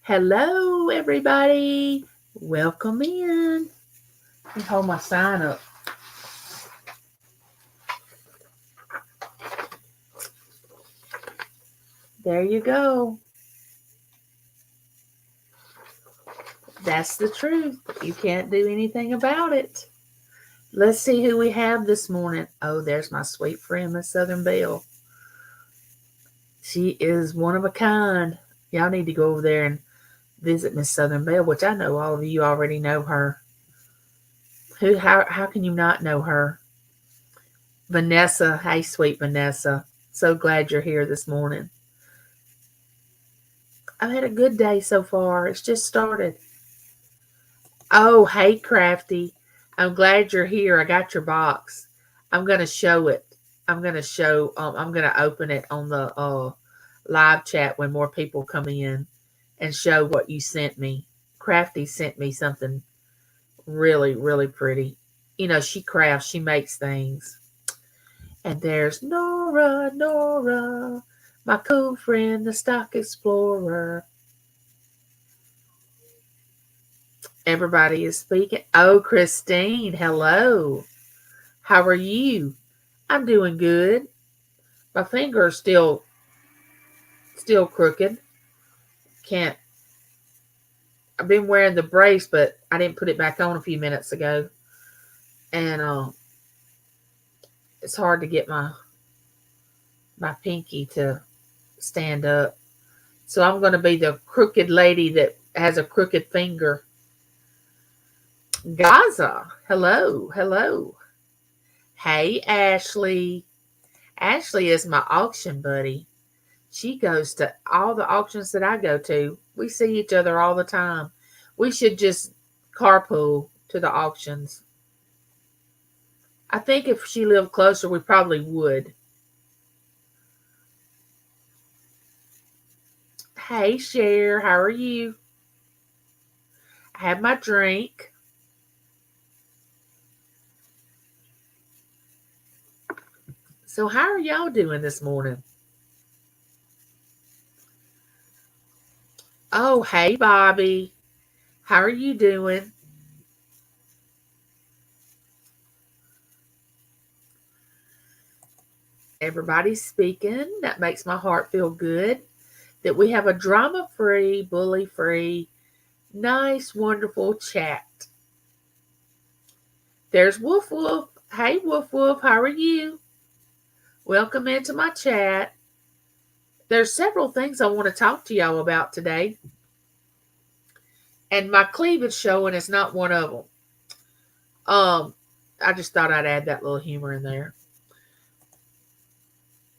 Hello, everybody. Welcome in. Let me hold my sign up. There you go. That's the truth. You can't do anything about it. Let's see who we have this morning. Oh, there's my sweet friend, Miss Southern Belle. She is one of a kind. Y'all need to go over there and visit Miss Southern Belle, which I know all of you already know her. How can you not know her? Vanessa. Hey, sweet Vanessa. So glad you're here this morning. I've had a good day so far. It's just started. Oh, hey, Crafty. I'm glad you're here. I got your box. I'm going to show it. I'm going to open it on the live chat when more people come in and show what you sent me. Crafty sent me something really, really pretty. You know, she crafts, she makes things. And there's Nora, my cool friend, the stock explorer. Everybody is speaking. Oh, Christine, hello. How are you? I'm doing good. My finger is still crooked. Can't. I've been wearing the brace, but I didn't put it back on a few minutes ago, and it's hard to get my pinky to stand up. So I'm going to be the crooked lady that has a crooked finger. Gaza, hello, hello. Hey, Ashley. Ashley is my auction buddy. She goes to all the auctions that I go to. We see each other all the time. We should just carpool to the auctions. I think if she lived closer, we probably would. Hey, Cher, how are you? I had my drink. So, how are y'all doing this morning? Oh, hey, Bobby. How are you doing? Everybody's speaking. That makes my heart feel good. That we have a drama free, bully free, nice, wonderful chat. There's Woof Woof. Hey, Woof Woof, how are you? Welcome into my chat. There's several things I want to talk to y'all about today, and my cleavage showing is not one of them. I just thought I'd add that little humor in there.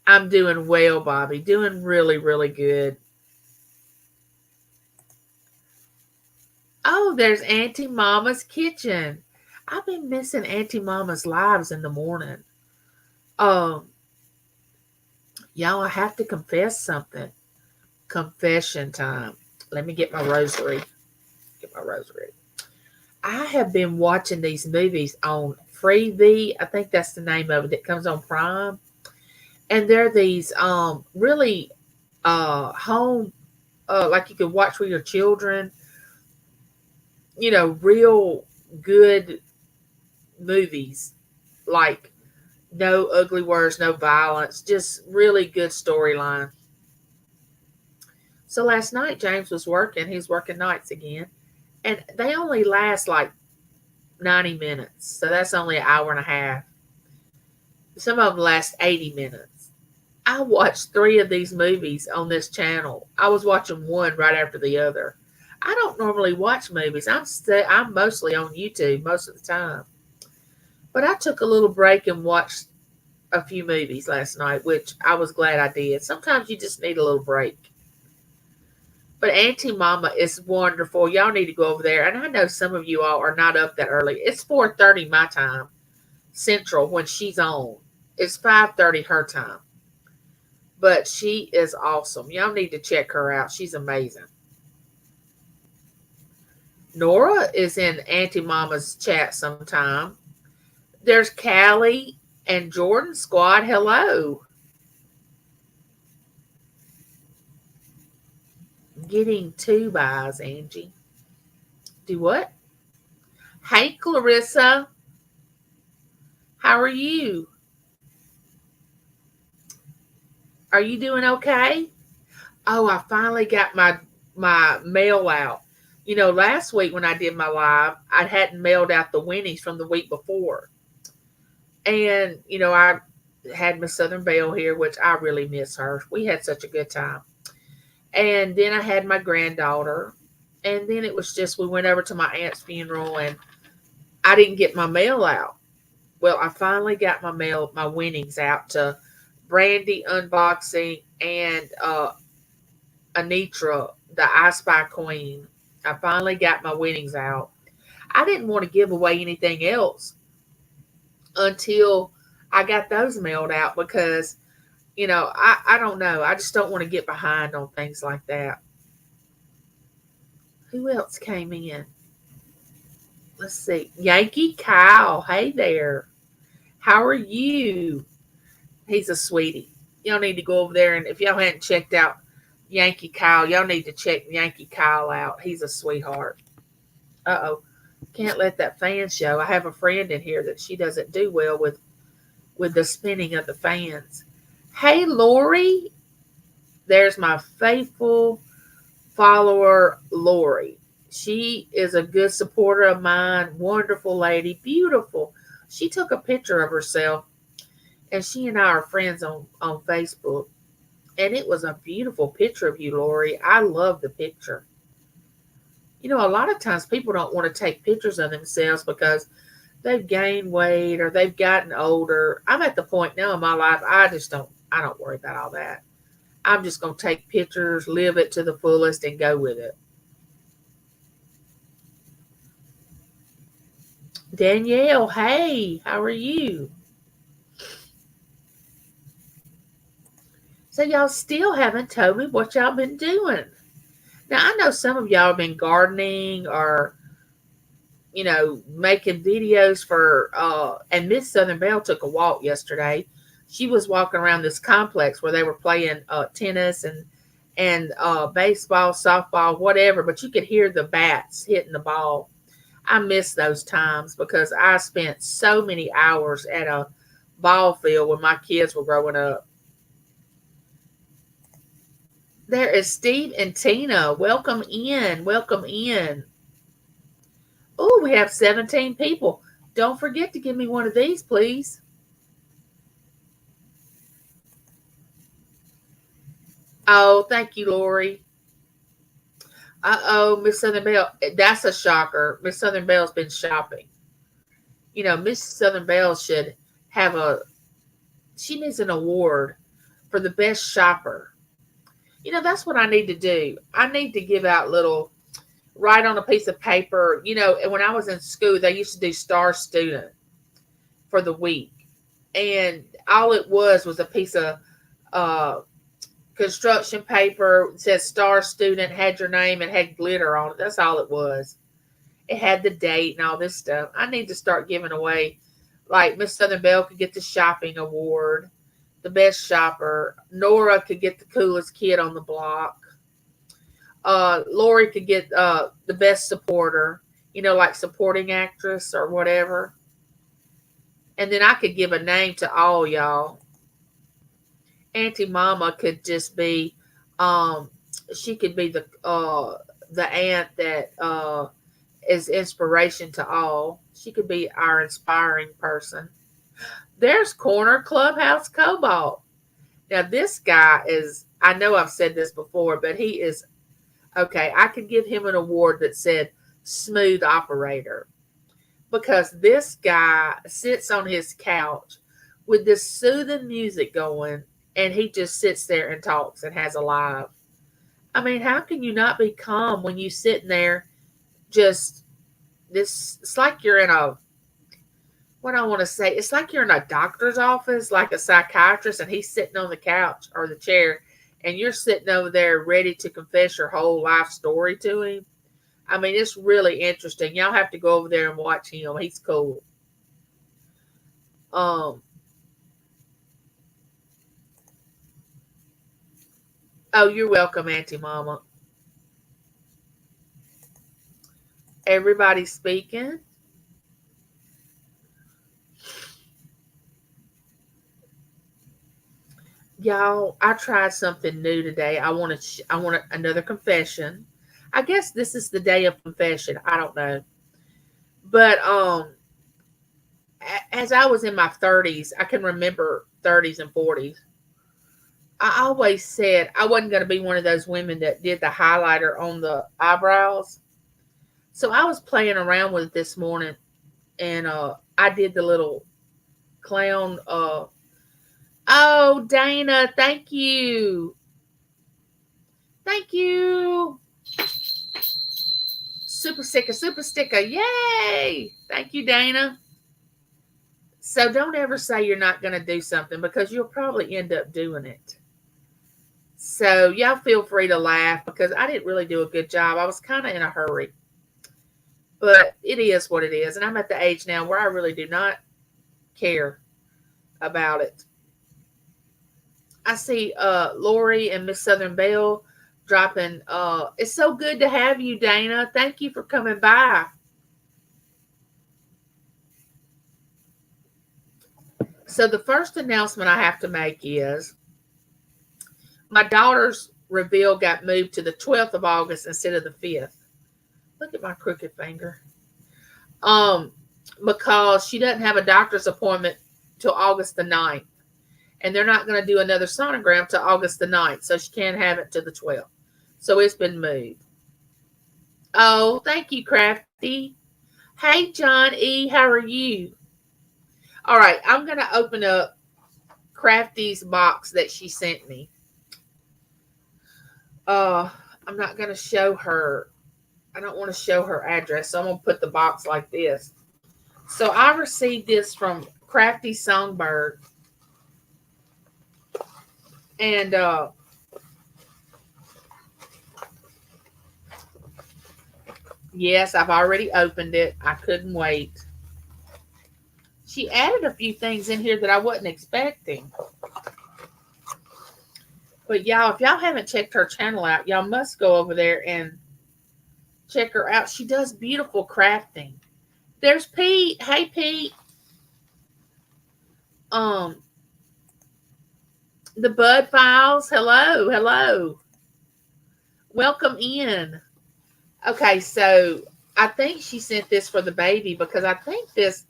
I'm doing well, Bobby. Doing really, really good. Oh, there's Auntie Mama's kitchen. I've been missing Auntie Mama's lives in the morning. Um, y'all, I have to confess something. Confession time. Let me get my rosary. Get my rosary. I have been watching these movies on Freevee. I think that's the name of it. That comes on Prime, and they're these really home like you could watch with your children. You know, real good movies like no ugly words, no violence, just really good storyline. So last night James was working. He's working nights again, and they only last like 90 minutes. So that's only an hour and a half. Some of them last 80 minutes. I watched three of these movies on this channel. I was watching one right after the other. I don't normally watch movies. I'm mostly on YouTube most of the time. But I took a little break and watched a few movies last night, which I was glad I did. Sometimes you just need a little break. But Auntie Mama is wonderful. Y'all need to go over there. And I know some of you all are not up that early. It's 4:30 my time, Central, when she's on. It's 5:30 her time. But she is awesome. Y'all need to check her out. She's amazing. Nora is in Auntie Mama's chat sometime. There's Callie and Jordan Squad. Hello. Getting two buys, Angie. Do what? Hey, Clarissa. How are you? Are you doing okay? Oh, I finally got my mail out. Last week when I did my live, I hadn't mailed out the winnings from the week before. And, I had Miss Southern Belle here, which I really miss her. We had such a good time. And then I had my granddaughter. And then it was just, we went over to my aunt's funeral and I didn't get my mail out. Well, I finally got my winnings out to Brandy Unboxing and Anitra, the I Spy Queen. I finally got my winnings out. I didn't want to give away anything else until I got those mailed out because, I don't know. I just don't want to get behind on things like that. Who else came in? Let's see. Yankee Kyle. Hey there. How are you? He's a sweetie. Y'all need to go over there, and if y'all hadn't checked out Yankee Kyle, y'all need to check Yankee Kyle out. He's a sweetheart. Uh-oh. Can't let that fan show. I have a friend in here that she doesn't do well with the spinning of the fans. Hey, Lori. There's my faithful follower, Lori. She is a good supporter of mine. Wonderful lady. Beautiful. She took a picture of herself, and she and I are friends on Facebook. And it was a beautiful picture of you, Lori. I love the picture. A lot of times people don't want to take pictures of themselves because they've gained weight or they've gotten older. I'm at the point now in my life, I don't worry about all that. I'm just going to take pictures, live it to the fullest, and go with it. Danielle, hey, how are you? So y'all still haven't told me what y'all been doing. Now I know some of y'all have been gardening or making videos for and Miss Southern Belle took a walk yesterday. She was walking around this complex where they were playing tennis and baseball, softball, whatever, but you could hear the bats hitting the ball. I miss those times because I spent so many hours at a ball field when my kids were growing up. There is Steve and Tina. Welcome in. Welcome in. Oh, we have 17 people. Don't forget to give me one of these, please. Oh, thank you, Lori. Uh-oh, Miss Southern Belle. That's a shocker. Miss Southern Belle's been shopping. Miss Southern Belle should have she needs an award for the best shopper. That's what I need to do. I need to give out write on a piece of paper. And when I was in school, they used to do star student for the week. And all it was a piece of uh, construction paper. It says star student, had your name, and had glitter on it. That's all it was. It had the date and all this stuff. I need to start giving away, like Miss Southern Belle could get the shopping award, the best shopper. Nora could get the coolest kid on the block. Lori could get the best supporter, like supporting actress or whatever. And then I could give a name to all y'all. Auntie Mama could just be, she could be the aunt that is inspiration to all. She could be our inspiring person. There's Corner Clubhouse Cobalt. Now this guy is, I know I've said this before, but he is, okay, I could give him an award that said smooth operator because this guy sits on his couch with this soothing music going and he just sits there and talks and has a live. I mean, how can you not be calm when you sitting there just it's like you're in what I want to say, it's like you're in a doctor's office, like a psychiatrist, and he's sitting on the couch or the chair, and you're sitting over there ready to confess your whole life story to him. I mean, it's really interesting. Y'all have to go over there and watch him. He's cool. Um. Oh, you're welcome, Auntie Mama. Everybody speaking. Y'all, I tried something new today. I want another confession. I guess this is the day of confession. I don't know. But as I was in my 30s, I can remember 30s and 40s. I always said I wasn't going to be one of those women that did the highlighter on the eyebrows. So I was playing around with it this morning, and I did the little clown. Oh, Dana, thank you. Thank you. Super sticker. Yay. Thank you, Dana. So don't ever say you're not going to do something because you'll probably end up doing it. So y'all feel free to laugh because I didn't really do a good job. I was kind of in a hurry. But it is what it is. And I'm at the age now where I really do not care about it. I see Lori and Miss Southern Belle dropping. It's so good to have you, Dana. Thank you for coming by. So the first announcement I have to make is my daughter's reveal got moved to the 12th of August instead of the 5th. Look at my crooked finger. Because she doesn't have a doctor's appointment till August the 9th. And they're not going to do another sonogram till August the 9th. So she can't have it to the 12th. So it's been moved. Oh, thank you, Crafty. Hey, John E., how are you? All right, I'm going to open up Crafty's box that she sent me. I'm not going to show her. I don't want to show her address, so I'm going to put the box like this. So I received this from Crafty Songbird. And yes, I've already opened it. I couldn't wait. She added a few things in here that I wasn't expecting. But y'all, if y'all haven't checked her channel out, y'all must go over there and check her out. She does beautiful crafting. There's Pete. Hey, Pete. The Bud Files. Hello, hello. Welcome in. Okay, so I think she sent this for the baby because I think this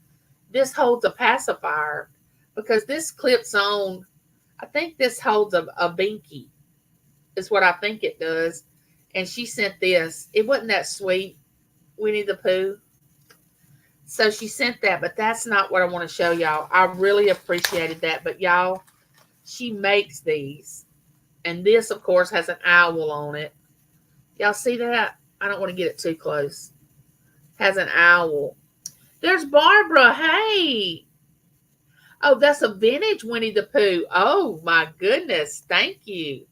holds a pacifier because this clips on. I think this holds a binky. Is what I think it does. And she sent this. It wasn't that sweet, Winnie the Pooh. So she sent that, but that's not what I want to show y'all. I really appreciated that. But y'all, she makes these. And this, of course, has an owl on it. Y'all see that? I don't want to get it too close. Has an owl. There's Barbara. Hey. Oh, that's a vintage Winnie the Pooh. Oh, my goodness. Thank you.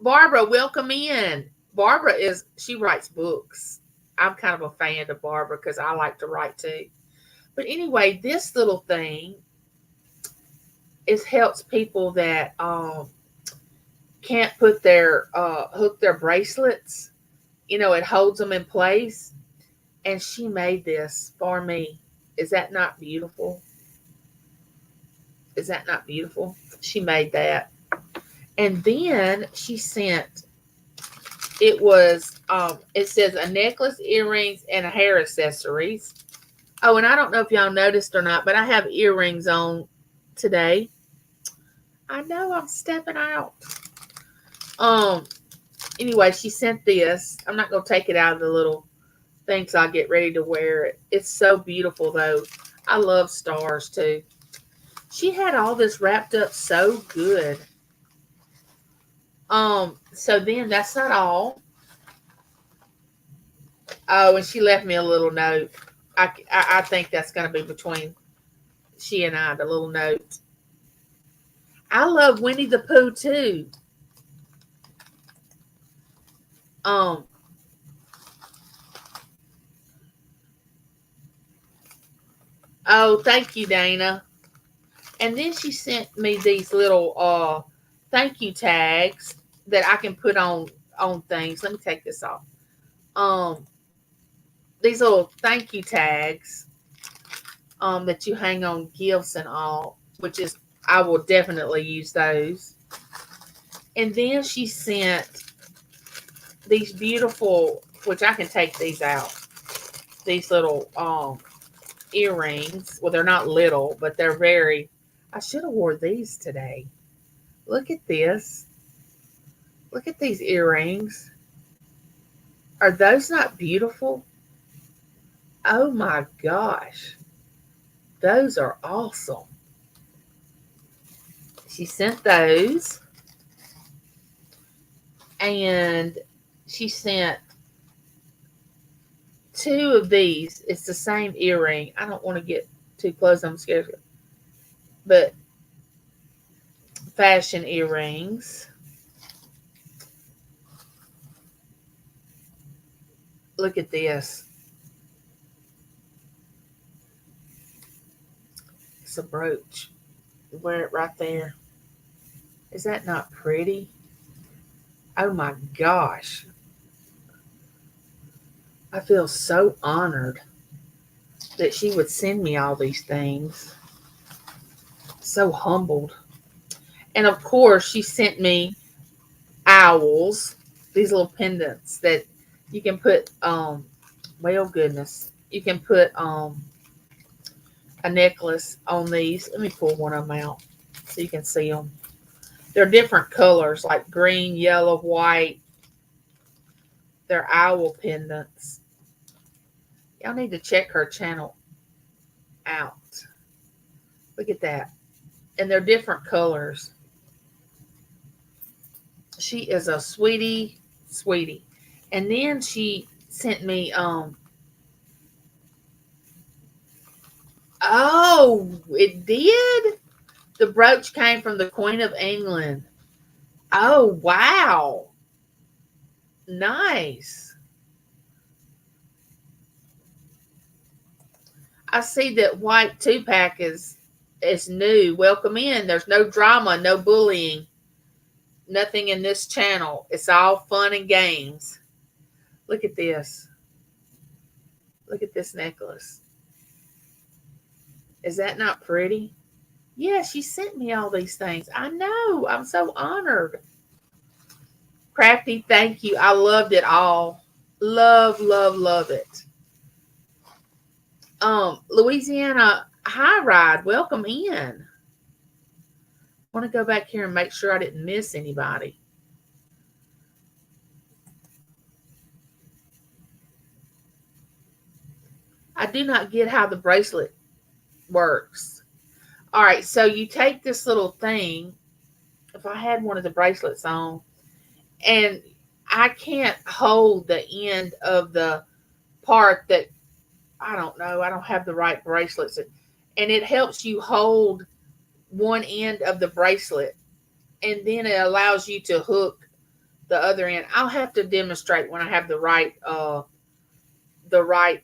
Barbara, welcome in. Barbara she writes books. I'm kind of a fan of Barbara because I like to write too. But anyway, this little thing helps people that can't put their hook their bracelets. It holds them in place. And she made this for me. Is that not beautiful? Is that not beautiful? She made that. And then she sent, it says a necklace, earrings, and a hair accessories. Oh, and I don't know if y'all noticed or not, but I have earrings on today. I know I'm stepping out. Anyway, she sent this. I'm not going to take it out of the little thing so I'll get ready to wear it. It's so beautiful, though. I love stars, too. She had all this wrapped up so good. So then that's not all. Oh, and she left me a little note. I think that's going to be between she and I, the little note. I love Winnie the Pooh too. Oh, thank you, Dana. And then she sent me these little thank you tags that I can put on things. Let me take this off. these little thank you tags that you hang on gifts and all, which is I will definitely use those. And then she sent these beautiful, which I can take these out. These little earrings. Well, they're not little, but they're very. I should have wore these today. Look at this. Look at these earrings. Are those not beautiful? Oh my gosh. Those are awesome. She sent those. And she sent two of these. It's the same earring. I don't want to get too close. I'm scared. But fashion earrings. Look at this. It's a brooch. Wear it right there. Is that not pretty? Oh my gosh. I feel so honored that she would send me all these things. So humbled. And of course, she sent me owls, these little pendants that you can put, well, goodness, you can put a necklace on these. Let me pull one of them out so you can see them. They're different colors, like green, yellow, white. They're owl pendants. Y'all need to check her channel out. Look at that. And they're different colors. She is a sweetie. And then she sent me oh, it did? The brooch came from the Queen of England. Oh, wow. Nice. I see that white 2-pack is new. Welcome in. There's no drama, no bullying. Nothing in this channel. It's all fun and games. Look at this. Look at this necklace. Is that not pretty? Yeah, she sent me all these things. I know. I'm so honored. Crafty, thank you. I loved it all. Love, love, love it. Louisiana High Ride, welcome in. I want to go back here and make sure I didn't miss anybody. I do not get how the bracelet works. All right, so you take this little thing. If I had one of the bracelets on, and I can't hold the end of the part that, I don't know, I don't have the right bracelets. And it helps you hold one end of the bracelet, and then it allows you to hook the other end. I'll have to demonstrate when I have the right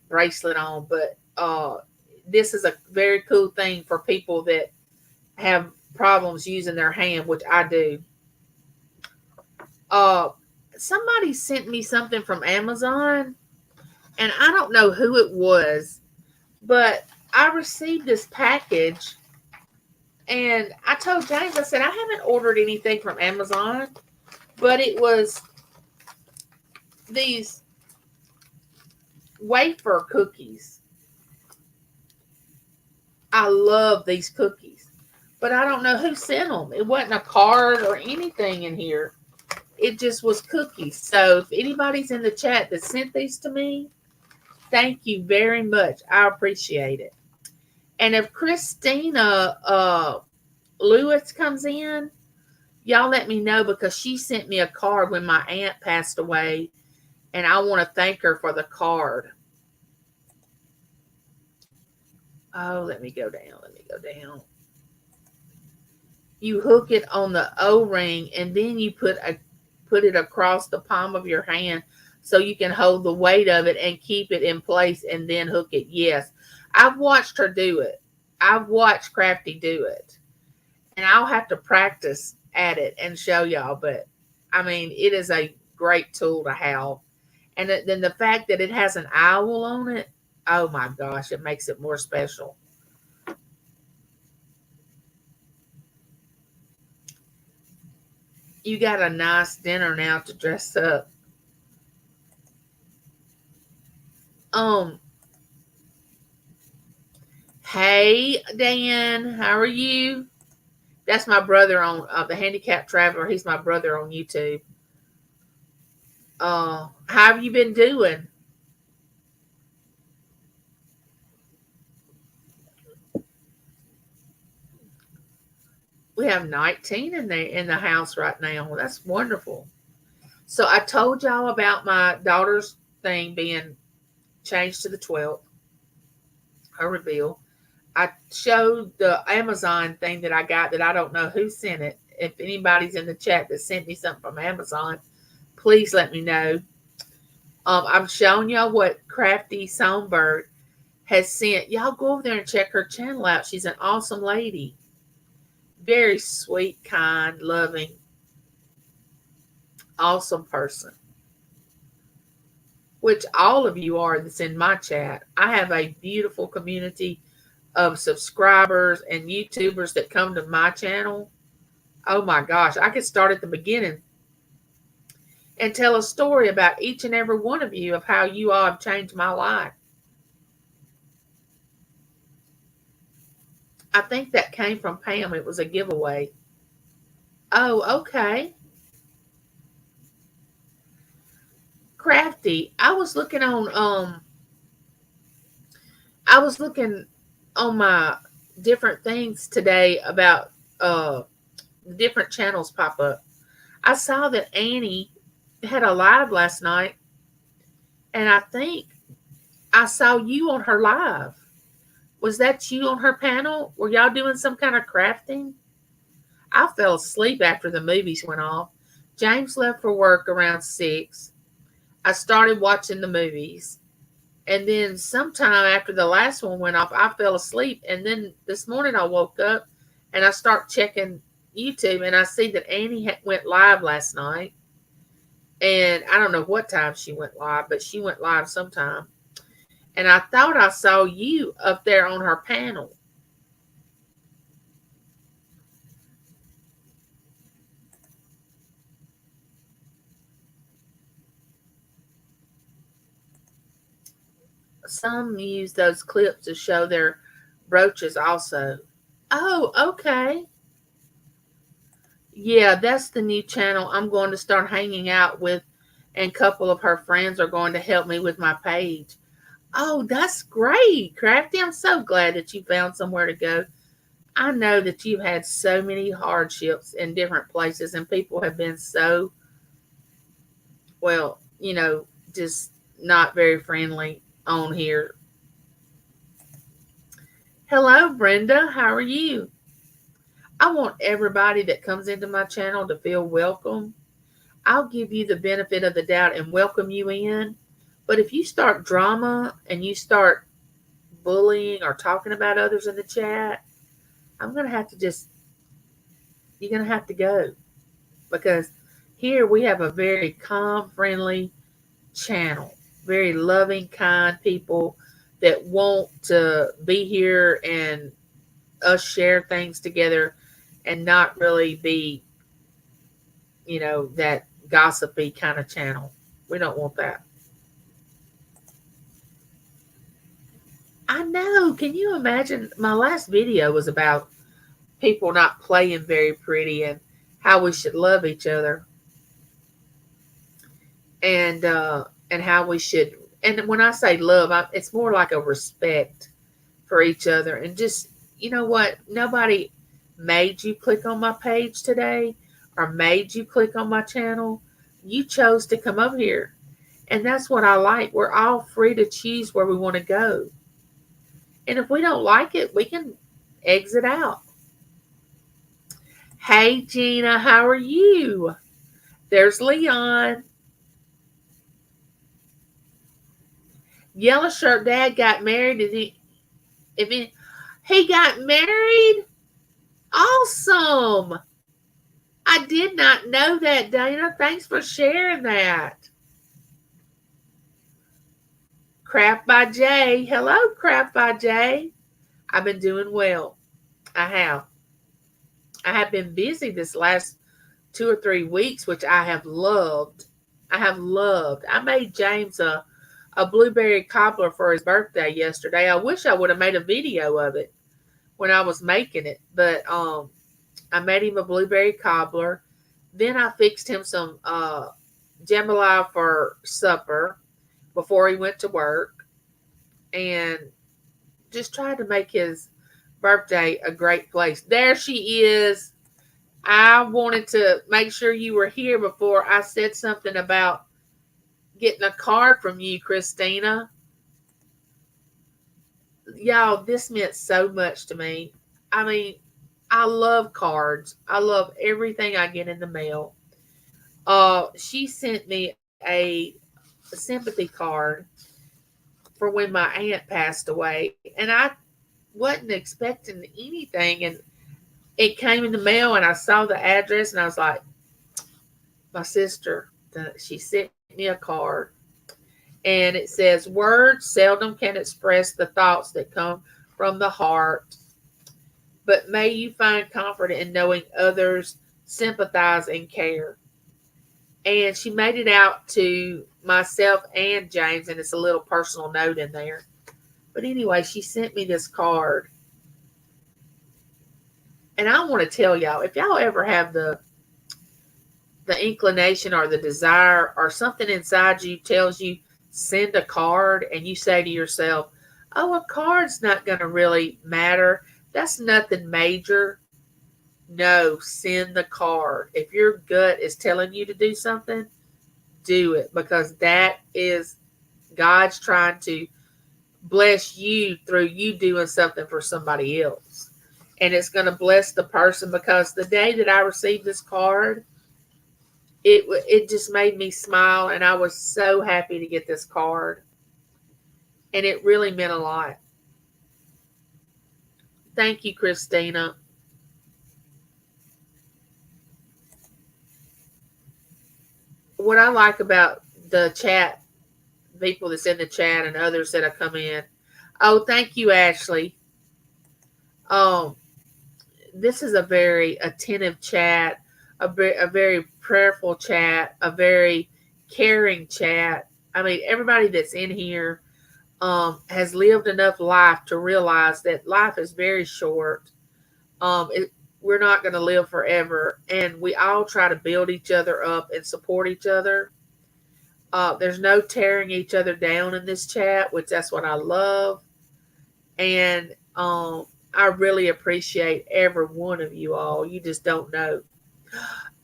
bracelet on, but this is a very cool thing for people that have problems using their hand, which I do. Somebody sent me something from Amazon, and I don't know who it was, but I received this package, and I told James, I said, I haven't ordered anything from Amazon, but it was these wafer cookies. I love these cookies, but I don't know who sent them. It wasn't a card or anything in here. It just was cookies. So if anybody's in the chat that sent these to me, thank you very much. I appreciate it. And if Christina Lewis comes in, y'all let me know, because she sent me a card when my aunt passed away, and I want to thank her for the card. Oh, let me go down. You hook it on the O-ring, and then you put it across the palm of your hand so you can hold the weight of it and keep it in place, and then hook it. Yes, I've watched her do it. I've watched Crafty do it, and I'll have to practice at it and show y'all. But I mean, it is a great tool to have. And then the fact that it has an owl on it, oh my gosh, it makes it more special. You got a nice dinner now to dress up. Um, hey Dan, how are you? That's my brother on the Handicap Traveler. He's my brother on YouTube. How have you been doing? We have 19 in the house right now. That's wonderful. So I told y'all about my daughter's thing being changed to the 12th, her reveal. I showed the Amazon thing that I got that I don't know who sent it. If anybody's in the chat that sent me something from Amazon, please let me know. I'm showing y'all what Crafty Songbird has sent. Y'all go over there and check her channel out. She's an awesome lady. Very sweet, kind, loving, awesome person. Which all of you are that's in my chat. I have a beautiful community of subscribers and YouTubers that come to my channel. Oh my gosh, I could start at the beginning and tell a story about each and every one of you of how you all have changed my life. I think that came from Pam. It was a giveaway. Oh, okay. Crafty. I was looking on my different things today about different channels pop up. I saw that Annie had a live last night, and I think I saw you on her live. Was that you on her panel? Were y'all doing some kind of crafting? I fell asleep after the movies went off. James left for work around 6. I started watching the movies. And then sometime after the last one went off, I fell asleep. And then this morning I woke up and I start checking YouTube, and I see that Annie went live last night. And I don't know what time she went live, but she went live sometime. And I thought I saw you up there on her panel. Some use those clips to show their brooches also. Oh, okay. Yeah, that's the new channel I'm going to start hanging out with, and a couple of her friends are going to help me with my page. Oh, that's great, Crafty. I'm so glad that you found somewhere to go. I know that you've had so many hardships in different places, and people have been so, well, just not very friendly on here. Hello, Brenda. How are you? I want everybody that comes into my channel to feel welcome. I'll give you the benefit of the doubt and welcome you in. But if you start drama and you start bullying or talking about others in the chat, I'm going to have to you're going to have to go. Because here we have a very calm, friendly channel. Very loving, kind people that want to be here and us share things together and not really be, that gossipy kind of channel. We don't want that. I know. Can you imagine? My last video was about people not playing very pretty and how we should love each other. And how we should, and when I say love, it's more like a respect for each other. And just, you know what? Nobody made you click on my page today or made you click on my channel. You chose to come up here. And that's what I like. We're all free to choose where we want to go. And if we don't like it, we can exit out. Hey, Gina, how are you? There's Leon. Yellow shirt dad got married. He got married? Awesome. I did not know that, Dana. Thanks for sharing that. Craft by Jay. Hello, Craft by Jay. I've been doing well. I have. I have been busy this last 2 or 3 weeks, which I have loved. I have loved. I made James a blueberry cobbler for his birthday yesterday. I wish I would have made a video of it when I was making it, but I made him a blueberry cobbler. Then I fixed him some jambalaya for supper before he went to work, and just tried to make his birthday a great place. There she is. I wanted to make sure you were here before I said something about getting a card from you, Christina. Y'all, this meant so much to me. I mean, I love cards. I love everything I get in the mail. She sent me a sympathy card for when my aunt passed away, and I wasn't expecting anything, and it came in the mail, and I saw the address, and I was like, my sister, she sent me a card, and it says, words seldom can express the thoughts that come from the heart, but may you find comfort in knowing others sympathize and care. And she made it out to myself and James, and it's a little personal note in there. But anyway, she sent me this card. And I want to tell y'all, if y'all ever have the inclination or the desire or something inside you tells you send a card, and you say to yourself, oh, a card's not going to really matter. That's nothing major. No, send the card. If your gut is telling you to do something, do it, because that is God's trying to bless you through you doing something for somebody else. And it's going to bless the person, because the day that I received this card, it just made me smile, and I was so happy to get this card. And it really meant a lot. Thank you, Christina. What I like about the chat, people that's in the chat and others that have come in. Oh, thank you, Ashley. This is a very attentive chat, a very prayerful chat, a very caring chat. I mean, everybody that's in here has lived enough life to realize that life is very short. We're not going to live forever, and we all try to build each other up and support each other. There's no tearing each other down in this chat, which that's what I love. And I really appreciate every one of you all. You just don't know.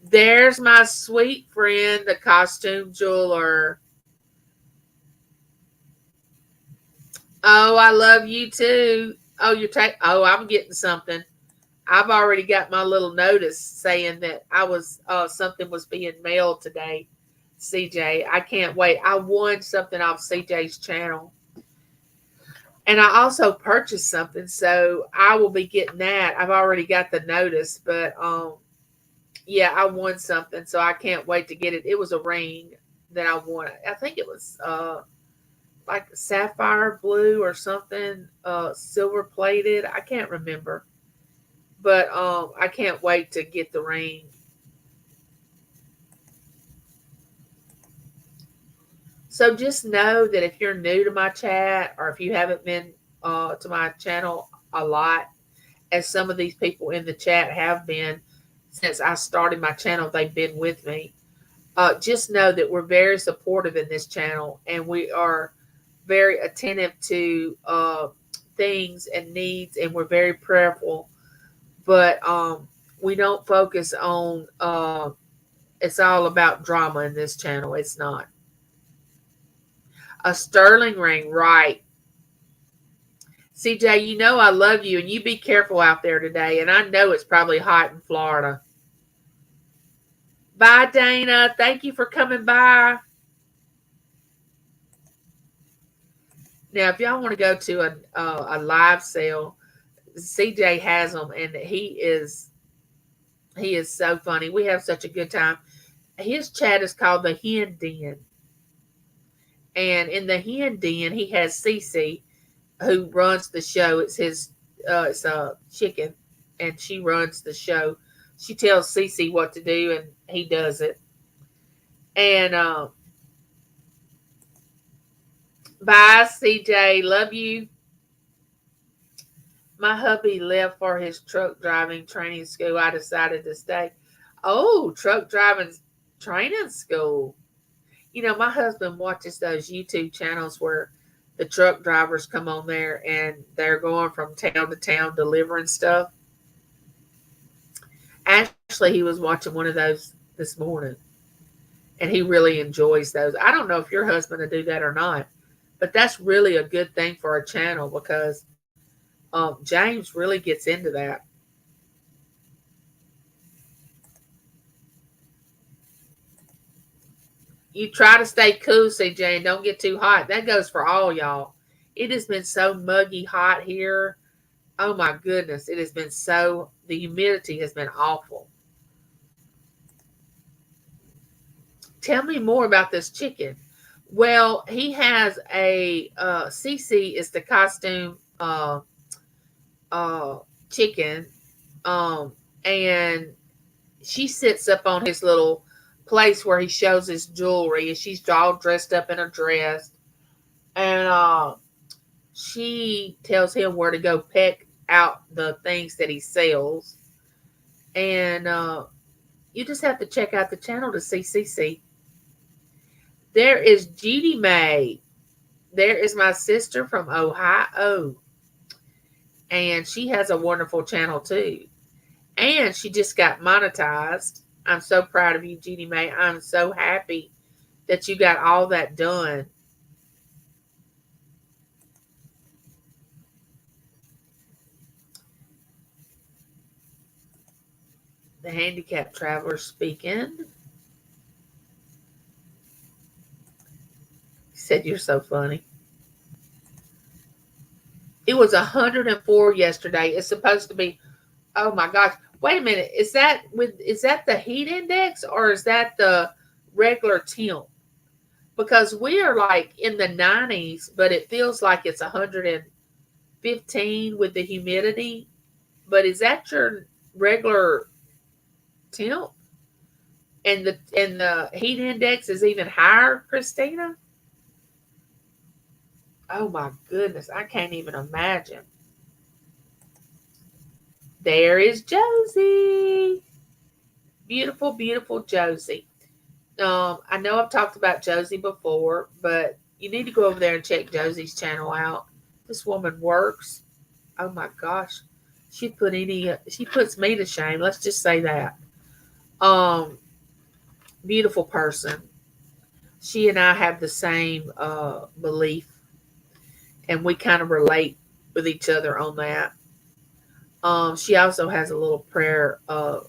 There's my sweet friend, the costume jeweler. Oh, I love you too. Oh, I'm getting something. I've already got my little notice saying that something was being mailed today. CJ, I can't wait. I won something off CJ's channel. And I also purchased something, so I will be getting that. I've already got the notice, but yeah, I won something, so I can't wait to get it. It was a ring that I won. I think it was like sapphire blue or something, silver plated. I can't remember. But I can't wait to get the ring. So just know that if you're new to my chat, or if you haven't been to my channel a lot, as some of these people in the chat have been since I started my channel, they've been with me. Just know that we're very supportive in this channel, and we are very attentive to things and needs, and we're very prayerful. But we don't focus on it's all about drama in this channel. It's not. A sterling ring, right. CJ, you know I love you, and you be careful out there today. And I know it's probably hot in Florida. Bye, Dana. Thank you for coming by. Now, if y'all want to go to a live sale, CJ has them, and he is so funny. We have such a good time. His chat is called the Hen Den, And in the hen den, he has Cece, who runs the show. It's his, it's a chicken, and she runs the show. She tells Cece what to do, and he does it. And bye, CJ. Love you. My hubby left for his truck driving training school. I decided to stay. Oh, truck driving training school. You know, my husband watches those YouTube channels where the truck drivers come on there and they're going from town to town delivering stuff. Actually, he was watching one of those this morning, and he really enjoys those. I don't know if your husband will do that or not, but that's really a good thing for a channel because James really gets into that. You try to stay cool, CJ, and don't get too hot. That goes for all y'all. It has been so muggy hot here. Oh my goodness. It has been so, the humidity has been awful. Tell me more about this chicken. Well, he has a, Cece is the costume uh, chicken. Um, and she sits up on his little place where he shows his jewelry, and she's all dressed up in a dress. And she tells him where to go pick out the things that he sells. And you just have to check out the channel to see Cece. There is Jeannie Mae. There is my sister from Ohio. And she has a wonderful channel too. And she just got monetized. I'm so proud of you, Jeannie Mae. I'm so happy that you got all that done. The handicapped traveler speaking. He said you're so funny. It was 104 yesterday. It's supposed to be, oh my gosh. Wait a minute. Is that the heat index or is that the regular temp? Because we are like in the 90s, but it feels like it's 115 with the humidity. But is that your regular temp? And the heat index is even higher, Christina? Oh my goodness, I can't even imagine. There is Josie. Beautiful, beautiful Josie. I know I've talked about Josie before, but you need to go over there and check Josie's channel out. This woman works. Oh my gosh. She puts me to shame. Let's just say that. Beautiful person. She and I have the same belief, and we kind of relate with each other on that. She also has a little prayer. I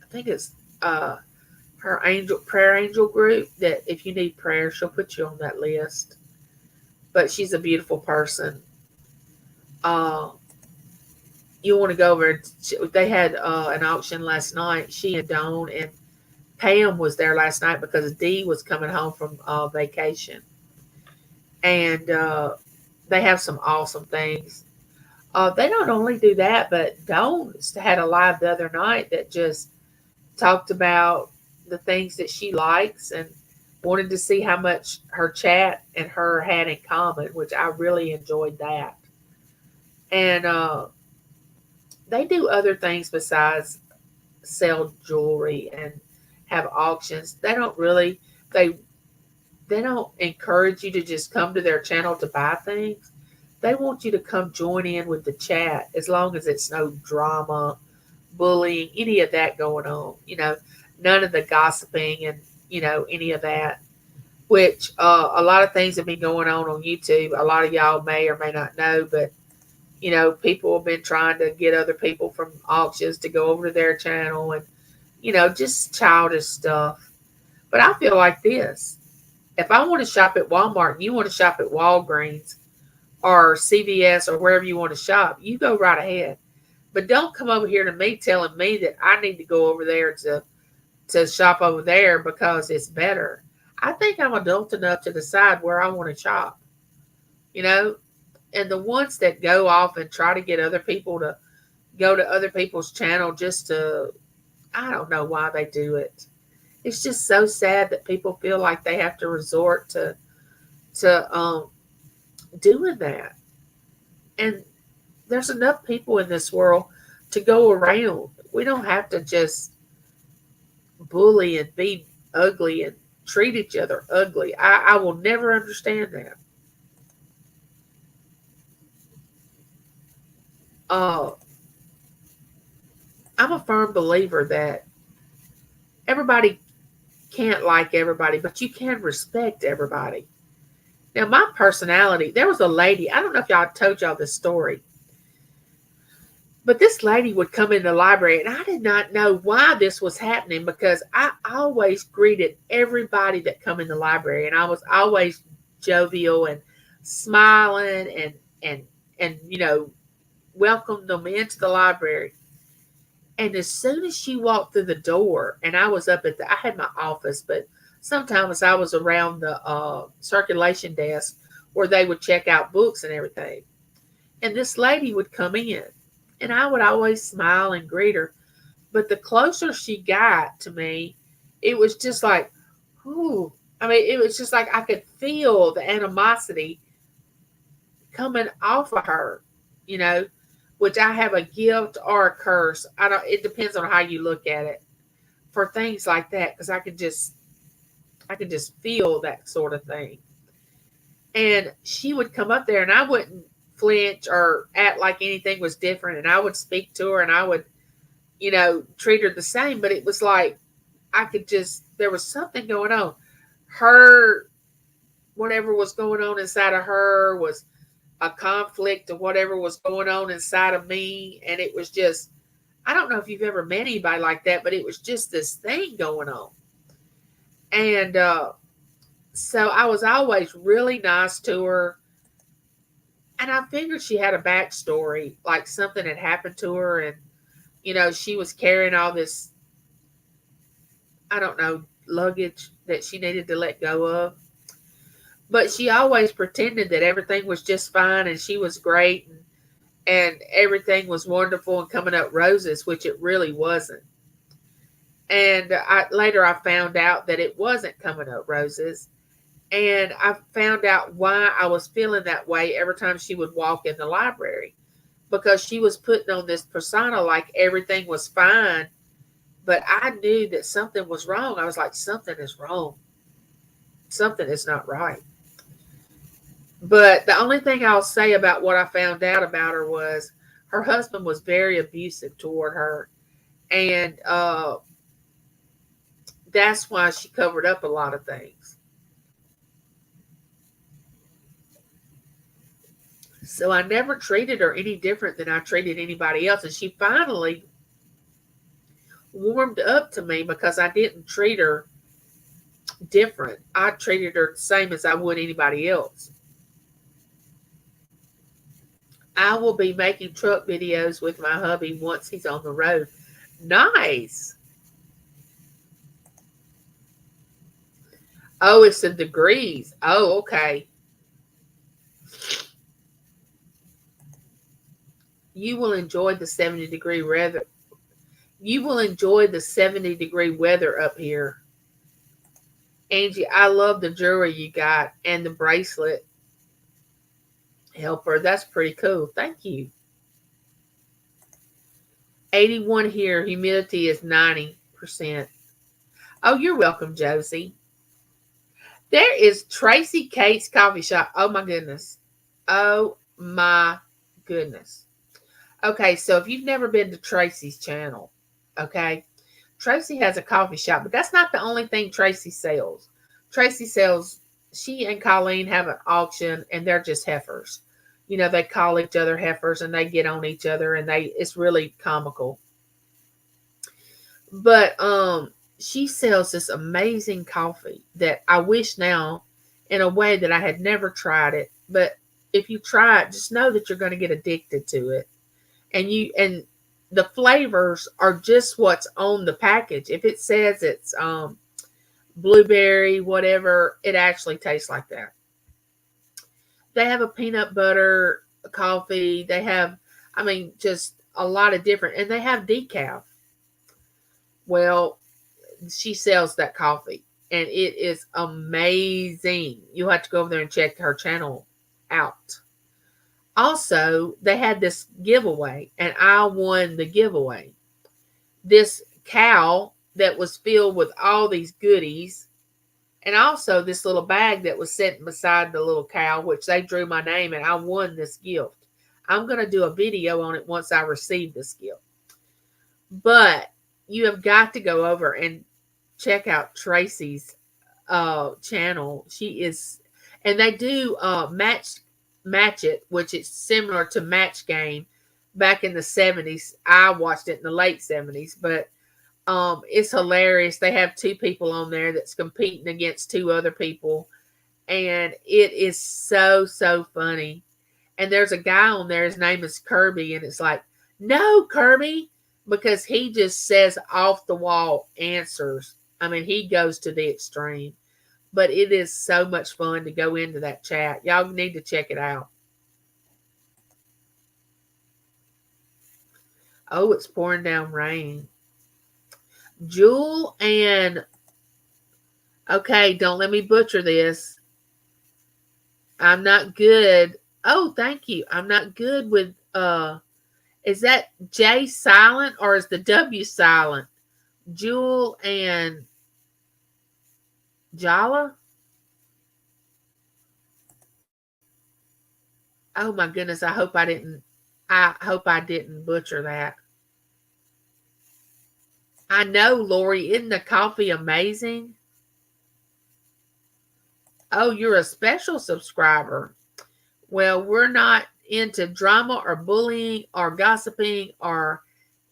think it's her prayer angel group that if you need prayer, she'll put you on that list. But she's a beautiful person. You want to go over. They had an auction last night. She and Dawn and Pam was there last night because Dee was coming home from vacation, and they have some awesome things. They don't only do that, but Dawn had a live the other night that just talked about the things that she likes and wanted to see how much her chat and her had in common, which I really enjoyed that. And they do other things besides sell jewelry and have auctions. They don't encourage you to just come to their channel to buy things. They want you to come join in with the chat as long as it's no drama, bullying, any of that going on. None of the gossiping and, any of that, which a lot of things have been going on YouTube. A lot of y'all may or may not know, but, people have been trying to get other people from auctions to go over to their channel and, just childish stuff. But I feel like this. If I want to shop at Walmart and you want to shop at Walgreens or CVS or wherever you want to shop, you go right ahead. But don't come over here to me telling me that I need to go over there to shop over there because it's better. I think I'm adult enough to decide where I want to shop, you know? And the ones that go off and try to get other people to go to other people's channel just to, I don't know why they do it. It's just so sad that people feel like they have to resort to doing that. And there's enough people in this world to go around. We don't have to just bully and be ugly and treat each other ugly. I will never understand that. Uh, I'm a firm believer that everybody can't like everybody, but you can respect everybody. Now, my personality, there was a lady, I don't know if y'all told y'all this story, but this lady would come in the library, and I did not know why this was happening because I always greeted everybody that come in the library, and I was always jovial and smiling and welcomed them into the library. And as soon as she walked through the door, and I was up I had my office, but sometimes I was around the circulation desk where they would check out books and everything. And this lady would come in, and I would always smile and greet her. But the closer she got to me, it was just like, ooh. I mean, it was just like I could feel the animosity coming off of her, you know, which I have a gift or a curse. I don't. It depends on how you look at it for things like that, because I could just feel that sort of thing. And she would come up there, and I wouldn't flinch or act like anything was different, and I would speak to her, and I would, treat her the same. But it was like I could just, there was something going on. Her, whatever was going on inside of her was a conflict of whatever was going on inside of me. And it was just, I don't know if you've ever met anybody like that, but it was just this thing going on. And so I was always really nice to her. And I figured she had a backstory, like something had happened to her. And, she was carrying all this, I don't know, luggage that she needed to let go of. But she always pretended that everything was just fine and she was great and everything was wonderful and coming up roses, which it really wasn't. And later I found out that it wasn't coming up roses. And I found out why I was feeling that way every time she would walk in the library. Because she was putting on this persona like everything was fine. But I knew that something was wrong. I was like, something is wrong. Something is not right. But the only thing I'll say about what I found out about her was her husband was very abusive toward her. And that's why she covered up a lot of things. So I never treated her any different than I treated anybody else. And she finally warmed up to me because I didn't treat her different. I treated her the same as I would anybody else. I will be making truck videos with my hubby once he's on the road. Nice. Oh, it's the degrees. Oh, okay. You will enjoy the 70-degree weather. You will enjoy the 70-degree weather up here. Angie, I love the jewelry you got and the bracelet. Helper, that's pretty cool. Thank you. 81 here. Humidity is 90%. Oh, you're welcome, Josie. There is Tracy Kate's Coffee Shop. Oh, my goodness. Oh, my goodness. Okay, so if you've never been to Tracy's channel, okay, Tracy has a coffee shop, but that's not the only thing Tracy sells. Tracy sells, she and Colleen have an auction, and they're just heifers. They call each other heifers, and they get on each other, and it's really comical. But she sells this amazing coffee that I wish now, in a way that I had never tried it. But if you try it, just know that you're going to get addicted to it. And the flavors are just what's on the package. If it says it's blueberry, whatever. It actually tastes like that. They have a peanut butter coffee. They have, I mean, just a lot of different, and they have decaf. Well, she sells that coffee, and it is amazing. You'll have to go over there and check her channel out. Also, they had this giveaway, and I won the giveaway. This cow that was filled with all these goodies, and also this little bag that was sitting beside the little cow, which they drew my name, and I won this gift. I'm going to do a video on it once I receive this gift. But you have got to go over and check out Tracy's channel. She is, and they do match it, which is similar to Match Game back in the 70s. I watched it in the late 70s, but it's hilarious. They have two people on there that's competing against two other people, and it is so funny. And there's a guy on there, his name is Kirby, and it's like, no, Kirby, because he just says off the wall answers. I mean, he goes to the extreme. But it is so much fun to go into that chat. Y'all need to check it out. Oh, it's pouring down rain. Jewel and, okay, don't let me butcher this. I'm not good. Oh, thank you. I'm not good with, is that J silent or is the W silent? Jewel and Jala? Oh my goodness, I hope I didn't butcher that. I know, Lori, isn't the coffee amazing? Oh, you're a special subscriber. Well, we're not into drama or bullying or gossiping or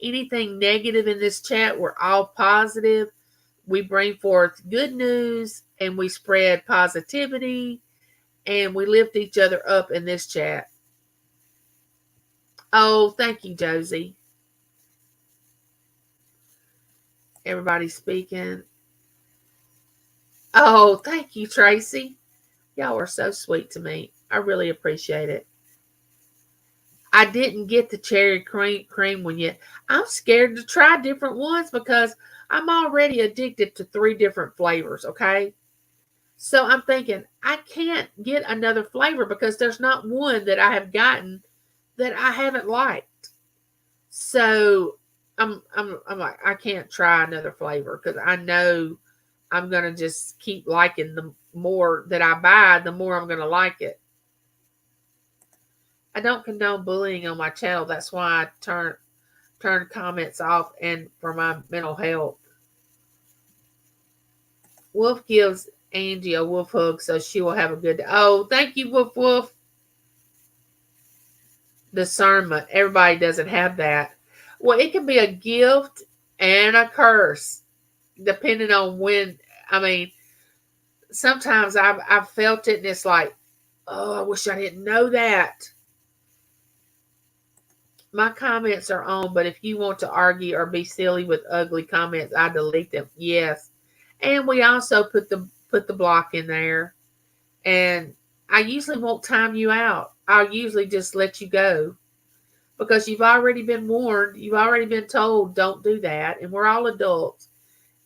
anything negative in this chat. We're all positive. We bring forth good news and we spread positivity and we lift each other up in this chat. Oh, thank you, Josie. Everybody's speaking. Oh, thank you, Tracy. Y'all are so sweet to me. I really appreciate it. I didn't get the cherry cream one yet. I'm scared to try different ones because I'm already addicted to 3 different flavors, okay? So I'm thinking I can't get another flavor because there's not one that I have gotten that I haven't liked. So I'm like, I can't try another flavor because I know I'm going to just keep liking the more that I buy, the more I'm going to like it. I don't condone bullying on my channel. That's why I turn comments off and for my mental health. Wolf gives Angie a wolf hug so she will have a good day. Oh, thank you, Wolf Wolf. Discernment. Everybody doesn't have that. Well, it can be a gift and a curse, depending on when. I mean, sometimes I've felt it and it's like, oh, I wish I didn't know that. My comments are on, but if you want to argue or be silly with ugly comments, I delete them. Yes. And we also put the block in there. And I usually won't time you out. I'll usually just let you go. Because you've already been warned. You've already been told don't do that. And we're all adults.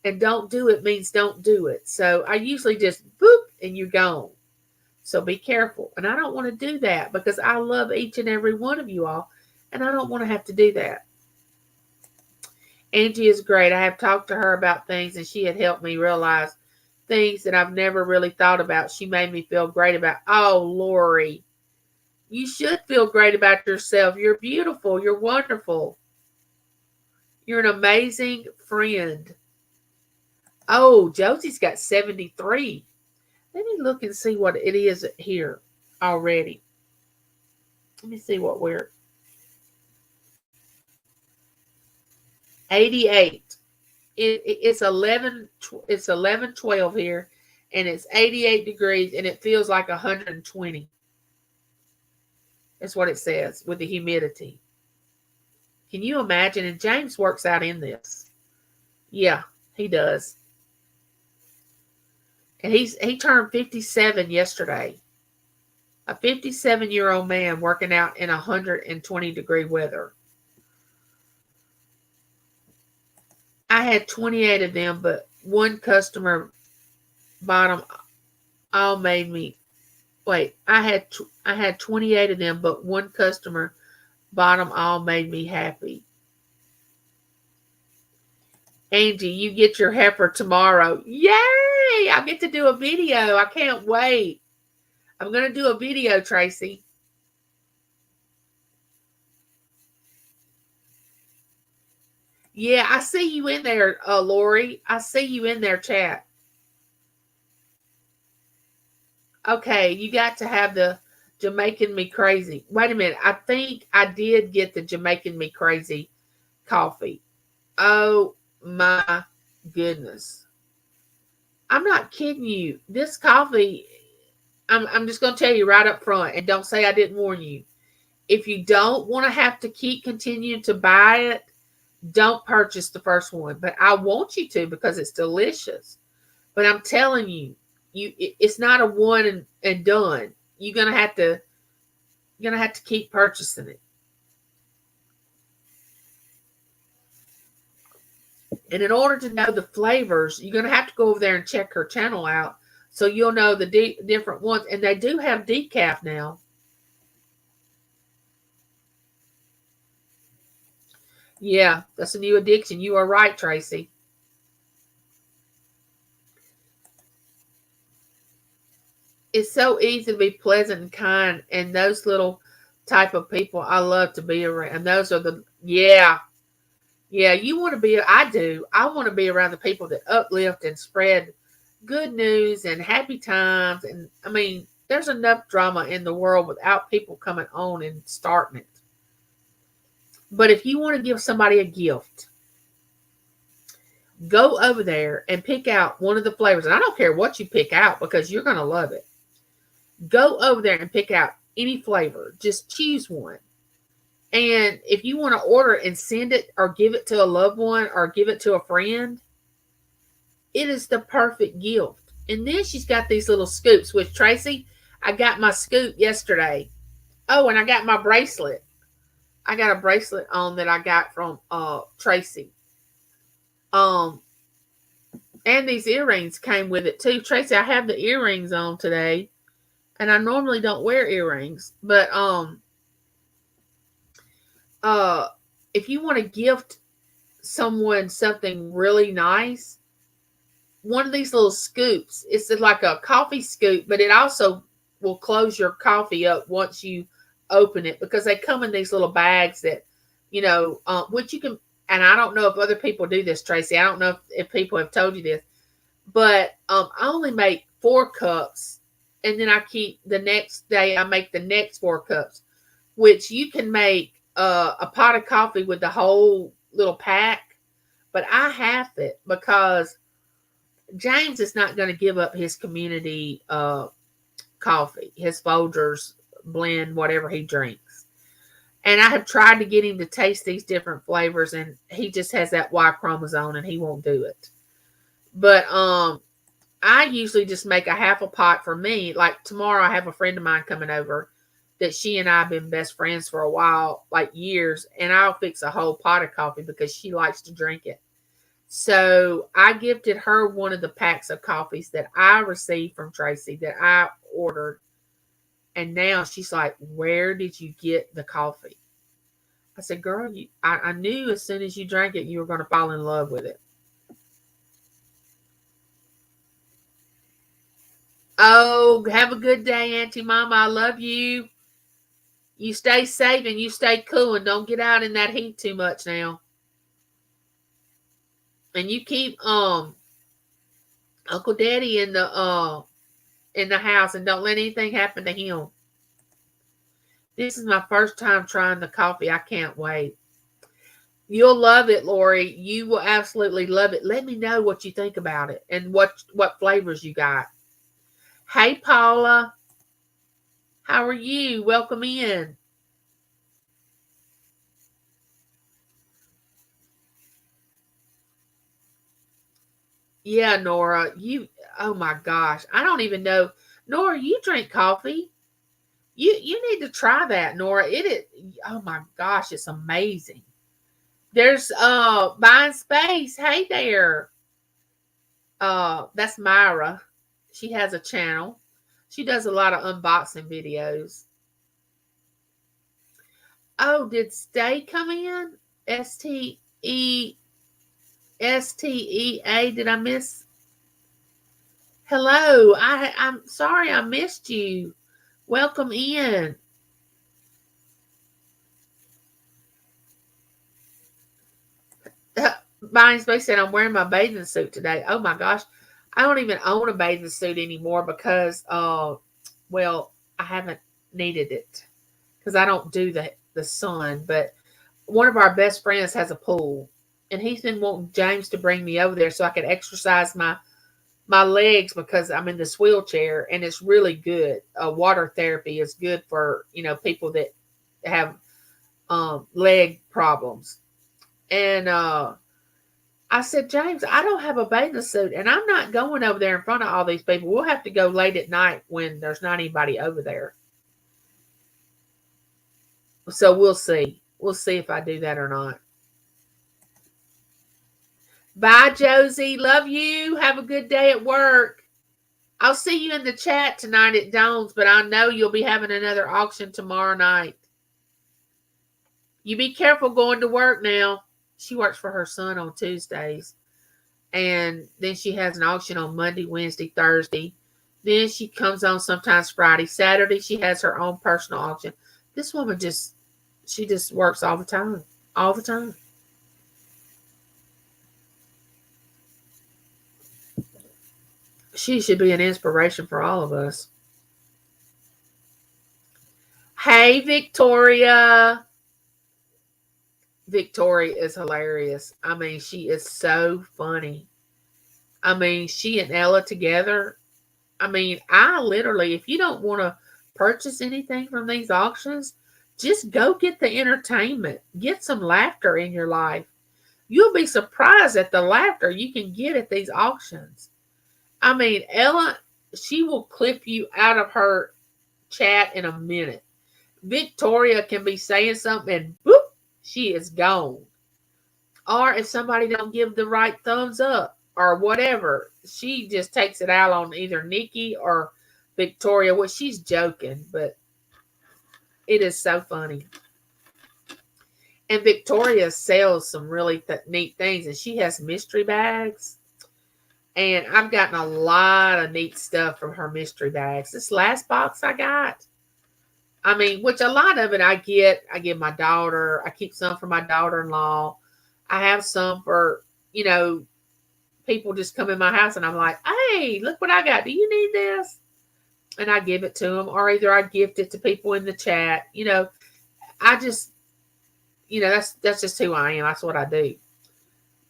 And don't do it means don't do it. So I usually just boop and you're gone. So be careful. And I don't want to do that because I love each and every one of you all. And I don't want to have to do that. Angie is great. I have talked to her about things and she had helped me realize things that I've never really thought about. She made me feel great about. Oh, Lori, you should feel great about yourself. You're beautiful. You're wonderful. You're an amazing friend. Oh, Josie's got 73. Let me look and see what it is here already. Let me see what we're. 88. It's 11:12 here, and it's 88 degrees, and it feels like 120. That's what it says with the humidity. Can you imagine? And James works out in this. Yeah, he does. And he turned 57 yesterday. A 57-year-old man working out in 120-degree weather. I had 28 of them, but one customer bought them all made me wait. I had 28 of them, but one customer bought them all made me happy. Angie, you get your heifer tomorrow. Yay! I get to do a video. I can't wait. I'm going to do a video, Tracy. Yeah, I see you in there, Lori. I see you in there, chat. Okay, you got to have the Jamaican Me Crazy. Wait a minute. I think I did get the Jamaican Me Crazy coffee. Oh my goodness. I'm not kidding you. This coffee, I'm just going to tell you right up front, and don't say I didn't warn you. If you don't want to have to keep continuing to buy it, don't purchase the first one. But I want you to because it's delicious. But I'm telling you, it's not a one and done. You're gonna have to keep purchasing it. And in order to know the flavors, you're gonna have to go over there and check her channel out, so you'll know the different ones. And they do have decaf now. Yeah, that's a new addiction. You are right, Tracy. It's so easy to be pleasant and kind, and those little type of people I love to be around. And those are yeah, you want to be, I do. I want to be around the people that uplift and spread good news and happy times. And I mean, there's enough drama in the world without people coming on and starting it. But if you want to give somebody a gift, go over there and pick out one of the flavors. And I don't care what you pick out because you're going to love it. Go over there and pick out any flavor. Just choose one. And if you want to order and send it or give it to a loved one or give it to a friend, it is the perfect gift. And then she's got these little scoops, which Tracy, I got my scoop yesterday. Oh, and I got my bracelet. I got a bracelet on that I got from Tracy. And these earrings came with it too. Tracy, I have the earrings on today. And I normally don't wear earrings, but if you want to gift someone something really nice, one of these little scoops, it's like a coffee scoop, but it also will close your coffee up once you open it, because they come in these little bags that, which you can, and I don't know if other people do this, Tracy. I don't know if people have told you this, but I only make 4 cups. And then I keep the next day, I make the next 4 cups, which you can make a pot of coffee with the whole little pack. But I have it because James is not going to give up his community coffee, his Folgers blend, whatever he drinks. And I have tried to get him to taste these different flavors, and he just has that Y chromosome and he won't do it. But I usually just make a half a pot for me. Like tomorrow, I have a friend of mine coming over that she and I have been best friends for a while, like years, and I'll fix a whole pot of coffee because she likes to drink it. So I gifted her one of the packs of coffees that I received from Tracy that I ordered. And now she's like, "Where did you get the coffee?" I said, "Girl, I knew as soon as you drank it, you were going to fall in love with it." Oh, have a good day, Auntie Mama. I love you. You stay safe and you stay cool and don't get out in that heat too much now. And you keep Uncle Daddy in the house and don't let anything happen to him. This is my first time trying the coffee. I can't wait. You'll love it, Lori. You will absolutely love it. Let me know what you think about it and what flavors you got. Hey, Paula. How are you? Welcome in. Yeah, Nora, oh my gosh. I don't even know. Nora, you drink coffee. You need to try that, Nora. It is, oh my gosh, it's amazing. There's Buying Space. Hey there. That's Myra. She has a channel. She does a lot of unboxing videos. Oh, did Stay come in? STESTEA. Did I miss? Hello. I'm sorry I missed you. Welcome in. Buying Space said I'm wearing my bathing suit today. Oh my gosh. I don't even own a bathing suit anymore because well, I haven't needed it because I don't do the sun. But one of our best friends has a pool, and he's been wanting James to bring me over there so I could exercise my legs because I'm in this wheelchair, and it's really good. Water therapy is good for people that have leg problems. And I said, James, I don't have a bathing suit, and I'm not going over there in front of all these people. We'll have to go late at night when there's not anybody over there. So we'll see. We'll see if I do that or not. Bye, Josie. Love you. Have a good day at work. I'll see you in the chat tonight at Dawn's, but I know you'll be having another auction tomorrow night. You be careful going to work now. She works for her son on Tuesdays. And then she has an auction on Monday, Wednesday, Thursday. Then she comes on sometimes Friday. Saturday, she has her own personal auction. This woman she just works all the time. All the time. She should be an inspiration for all of us. Hey, Victoria. Victoria is hilarious. I mean, she is so funny. I mean, she and Ella together. I mean, I literally, if you don't want to purchase anything from these auctions, just go get the entertainment. Get some laughter in your life. You'll be surprised at the laughter you can get at these auctions. I mean, Ella, she will clip you out of her chat in a minute. Victoria can be saying something and boop, she is gone. Or if somebody don't give the right thumbs up or whatever, she just takes it out on either Nikki or Victoria. Well, she's joking, but it is so funny. And Victoria sells some really neat things, and she has mystery bags. And I've gotten a lot of neat stuff from her mystery bags. This last box I got, I mean, which a lot of it I give my daughter. I keep some for my daughter-in-law. I have some for, people just come in my house and I'm like, hey, look what I got. Do you need this? And I give it to them, or either I gift it to people in the chat. I just, that's just who I am. That's what I do.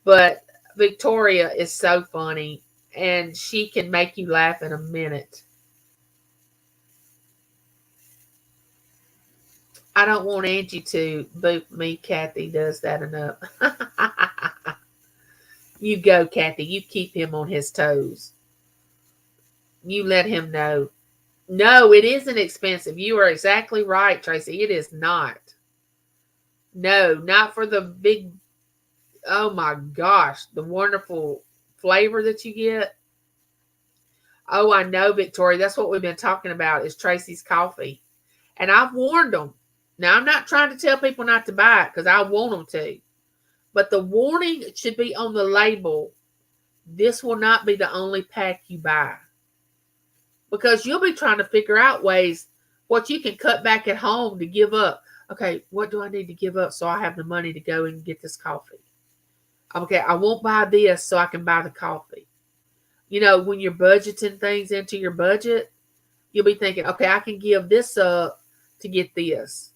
But Victoria is so funny, and she can make you laugh in a minute. I don't want Angie to boot me. Kathy does that enough. You go, Kathy. You keep him on his toes. You let him know. No, it isn't expensive. You are exactly right, Tracy. It is not. No, not for the big, oh my gosh, the wonderful flavor that you get. Oh, I know, Victoria. That's what we've been talking about is Tracy's coffee. And I've warned them. Now, I'm not trying to tell people not to buy it because I want them to. But the warning should be on the label. This will not be the only pack you buy. Because you'll be trying to figure out ways what you can cut back at home to give up. Okay, what do I need to give up so I have the money to go and get this coffee? Okay, I won't buy this so I can buy the coffee. When you're budgeting things into your budget, you'll be thinking, okay, I can give this up to get this.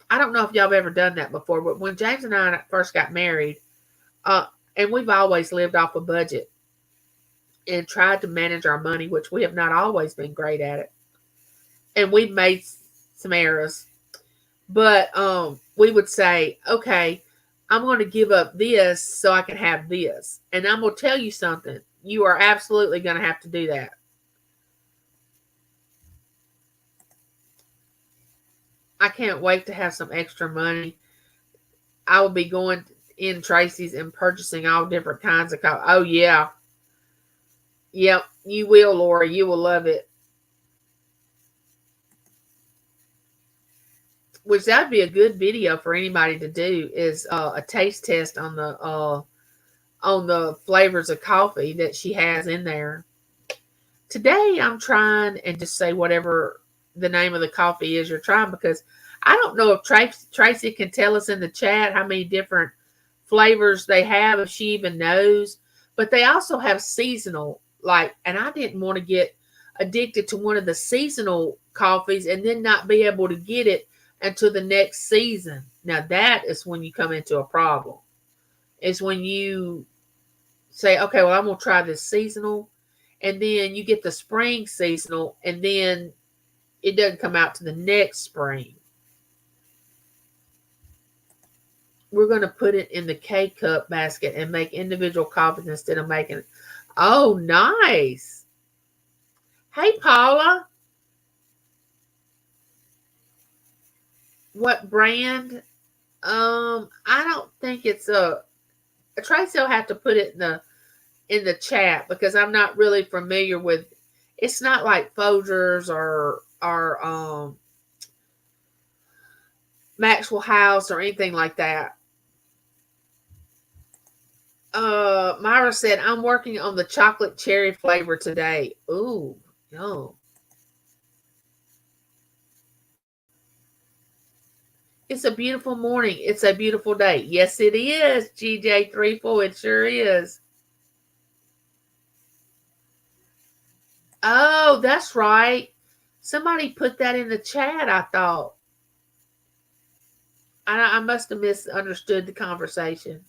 I don't know if y'all have ever done that before, but when James and I first got married, and we've always lived off a budget and tried to manage our money, which we have not always been great at it. And we've made some errors. But we would say, okay, I'm going to give up this so I can have this. And I'm going to tell you something. You are absolutely going to have to do that. I can't wait to have some extra money. I will be going in Tracy's and purchasing all different kinds of coffee. Oh, yeah. Yep, you will, Laura. You will love it. Which that'd be a good video for anybody to do is a taste test on the flavors of coffee that she has in there. Today I'm trying and just say whatever the name of the coffee is you're trying, because I don't know if Tracy can tell us in the chat how many different flavors they have, if she even knows. But they also have seasonal, and I didn't want to get addicted to one of the seasonal coffees and then not be able to get it until the next season. Now that is when you come into a problem. It's when you say, okay, well, I'm going to try this seasonal, and then you get the spring seasonal, and then it doesn't come out to the next spring. We're going to put it in the K-cup basket and make individual coffees instead of making it. Oh, nice. Hey, Paula. What brand? I don't think it's Tracy will have to put it in the chat because I'm not really familiar with. It's not like Folgers or Maxwell House or anything like that. Myra said, I'm working on the chocolate cherry flavor today. Ooh, no. It's a beautiful morning. It's a beautiful day. Yes, it is, GJ34. It sure is. Oh, that's right. Somebody put that in the chat, I thought. I must have misunderstood the conversation.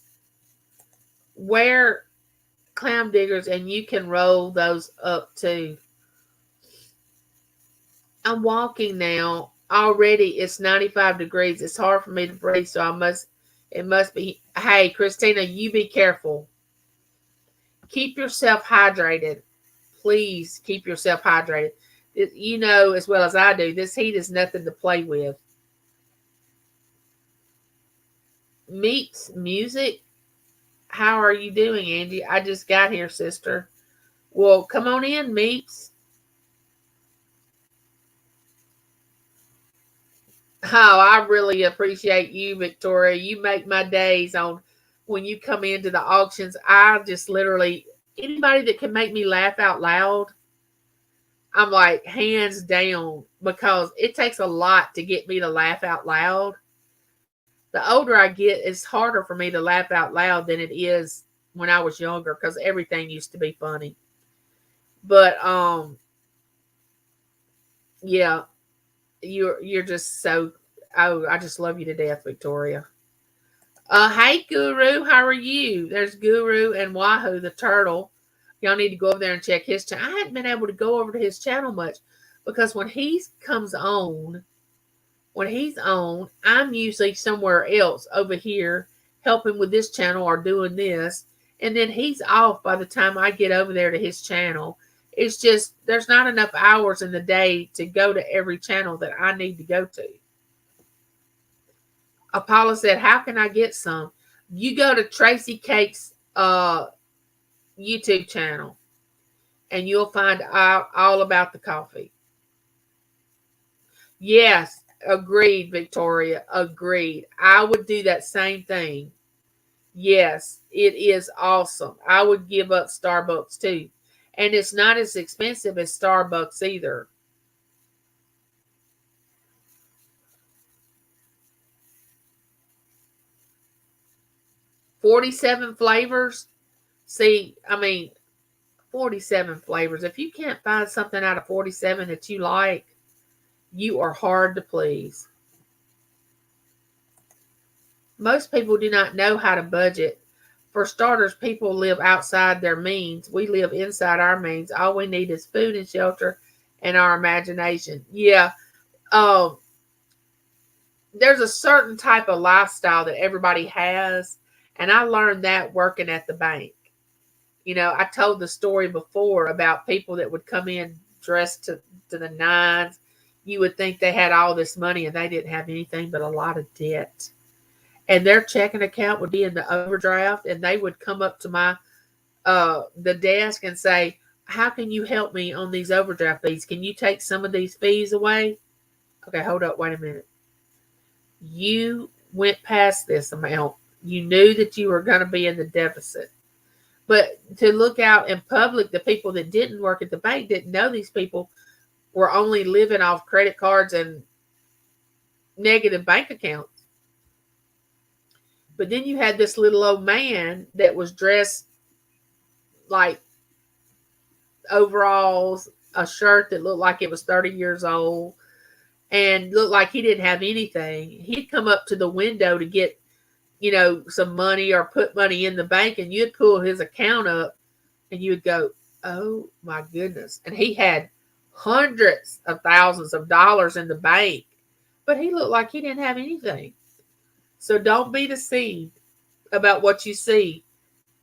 Wear clam diggers and you can roll those up too. I'm walking now. Already it's 95 degrees. It's hard for me to breathe, so it must be. Hey, Christina, you be careful. Keep yourself hydrated. Please keep yourself hydrated. You know as well as I do, this heat is nothing to play with. Meets music. How are you doing, Angie? I just got here, sister. Well, come on in, Meeps. Oh, I really appreciate you, Victoria. You make my days on when you come into the auctions. I just literally, anybody that can make me laugh out loud, I'm like, hands down, because it takes a lot to get me to laugh out loud. The older I get, it's harder for me to laugh out loud than it is when I was younger, because everything used to be funny. But yeah, you're just so, oh, I just love you to death, Victoria. Hey Guru, how are you? There's Guru and Wahoo the turtle. Y'all need to go over there and check his channel. I hadn't been able to go over to his channel much because when he's on, I'm usually somewhere else over here helping with this channel or doing this. And then he's off by the time I get over there to his channel. It's just, there's not enough hours in the day to go to every channel that I need to go to. Apollo said, how can I get some? You go to Tracy Cake's YouTube channel and you'll find out all about the coffee. Yes, agreed, Victoria. Agreed. I would do that same thing. Yes, it is awesome. I would give up Starbucks too. And it's not as expensive as Starbucks either. $47 flavors. See, 47 flavors. If you can't find something out of 47 that you like, you are hard to please. Most people do not know how to budget. For starters, people live outside their means. We live inside our means. All we need is food and shelter and our imagination. Yeah. There's a certain type of lifestyle that everybody has. And I learned that working at the bank. I told the story before about people that would come in dressed to the nines. You would think they had all this money and they didn't have anything but a lot of debt. And their checking account would be in the overdraft, and they would come up to my the desk and say, "How can you help me on these overdraft fees? Can you take some of these fees away?" Okay, hold up, wait a minute. You went past this amount. You knew that you were going to be in the deficit. But to look out in public, the people that didn't work at the bank didn't know these people were only living off credit cards and negative bank accounts. But then you had this little old man that was dressed like overalls, a shirt that looked like it was 30 years old, and looked like he didn't have anything. He'd come up to the window to get, some money or put money in the bank, and you'd pull his account up and you would go, "Oh my goodness." And he had hundreds of thousands of dollars in the bank, but he looked like he didn't have anything. So don't be deceived about what you see,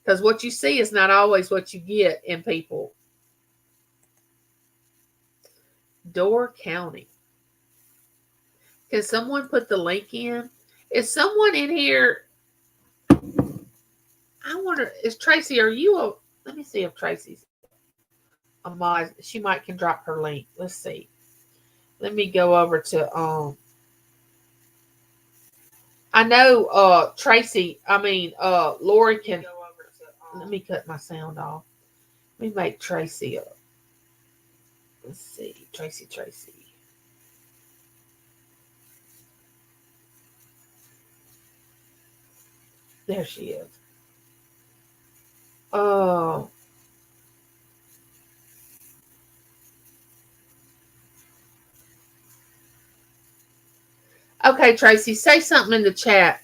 because what you see is not always what you get in people. Door County. Can someone put the link in? Is someone in here? I wonder, is Tracy, let me see if Tracy's a mod. She might can drop her link. Let's see. Let me go over to, I know, Lori can, let me cut my sound off. Let me make Tracy up. Let's see. Tracy. There she is. Oh. Okay, Tracy, say something in the chat.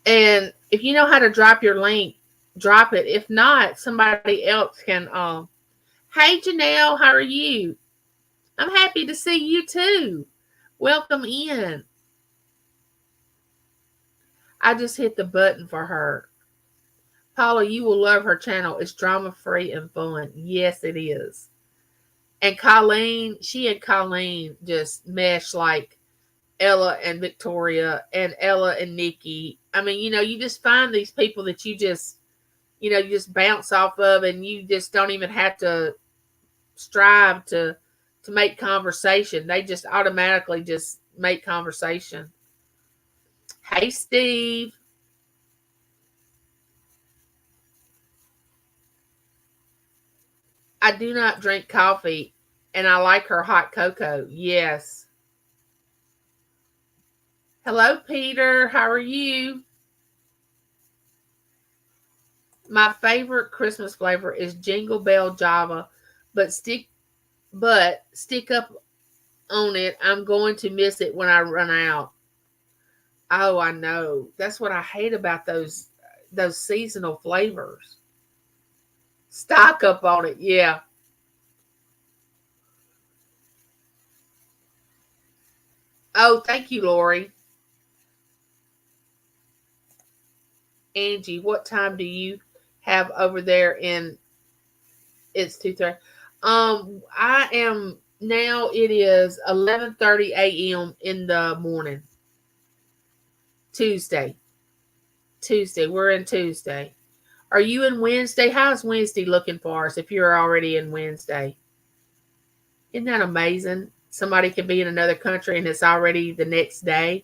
And if you know how to drop your link, drop it. If not, somebody else can. Hey, Janelle, how are you? I'm happy to see you too. Welcome in. I just hit the button for her. Paula, you will love her channel. It's drama-free and fun. Yes, it is. And she and Colleen just mesh like Ella and Victoria and Ella and Nikki. I mean, you just find these people that you just bounce off of, and you just don't even have to strive to make conversation. They just automatically just make conversation. Hey, Steve. I do not drink coffee, and I like her hot cocoa. Yes. Hello, Peter. How are you? My favorite Christmas flavor is Jingle Bell Java, but stick up on it. I'm going to miss it when I run out. Oh, I know. That's what I hate about those seasonal flavors. Stock up on it. Yeah. Oh, thank you, Lori. Angie, what time do you have over there in it's 2:30? I am now, it is 11:30 a.m. in the morning. Tuesday. We're in Tuesday. Are you in Wednesday? How's Wednesday looking for us if you're already in Wednesday? Isn't that amazing? Somebody can be in another country and it's already the next day.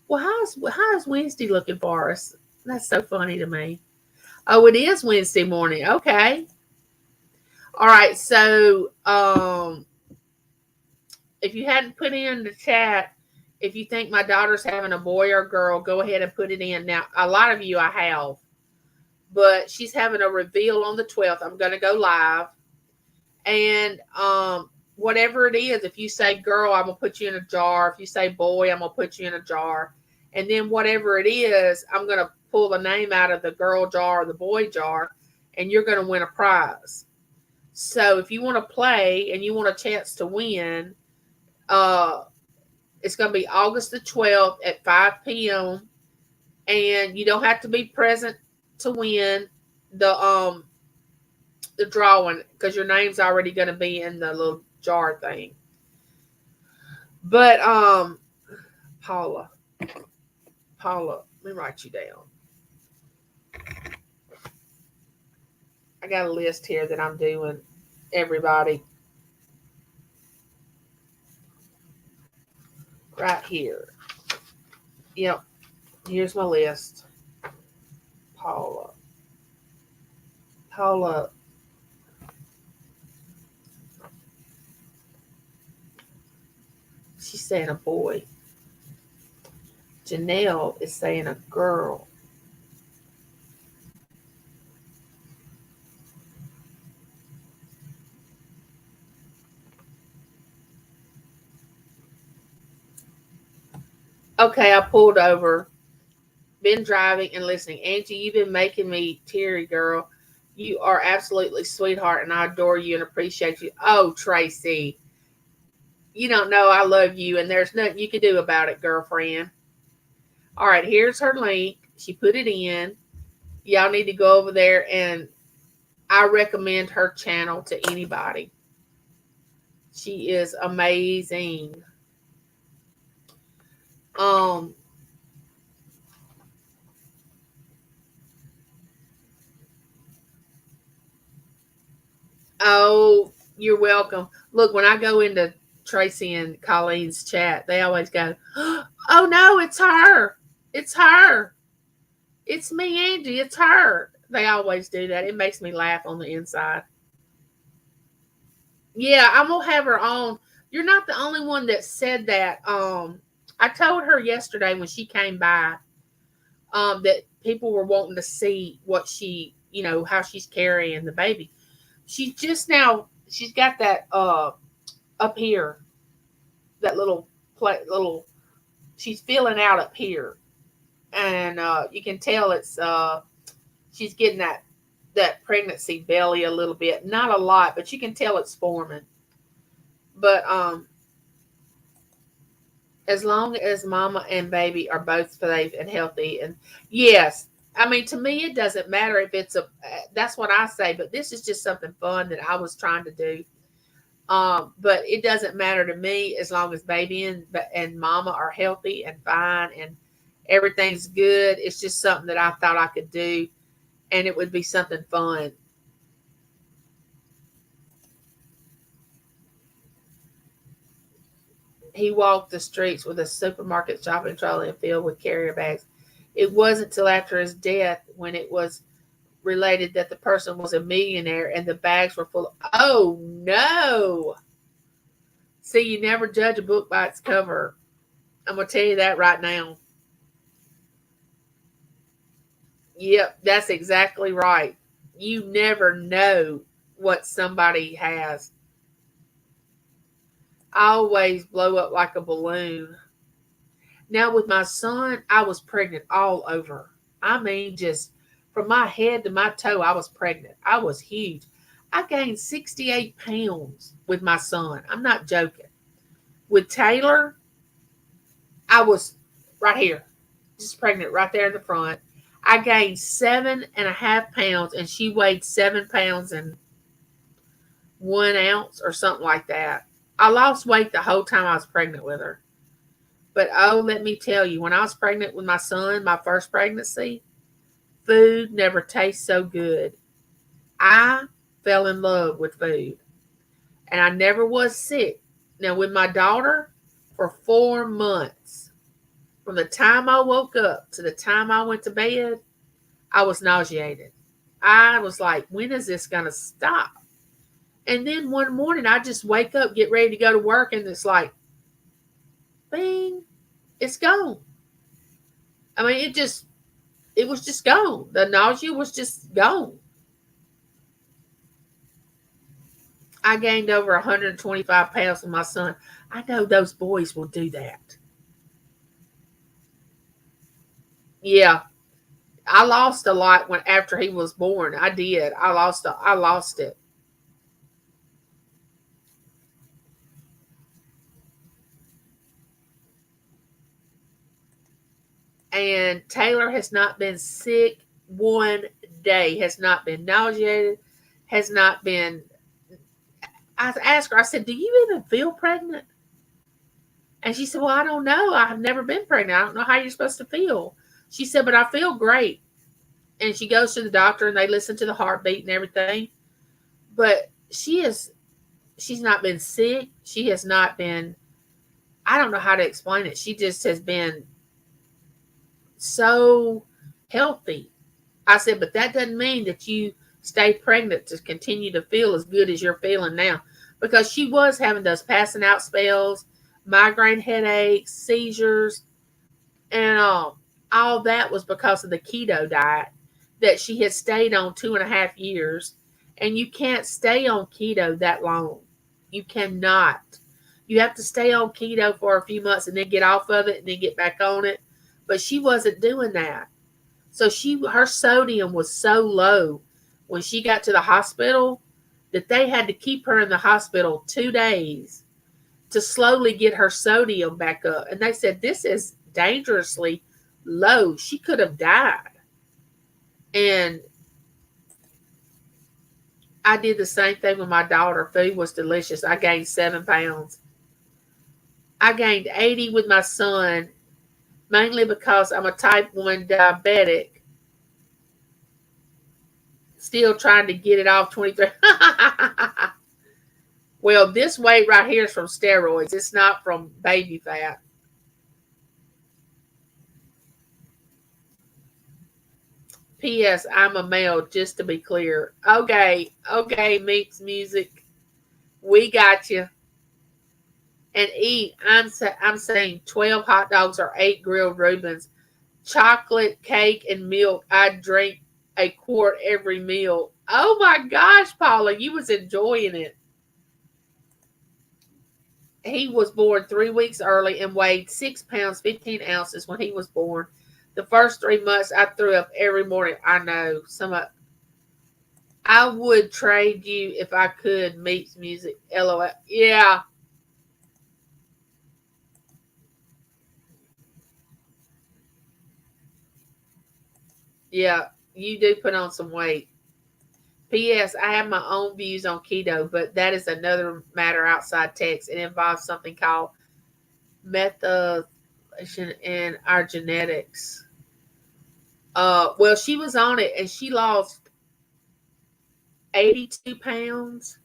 Well, how's Wednesday looking for us? That's so funny to me. Oh, it is Wednesday morning. Okay. All right. So, if you hadn't put in the chat, if you think my daughter's having a boy or girl, go ahead and put it in. Now, a lot of you I have, but she's having a reveal on the 12th. I'm going to go live. And whatever it is, if you say girl, I'm going to put you in a jar. If you say boy, I'm going to put you in a jar. And then whatever it is, I'm going to pull the name out of the girl jar or the boy jar, and you're going to win a prize. So if you want to play and you want a chance to win, it's going to be August the 12th at 5 p.m. And you don't have to be present to win. the drawing because your name's already going to be in the little jar thing. But Paula, let me write you down. I got a list here that I'm doing. Everybody, right here. Yep, here's my list. Paula. She's saying a boy. Janelle is saying a girl. Okay, I pulled over. Been driving and listening. Angie, you've been making me teary, girl. You are absolutely sweetheart, and I adore you and appreciate you. Oh, Tracy, you don't know I love you, and there's nothing you can do about it, girlfriend. All right, here's her link. She put it in. Y'all need to go over there, and I recommend her channel to anybody. She is amazing. Oh, you're welcome. Look, when I go into Tracy and Colleen's chat, they always go, "Oh no, it's her. It's her. It's me, Angie. It's her." They always do that. It makes me laugh on the inside. Yeah, I'm gonna have her on. You're not the only one that said that. I told her yesterday when she came by, that people were wanting to see what she, how she's carrying the baby. She's got that up here, that little she's filling out up here, and you can tell it's she's getting that pregnancy belly a little bit, not a lot, but you can tell it's forming. But as long as mama and baby are both safe and healthy, and yes, I mean, to me it doesn't matter if it's that's what I say, but this is just something fun that I was trying to do. But it doesn't matter to me as long as baby and mama are healthy and fine and everything's good. It's just something that I thought I could do, and it would be something fun. He walked the streets with a supermarket shopping trolley and filled with carrier bags. It wasn't till after his death when it was related that the person was a millionaire and the bags were full of, oh no. See, you never judge a book by its cover. I'm going to tell you that right now. Yep, that's exactly right. You never know what somebody has. I always blow up like a balloon. Now, with my son, I was pregnant all over. I mean, just from my head to my toe, I was pregnant. I was huge. I gained 68 pounds with my son. I'm not joking. With Taylor, I was right here, just pregnant right there in the front. I gained 7.5 pounds, and she weighed 7 pounds and 1 ounce or something like that. I lost weight the whole time I was pregnant with her. But oh, let me tell you, when I was pregnant with my son, my first pregnancy, food never tastes so good. I fell in love with food, and I never was sick. Now, with my daughter, for 4 months, from the time I woke up to the time I went to bed, I was nauseated. I was like, when is this going to stop? And then one morning, I just wake up, get ready to go to work, and it's like, bing, it's gone. I mean, it was just gone. The nausea was just gone. I gained over 125 pounds with my son. I know those boys will do that. Yeah, I lost a lot after he was born. I did. I lost it. And Taylor has not been sick one day. Has not been nauseated. has not been. I asked her, I said, do you even feel pregnant? And she said, well, I don't know. I've never been pregnant. I don't know how you're supposed to feel. She said, but I feel great. And she goes to the doctor and they listen to the heartbeat and everything. But she's not been sick. She has not been, I don't know how to explain it. She just has been so healthy. I said, but that doesn't mean that you stay pregnant to continue to feel as good as you're feeling now. Because she was having those passing out spells, migraine headaches, seizures, and all that was because of the keto diet that she had stayed on 2.5 years. And you can't stay on keto that long. You cannot. You have to stay on keto for a few months and then get off of it and then get back on it. But she wasn't doing that. So her sodium was so low when she got to the hospital that they had to keep her in the hospital 2 days to slowly get her sodium back up. And they said, this is dangerously low. She could have died. And I did the same thing with my daughter. Food was delicious. I gained 7 pounds. I gained 80 with my son, mainly because I'm a type 1 diabetic. Still trying to get it off 23. Well, this weight right here is from steroids. It's not from baby fat. P.S. I'm a male, just to be clear. Okay, Meeks Music. We got you. And eat. I'm saying 12 hot dogs or 8 grilled Reubens. Chocolate, cake, and milk. I drink a quart every meal. Oh my gosh, Paula, you was enjoying it. He was born 3 weeks early and weighed 6 pounds, 15 ounces when he was born. The first 3 months, I threw up every morning. I know. I would trade you if I could. Meets Music. LOL. Yeah. Yeah. You do put on some weight. P.S. I have my own views on keto, but that is another matter outside text. It involves something called methylation in our genetics. Well, she was on it and she lost 82 pounds,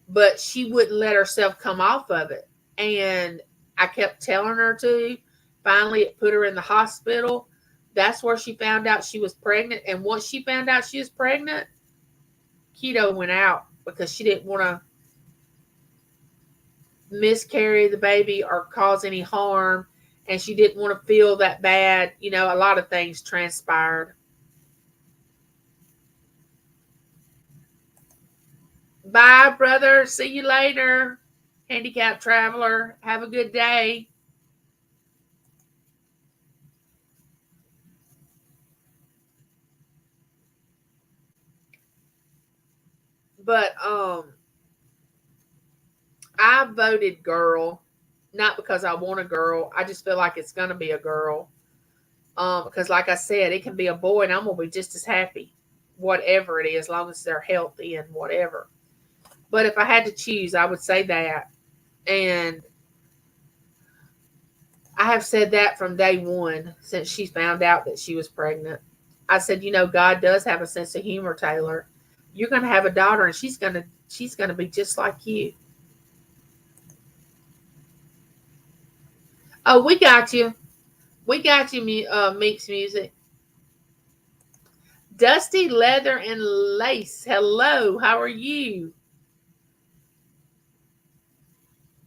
but she wouldn't let herself come off of it. And I kept telling her to. Finally, it put her in the hospital. That's where she found out she was pregnant. And once she found out she was pregnant, keto went out because she didn't want to miscarry the baby or cause any harm. And she didn't want to feel that bad. You know, a lot of things transpired. Bye, brother. See you later. Handicapped traveler. Have a good day. But I voted girl, not because I want a girl. I just feel like it's gonna be a girl. Because like I said, it can be a boy and I'm gonna be just as happy. Whatever it is, as long as they're healthy and whatever. But if I had to choose, I would say that. And I have said that from day one since she found out that she was pregnant. I said, you know, God does have a sense of humor, Taylor. You're going to have a daughter and she's going to be just like you. Oh, we got you. We got you, Meeks Music. Dusty Leather and Lace. Hello, how are you?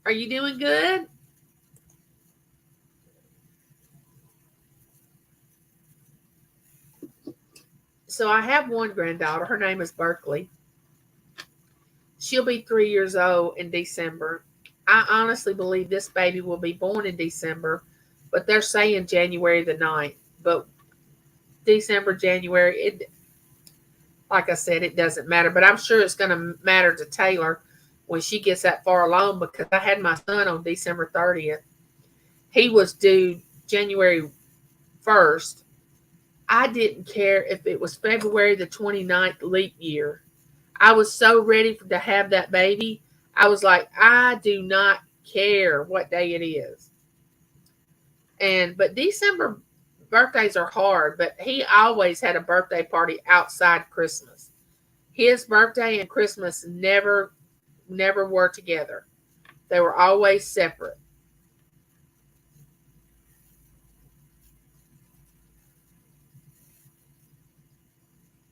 Are you doing good? So I have one granddaughter. Her name is Berkeley. She'll be 3 years old in December. I honestly believe this baby will be born in December, but they're saying January the 9th. But December, January, like I said, it doesn't matter. But I'm sure it's going to matter to Taylor when she gets that far along because I had my son on December 30th. He was due January 1st. I didn't care if it was February the 29th leap year. I was so ready to have that baby. I was like, I do not care what day it is. But December birthdays are hard, but he always had a birthday party outside Christmas. His birthday and Christmas never were together. They were always separate.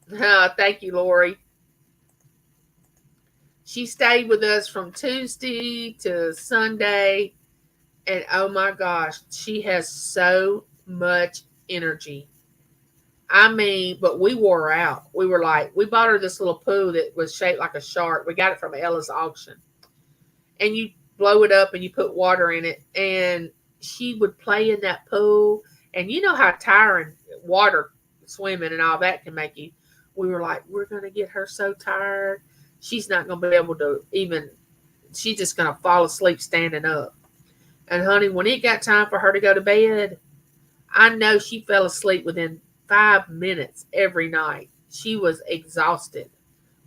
Thank you, Lori. She stayed with us from Tuesday to Sunday, and oh my gosh, she has so much energy. I mean, but we wore her out. We were like, we bought her this little pool that was shaped like a shark. We got it from Ella's auction. And you blow it up and you put water in it. And she would play in that pool. And you know how tiring water swimming and all that can make you. We were like, we're going to get her so tired. She's not going to be able to even, she's just going to fall asleep standing up. And honey, when it got time for her to go to bed, I know she fell asleep within 5 minutes every night. She was exhausted.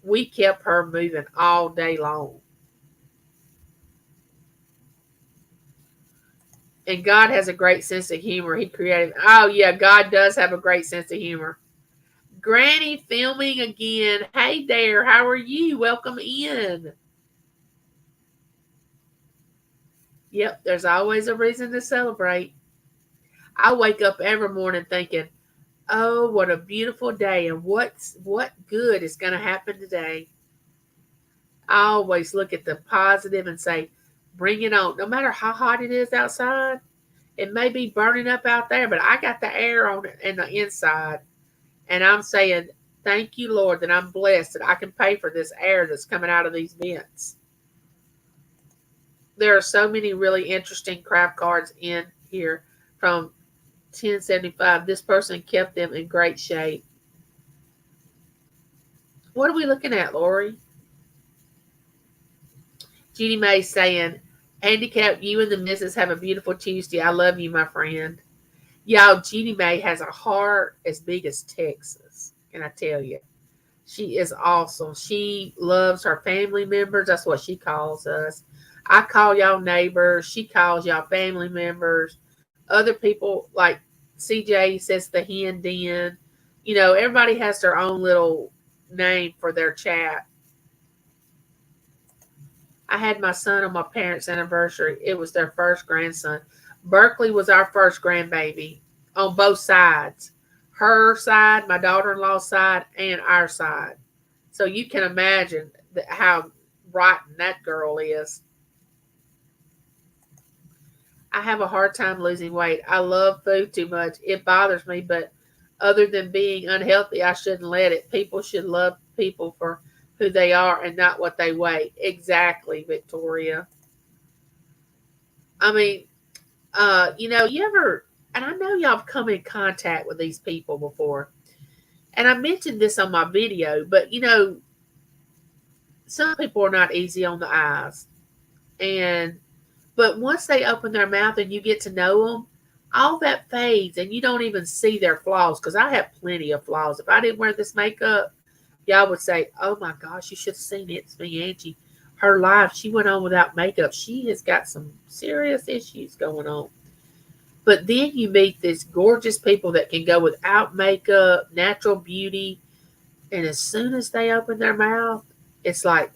We kept her moving all day long. And God has a great sense of humor. He created, oh yeah, God does have a great sense of humor. Granny filming again. Hey there, how are you? Welcome in. Yep, there's always a reason to celebrate. I wake up every morning thinking, oh, what a beautiful day, and what good is going to happen today. I always look at the positive and say, bring it on. No matter how hot it is outside, it may be burning up out there, but I got the air on it and the inside. And I'm saying, thank you, Lord, that I'm blessed that I can pay for this air that's coming out of these vents. There are so many really interesting craft cards in here from 1075. This person kept them in great shape. What are we looking at, Lori? Judy May saying, handicap, you and the missus have a beautiful Tuesday. I love you, my friend. Y'all, Judy May has a heart as big as Texas. Can I tell you? She is awesome. She loves her family members. That's what she calls us. I call y'all neighbors. She calls y'all family members. Other people, like CJ says the hen den. You know, everybody has their own little name for their chat. I had my son on my parents' anniversary. It was their first grandson. Berkeley was our first grandbaby on both sides. Her side, my daughter-in-law's side, and our side. So you can imagine how rotten that girl is. I have a hard time losing weight. I love food too much. It bothers me, but other than being unhealthy, I shouldn't let it. People should love people for who they are and not what they weigh. Exactly, Victoria. I mean, you ever, and I know y'all have come in contact with these people before, and I mentioned this on my video, but some people are not easy on the eyes. But once they open their mouth and you get to know them, all that fades and you don't even see their flaws. Because I have plenty of flaws. If I didn't wear this makeup, y'all would say, oh my gosh, you should have seen it. It's me, Angie. Her life, she went on without makeup. She has got some serious issues going on. But then you meet these gorgeous people that can go without makeup, natural beauty. And as soon as they open their mouth, it's like,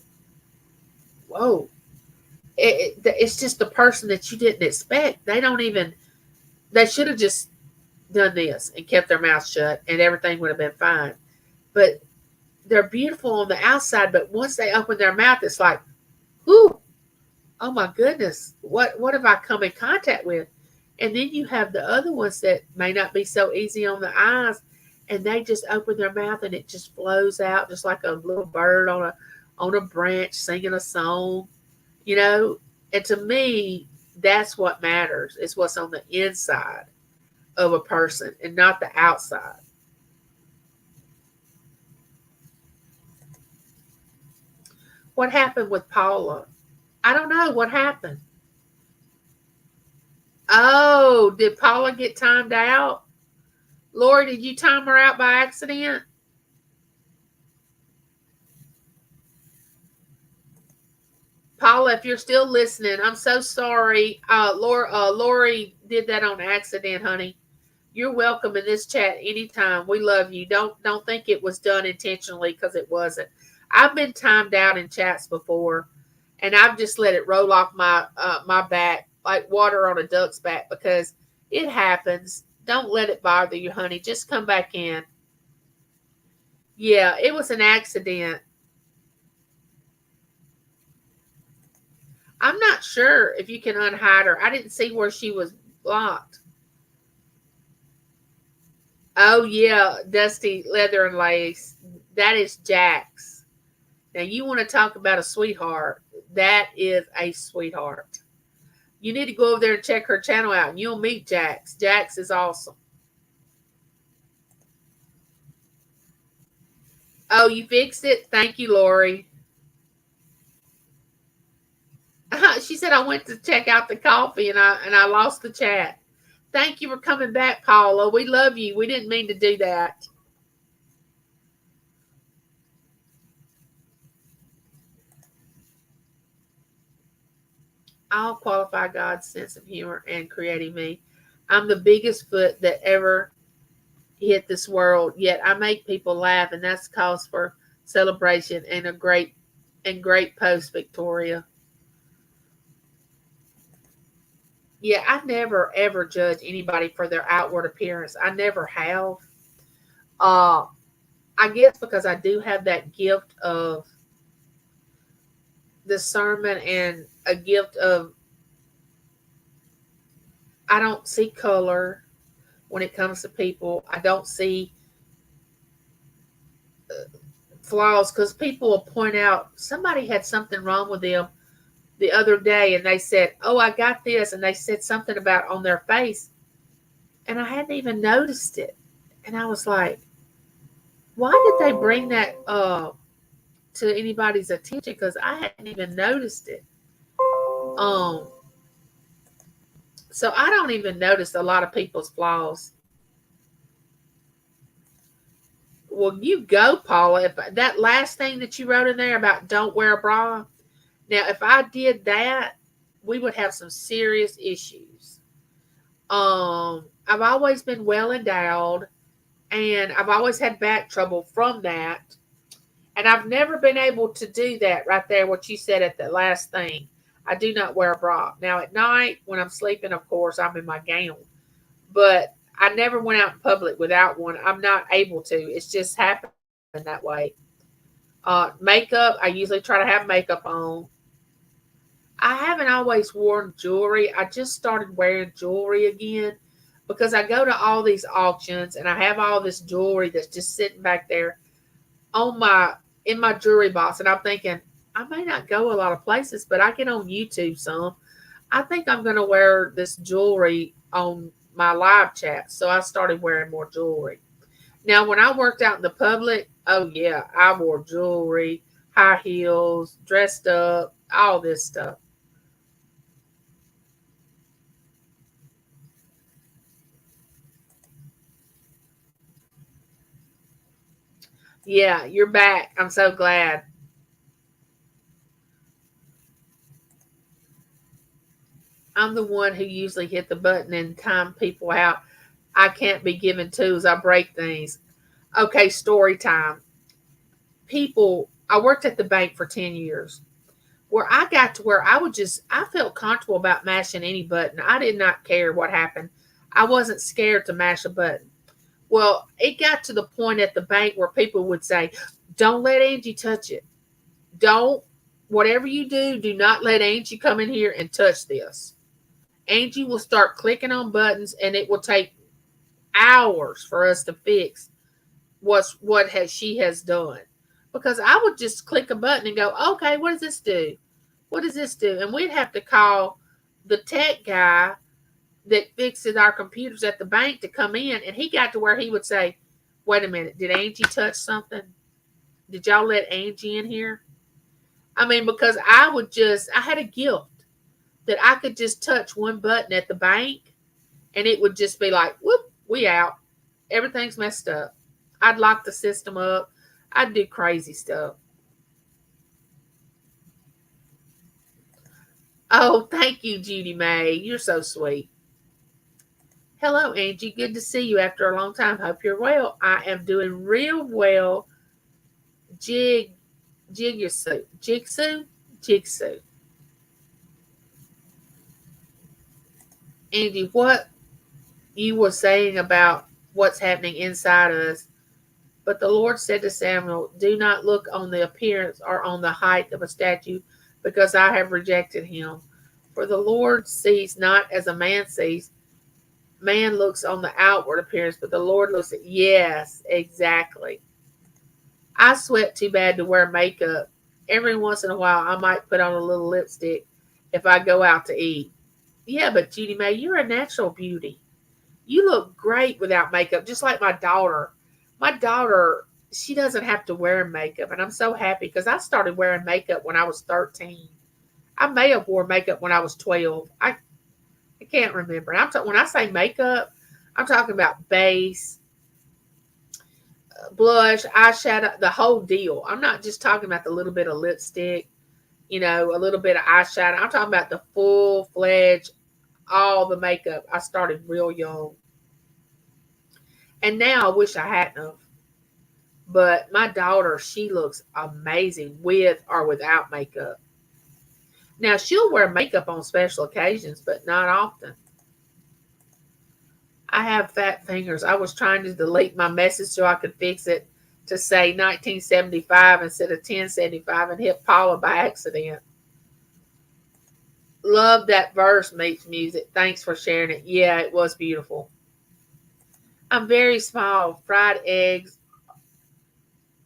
whoa. It's just the person that you didn't expect. They should have just done this and kept their mouth shut and everything would have been fine. But they're beautiful on the outside, but once they open their mouth, it's like, whoo, oh my goodness, what have I come in contact with? And then you have the other ones that may not be so easy on the eyes, and they just open their mouth and it just flows out just like a little bird on a branch singing a song. And to me, that's what matters. It's what's on the inside of a person and not the outside. What happened with Paula? I don't know what happened. Oh, did Paula get timed out? Lori, did you time her out by accident? Paula, if you're still listening, I'm so sorry. Lori did that on accident, honey. You're welcome in this chat anytime. We love you. Don't think it was done intentionally, because it wasn't. I've been timed out in chats before, and I've just let it roll off my back like water on a duck's back, because it happens. Don't let it bother you, honey. Just come back in. Yeah, it was an accident. I'm not sure if you can unhide her. I didn't see where she was blocked. Oh yeah, Dusty Leather and Lace. That is Jax. Now you want to talk about a sweetheart. That is a sweetheart. You need to go over there and check her channel out, and you'll meet Jax. Jax is awesome. Oh, you fixed it? Thank you, Lori. She said I went to check out the coffee and I lost the chat. Thank you for coming back, Paula. We love you. We didn't mean to do that. I'll qualify God's sense of humor and creating me. I'm the biggest foot that ever hit this world, yet I make people laugh, and that's cause for celebration and a great post, Victoria. Yeah, I never ever judge anybody for their outward appearance. I never have. Uh I guess because I do have that gift of discernment and a gift of, I don't see color when it comes to people. I don't see flaws, because people will point out somebody had something wrong with them the other day, and they said, "Oh, I got this," and they said something about on their face, and I hadn't even noticed it, and I was like, "Why did they bring that to anybody's attention?" Because I hadn't even noticed it. Um, so I don't even notice a lot of people's flaws. Well, you go, Paula. If that last thing that you wrote in there about don't wear a bra, now if I did that, we would have some serious issues. I've always been well endowed, and I've always had back trouble from that, and I've never been able to do that right there. What you said at the last thing, I do not wear a bra. Now at night when I'm sleeping, of course, I'm in my gown, but I never went out in public without one. I'm not able to. It's just happened that way. Makeup, I usually try to have makeup on. I haven't always worn jewelry. I just started wearing jewelry again because I go to all these auctions and I have all this jewelry that's just sitting back there on my in my jewelry box, and I'm thinking I may not go a lot of places, but I get on YouTube some. I think I'm going to wear this jewelry on my live chat, so I started wearing more jewelry. Now, when I worked out in the public, oh yeah, I wore jewelry, high heels, dressed up, all this stuff. Yeah, you're back. I'm so glad. I'm the one who usually hit the button and time people out. I can't be given tools. I break things. Okay, story time. I worked at the bank for 10 years, where I got to where I felt comfortable about mashing any button. I did not care what happened. I wasn't scared to mash a button. Well, it got to the point at the bank where people would say, don't let Angie touch it. Don't, whatever you do, do not let Angie come in here and touch this. Angie will start clicking on buttons, and it will take hours for us to fix she has done. Because I would just click a button and go, okay, what does this do? What does this do? And we'd have to call the tech guy that fixes our computers at the bank to come in, and he got to where he would say, wait a minute, did Angie touch something? Did y'all let Angie in here? I mean, because I had a gift that I could just touch one button at the bank, and it would just be like, whoop, we out. Everything's messed up. I'd lock the system up. I'd do crazy stuff. Oh, thank you, Judy May. You're so sweet. Hello, Angie. Good to see you after a long time. Hope you're well. I am doing real well. Jig, Jigsaw. Angie, what you were saying about what's happening inside us. But the Lord said to Samuel, do not look on the appearance or on the height of a statue, because I have rejected him. For the Lord sees not as a man sees. Man looks on the outward appearance, but the Lord looks at, yes, exactly. I sweat too bad to wear makeup. Every once in a while, I might put on a little lipstick if I go out to eat. Yeah, but Judy May, you're a natural beauty. You look great without makeup, just like my daughter. My daughter, she doesn't have to wear makeup, and I'm so happy because I started wearing makeup when I was 13. I may have wore makeup when I was 12. I can't remember. When I say makeup, I'm talking about base, blush, eyeshadow, the whole deal. I'm not just talking about the little bit of lipstick, a little bit of eyeshadow. I'm talking about the full fledged, all the makeup. I started real young. And now I wish I hadn't have. But my daughter, she looks amazing with or without makeup. Now, she'll wear makeup on special occasions, but not often. I have fat fingers. I was trying to delete my message so I could fix it to say 1975 instead of 1075 and hit Paula by accident. Love that verse, Meets Music. Thanks for sharing it. Yeah, it was beautiful. I'm very small. Fried eggs.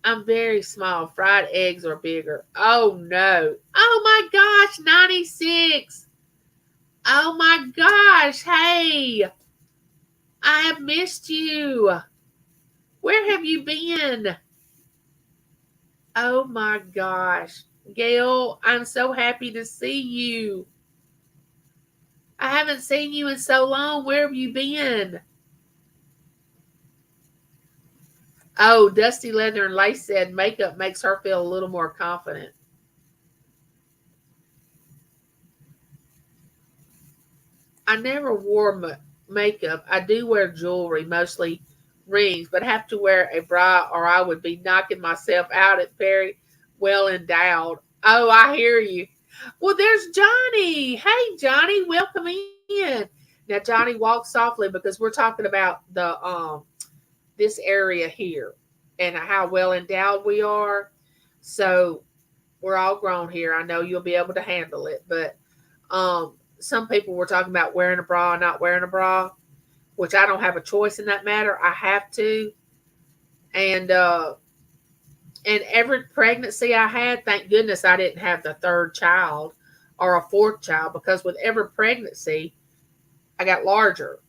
I'm very small. Fried eggs are bigger. Oh no. Oh my gosh, 96. Oh my gosh. Hey, I have missed you. Where have you been? Oh my gosh. Gail, I'm so happy to see you. I haven't seen you in so long. Where have you been? Oh, Dusty Leather and Lace said makeup makes her feel a little more confident. I never wore makeup. I do wear jewelry, mostly rings, but have to wear a bra or I would be knocking myself out at very well endowed. Oh, I hear you. Well, there's Johnny. Hey, Johnny, welcome in. Now, Johnny, walk softly because we're talking about the this area here and how well endowed we are. So we're all grown here. I know you'll be able to handle it, but some people were talking about wearing a bra, not wearing a bra, which I don't have a choice in that matter. I have to, and every pregnancy I had, thank goodness I didn't have the third child or a fourth child, because with every pregnancy, I got larger,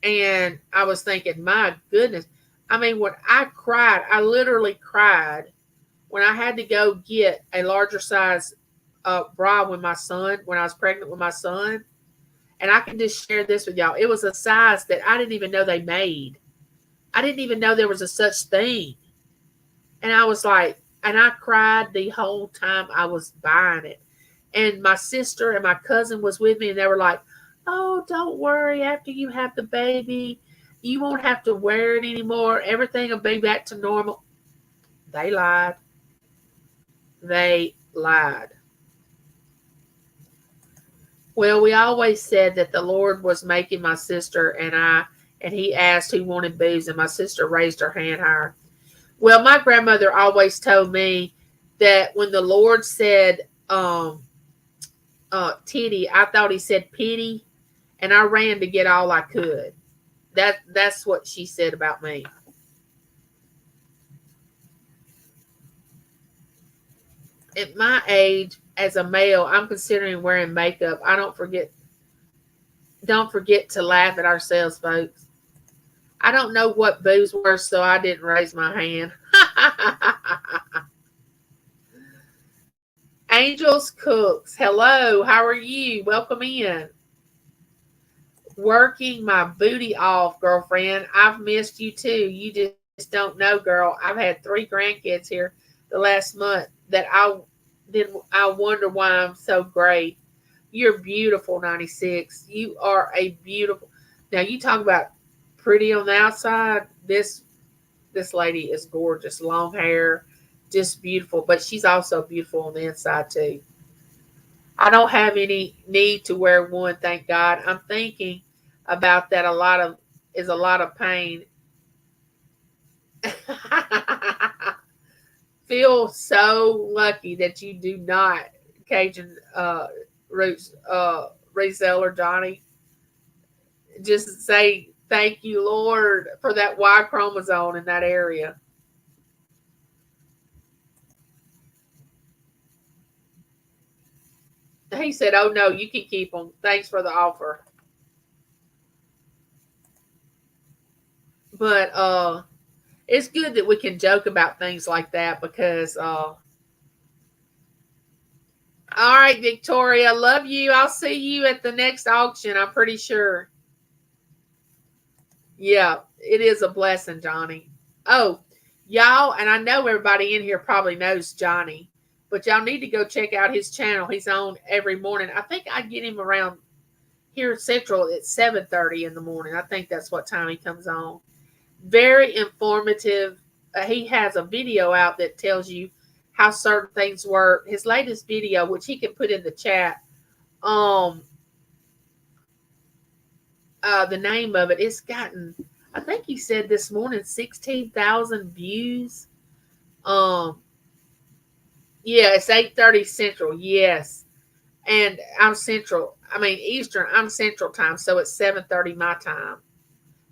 and I was thinking, my goodness. I mean, when I cried, I literally cried when I had to go get a larger size bra when I was pregnant with my son. And I can just share this with y'all. It was a size that I didn't even know they made. I didn't even know there was a such thing. And I was like, and I cried the whole time I was buying it. And my sister and my cousin was with me, and they were like, oh, don't worry. After you have the baby, you won't have to wear it anymore. Everything will be back to normal. They lied. They lied. Well, we always said that the Lord was making my sister and I, and he asked who wanted boobs, and my sister raised her hand higher. Well, my grandmother always told me that when the Lord said titty, I thought he said pity, and I ran to get all I could. That's what she said about me. At my age, as a male, I'm considering wearing makeup. Don't forget to laugh at ourselves, folks. I don't know what boobs were, so I didn't raise my hand. Angels Cooks, hello, how are you? Welcome in. Working my booty off, girlfriend. I've missed you too. You just don't know, girl. I've had 3 grandkids here the last month that I wonder why I'm so great. You're beautiful, 96. You are a beautiful. Now you talk about pretty on the outside. This lady is gorgeous, long hair, just beautiful. But she's also beautiful on the inside too. I don't have any need to wear one, thank God. I'm thinking about that. A lot of pain. Feel so lucky that you do not, Cajun roots reseller Johnny. Just say thank you, Lord, for that Y chromosome in that area. He said, "Oh no, you can keep them. Thanks for the offer." But it's good that we can joke about things like that because all right, Victoria, love you. I'll see you at the next auction, I'm pretty sure. Yeah, it is a blessing, Johnny. Oh, y'all, and I know everybody in here probably knows Johnny, but y'all need to go check out his channel. He's on every morning. I think I get him around here at Central at 7:30 in the morning. I think that's what time he comes on. Very informative. He has a video out that tells you how certain things work. His latest video, which he can put in the chat, um, the name of it, it's gotten, I think he said this morning, 16,000 views. Um, yeah, it's 8:30 Central. Yes, and I'm Central. I mean Eastern. I'm Central time, so it's 7:30 my time.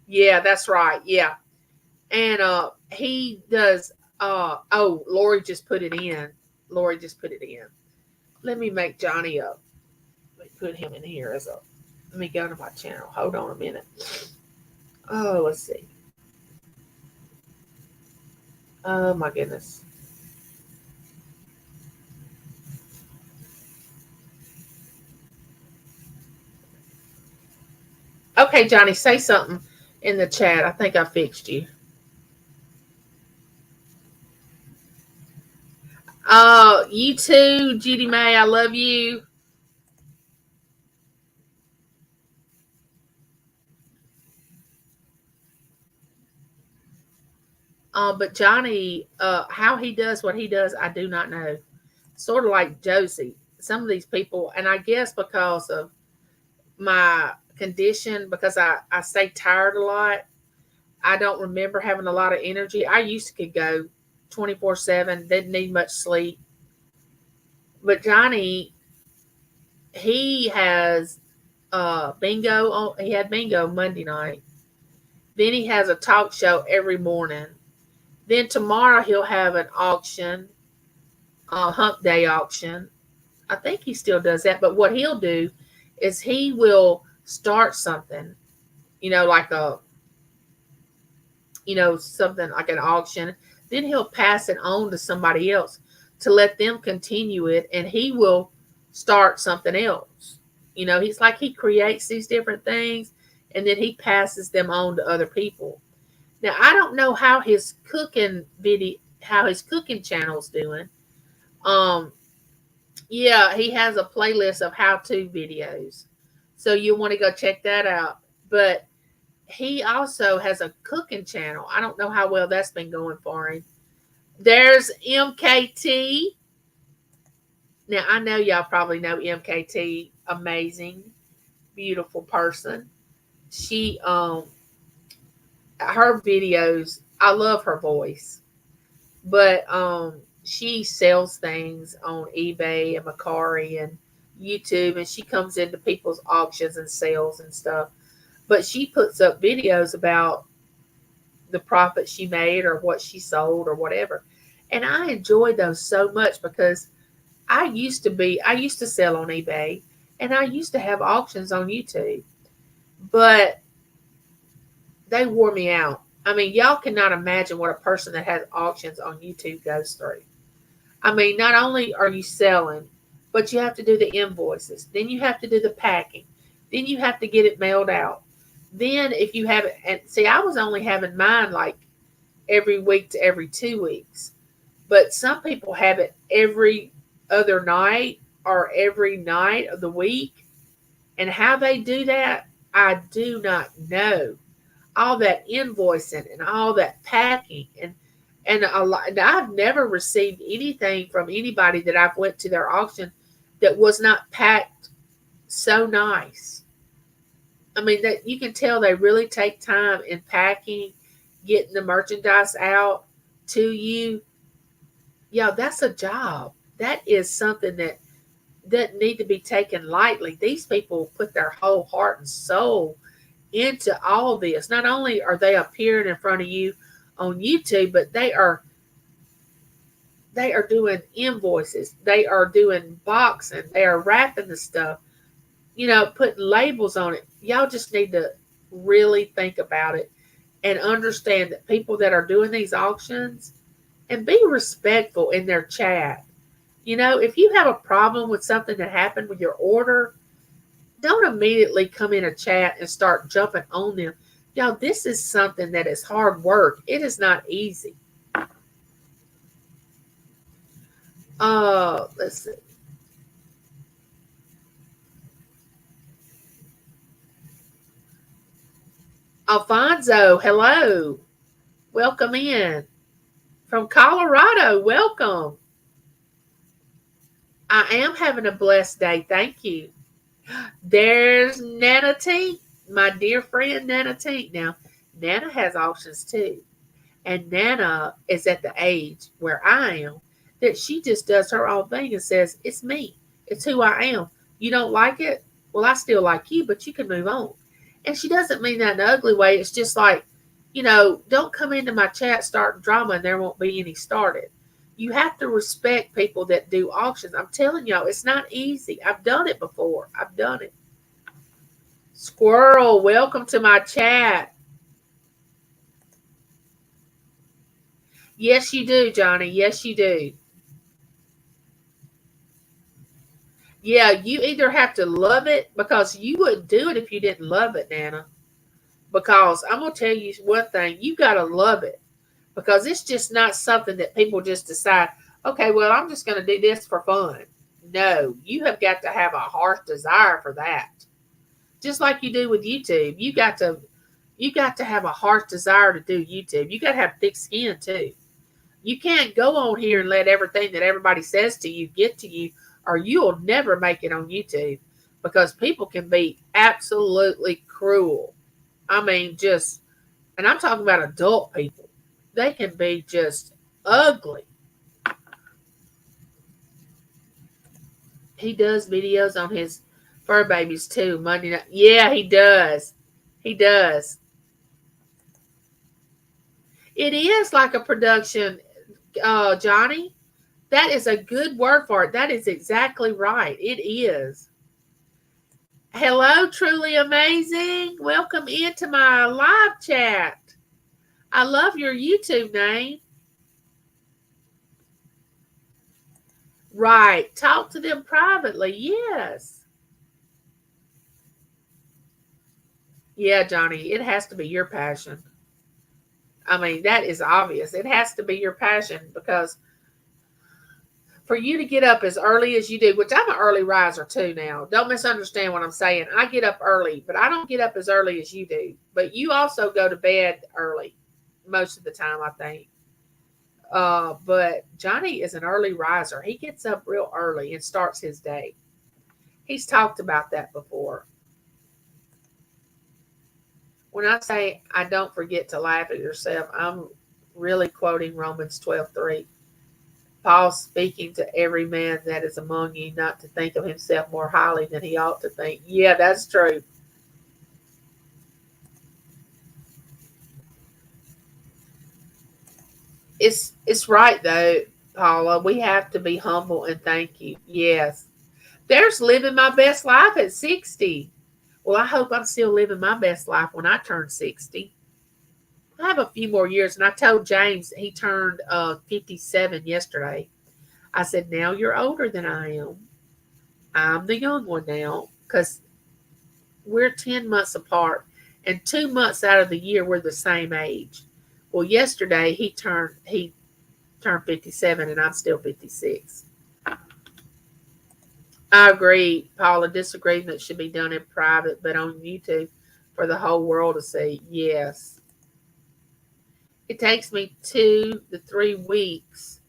Yeah, that's right. Yeah, and he does. Oh, Lori just put it in. Lori just put it in. Let me make Johnny up. Let me put him in here as a. Let me go to my channel. Hold on a minute. Oh, let's see. Oh my goodness. Okay, Johnny, say something in the chat. I think I fixed you. You too, Judy May. I love you. But Johnny, how he does what he does, I do not know. Sort of like Josie. Some of these people, and I guess because of my condition, because I stay tired a lot, I don't remember having a lot of energy. I used to could go 24/7, didn't need much sleep. But Johnny, he has bingo. He had bingo Monday night. Then he has a talk show every morning. Then tomorrow he'll have an auction, a hump day auction. I think he still does that. But what he'll do is he will start something, like something like an auction. Then he'll pass it on to somebody else to let them continue it, and he will start something else. He's like he creates these different things, and then he passes them on to other people. Now I don't know how his cooking channel's doing. Um, yeah, he has a playlist of how-to videos, so you want to go check that out. But he also has a cooking channel. I don't know how well that's been going for him. There's MKT. Now I know y'all probably know MKT. Amazing, beautiful person. She her videos, I love her voice. But she sells things on eBay and Mercari and YouTube, and she comes into people's auctions and sales and stuff. But she puts up videos about the profit she made or what she sold or whatever. And I enjoy those so much because I used to sell on eBay, and I used to have auctions on YouTube, but they wore me out. I mean, y'all cannot imagine what a person that has auctions on YouTube goes through. I mean, not only are you selling, but you have to do the invoices. Then you have to do the packing. Then you have to get it mailed out. Then if you have it, and see, I was only having mine like every week to every 2 weeks. But some people have it every other night. or every night of the week. And how they do that, I do not know. All that invoicing and all that packing and a lot. And I've never received anything from anybody that I've went to their auction that was not packed so nice. I mean, that you can tell they really take time in packing, getting the merchandise out to you. Yeah, that's a job. That is something that doesn't need to be taken lightly. These people put their whole heart and soul into all of this. Not only are they appearing in front of you on YouTube, but they are doing invoices. They are doing boxing. They are wrapping the stuff, putting labels on it. Y'all just need to really think about it and understand that people that are doing these auctions, and be respectful in their chat. If you have a problem with something that happened with your order, don't immediately come in a chat and start jumping on them. Y'all, this is something that is hard work. It is not easy. Let's see. Alfonso, hello. Welcome in. From Colorado, welcome. I am having a blessed day. Thank you. There's Nana T, my dear friend Nana T. Now, Nana has auctions too. And Nana is at the age where I am that she just does her own thing and says, it's me. It's who I am. You don't like it? Well, I still like you, but you can move on. And she doesn't mean that in an ugly way. It's just like, don't come into my chat starting drama and there won't be any started. You have to respect people that do auctions. I'm telling y'all, it's not easy. I've done it before. I've done it. Squirrel, welcome to my chat. Yes, you do, Johnny. Yes, you do. Yeah, you either have to love it, because you wouldn't do it if you didn't love it, Nana. Because I'm going to tell you one thing, you got to love it. Because it's just not something that people just decide, okay, well, I'm just going to do this for fun. No, you have got to have a heart desire for that. Just like you do with YouTube. You got to have a heart desire to do YouTube. You got to have thick skin too. You can't go on here and let everything that everybody says to you get to you, or you'll never make it on YouTube, because people can be absolutely cruel. I mean, and I'm talking about adult people. They can be just ugly. He does videos on his fur babies too, Monday night. Yeah, he does. He does. It is like a production, Johnny. That is a good word for it. That is exactly right. It is. Hello, truly amazing. Welcome into my live chat. I love your YouTube name. Right. Talk to them privately. Yes. Yeah, Johnny, it has to be your passion. I mean, that is obvious. It has to be your passion, because for you to get up as early as you do, which I'm an early riser too now. Don't misunderstand what I'm saying. I get up early, but I don't get up as early as you do. But you also go to bed early most of the time, I think. But Johnny is an early riser. He gets up real early and starts his day. He's talked about that before. When I say I don't forget to laugh at yourself, I'm really quoting Romans 12:3. Paul speaking to every man that is among you not to think of himself more highly than he ought to think. Yeah, that's true. It's right though, Paula. We have to be humble and thank you. Yes. There's living my best life at 60. Well, I hope I'm still living my best life when I turn 60. I have a few more years, and I told James, he turned 57 yesterday. I said, now you're older than I am. I'm the young one now, because we're 10 months apart, and 2 months out of the year we're the same age. Well, yesterday he turned 57, and I'm still 56. I agree, Paula. Disagreement should be done in private, but on YouTube for the whole world to see. Yes. It takes me 2 to 3 weeks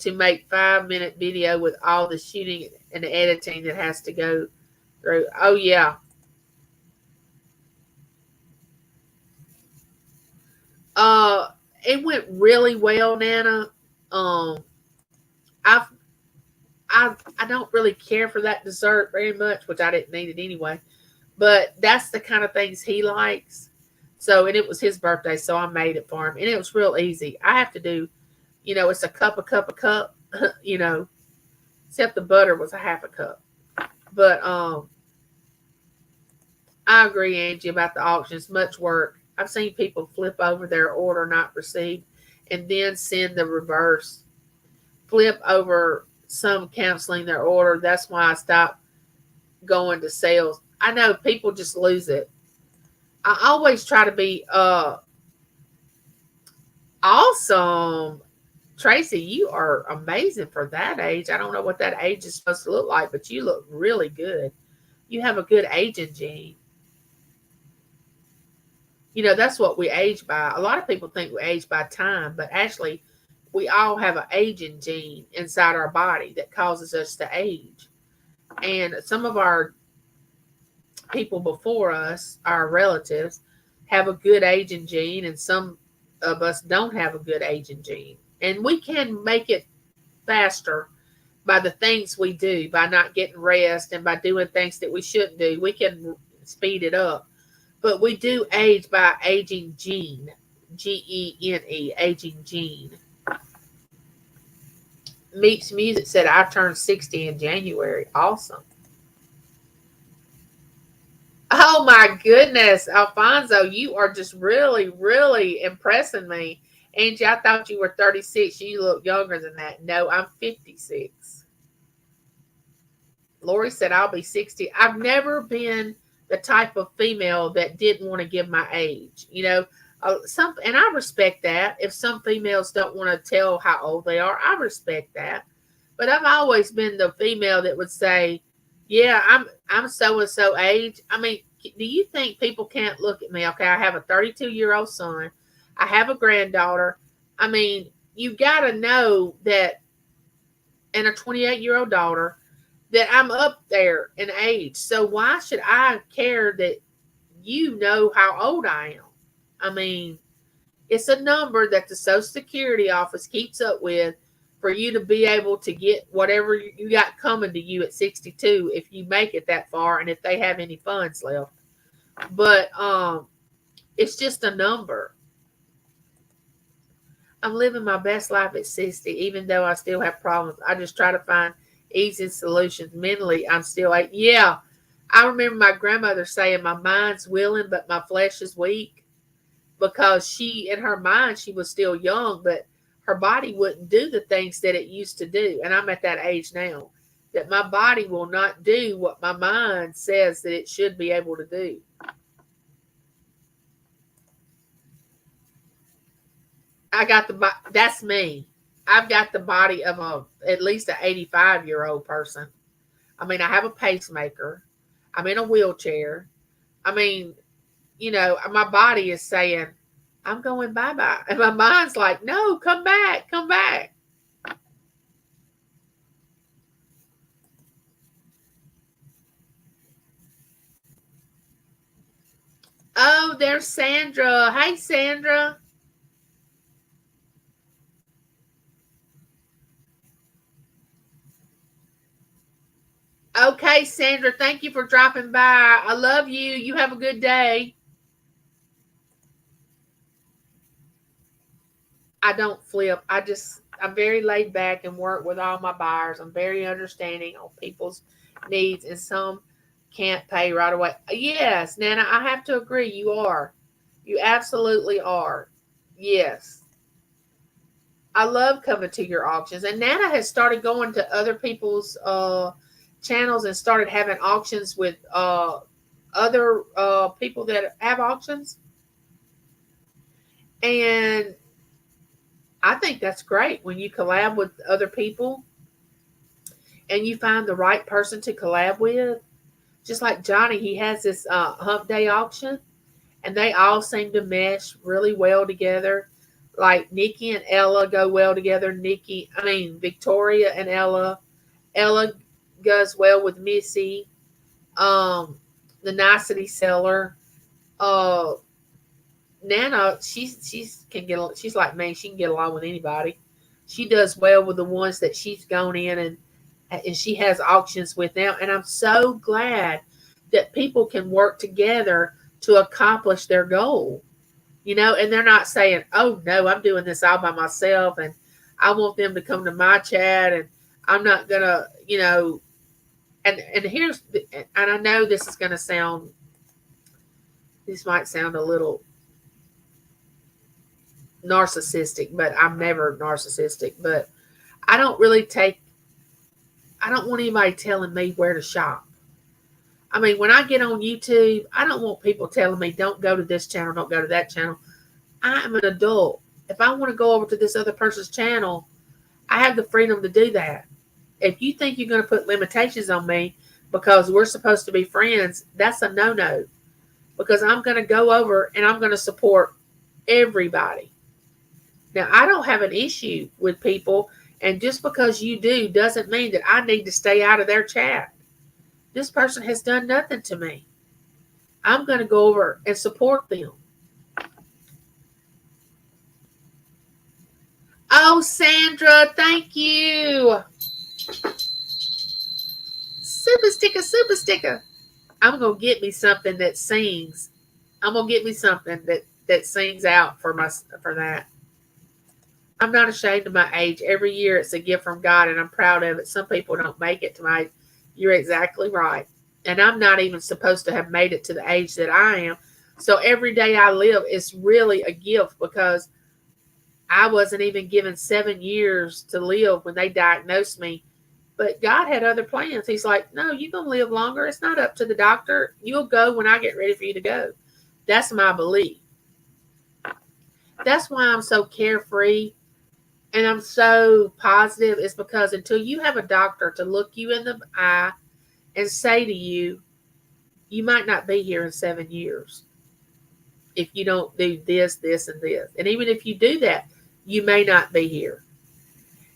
to make 5 minute video with all the shooting and the editing that has to go through. Oh yeah. It went really well, Nana. Um, I I don't really care for that dessert very much, which I didn't need it anyway. But that's the kind of things he likes. So, and it was his birthday, so I made it for him, and it was real easy. I have to do, it's a cup, you know, except the butter was a half a cup. But I agree, Angie, about the auctions. Much work. I've seen people flip over their order not received, and then send the reverse. Flip over some canceling their order. That's why I stopped going to sales. I know people just lose it. I always try to be awesome. Tracy, you are amazing for that age. I don't know what that age is supposed to look like, but you look really good. You have a good aging gene. That's what we age by. A lot of people think we age by time, but actually, we all have an aging gene inside our body that causes us to age. And some of our people before us, our relatives, have a good aging gene, and some of us don't have a good aging gene. And we can make it faster by the things we do, by not getting rest and by doing things that we shouldn't do. We can speed it up. But we do age by aging gene. Gene, aging gene. Meeks Music said, I turned 60 in January. Awesome. Oh my goodness, Alfonso, you are just really, really impressing me. Angie, I thought you were 36. You look younger than that. No, I'm 56. Lori said, I'll be 60. I've never been the type of female that didn't want to give my age. And I respect that. If some females don't want to tell how old they are, I respect that. But I've always been the female that would say, yeah, I'm so and so age. I mean, do you think people can't look at me? Okay, I have a 32-year-old son. I have a granddaughter. I mean, you got to know that, and a 28-year-old daughter, that I'm up there in age. So why should I care that you know how old I am? I mean, it's a number that the Social Security office keeps up with for you to be able to get whatever you got coming to you at 62 if you make it that far and if they have any funds left. But it's just a number. I'm living my best life at 60, even though I still have problems. I just try to find easy solutions. Mentally, I'm still like, yeah. I remember my grandmother saying, my mind's willing, but my flesh is weak. Because in her mind, she was still young, but her body wouldn't do the things that it used to do. And I'm at that age now that my body will not do what my mind says that it should be able to do. That's me. I've got the body of at least an 85-year-old person. I mean, I have a pacemaker. I'm in a wheelchair. I mean, my body is saying, I'm going bye-bye. And my mind's like, no, come back, come back. Oh, there's Sandra. Hey, Sandra. Okay, Sandra, thank you for dropping by. I love you. You have a good day. I don't flip. I'm very laid back and work with all my buyers. I'm very understanding on people's needs, and some can't pay right away. Yes, Nana, I have to agree. You are. You absolutely are. Yes. I love coming to your auctions. And Nana has started going to other people's channels and started having auctions with other people that have auctions. And I think that's great when you collab with other people. and you find the right person to collab with, just like Johnny, he has this hump day auction, and they all seem to mesh really well together. Like Nikki and Ella go well together. Victoria and Ella. Ella goes well with Missy. Um, the nicety seller. Uh, Nana, she's like me. She can get along with anybody. She does well with the ones that she's gone in and she has auctions with them. And I'm so glad that people can work together to accomplish their goal. And they're not saying, "Oh no, I'm doing this all by myself, and I want them to come to my chat, and I'm not gonna," and I know this might sound a little narcissistic, but I'm never narcissistic. But I don't really I don't want anybody telling me where to shop. I mean, when I get on YouTube, I don't want people telling me, "Don't go to this channel, don't go to that channel." I am an adult. If I want to go over to this other person's channel, I have the freedom to do that. If you think you're going to put limitations on me because we're supposed to be friends, that's a no-no. Because I'm going to go over and I'm going to support everybody. Now, I don't have an issue with people, and just because you do doesn't mean that I need to stay out of their chat. This person has done nothing to me. I'm going to go over and support them. Oh, Sandra, thank you. Super sticker. I'm going to get me something that sings. I'm going to get me something that sings out for that. I'm not ashamed of my age. Every year it's a gift from God, and I'm proud of it. Some people don't make it to my age. You're exactly right. And I'm not even supposed to have made it to the age that I am. So every day I live is really a gift, because I wasn't even given 7 years to live when they diagnosed me. But God had other plans. He's like, "No, you're going to live longer. It's not up to the doctor. You'll go when I get ready for you to go." That's my belief. That's why I'm so carefree and I'm so positive, is because until you have a doctor to look you in the eye and say to you, "You might not be here in 7 years if you don't do this, this, and this." And even if you do that, you may not be here.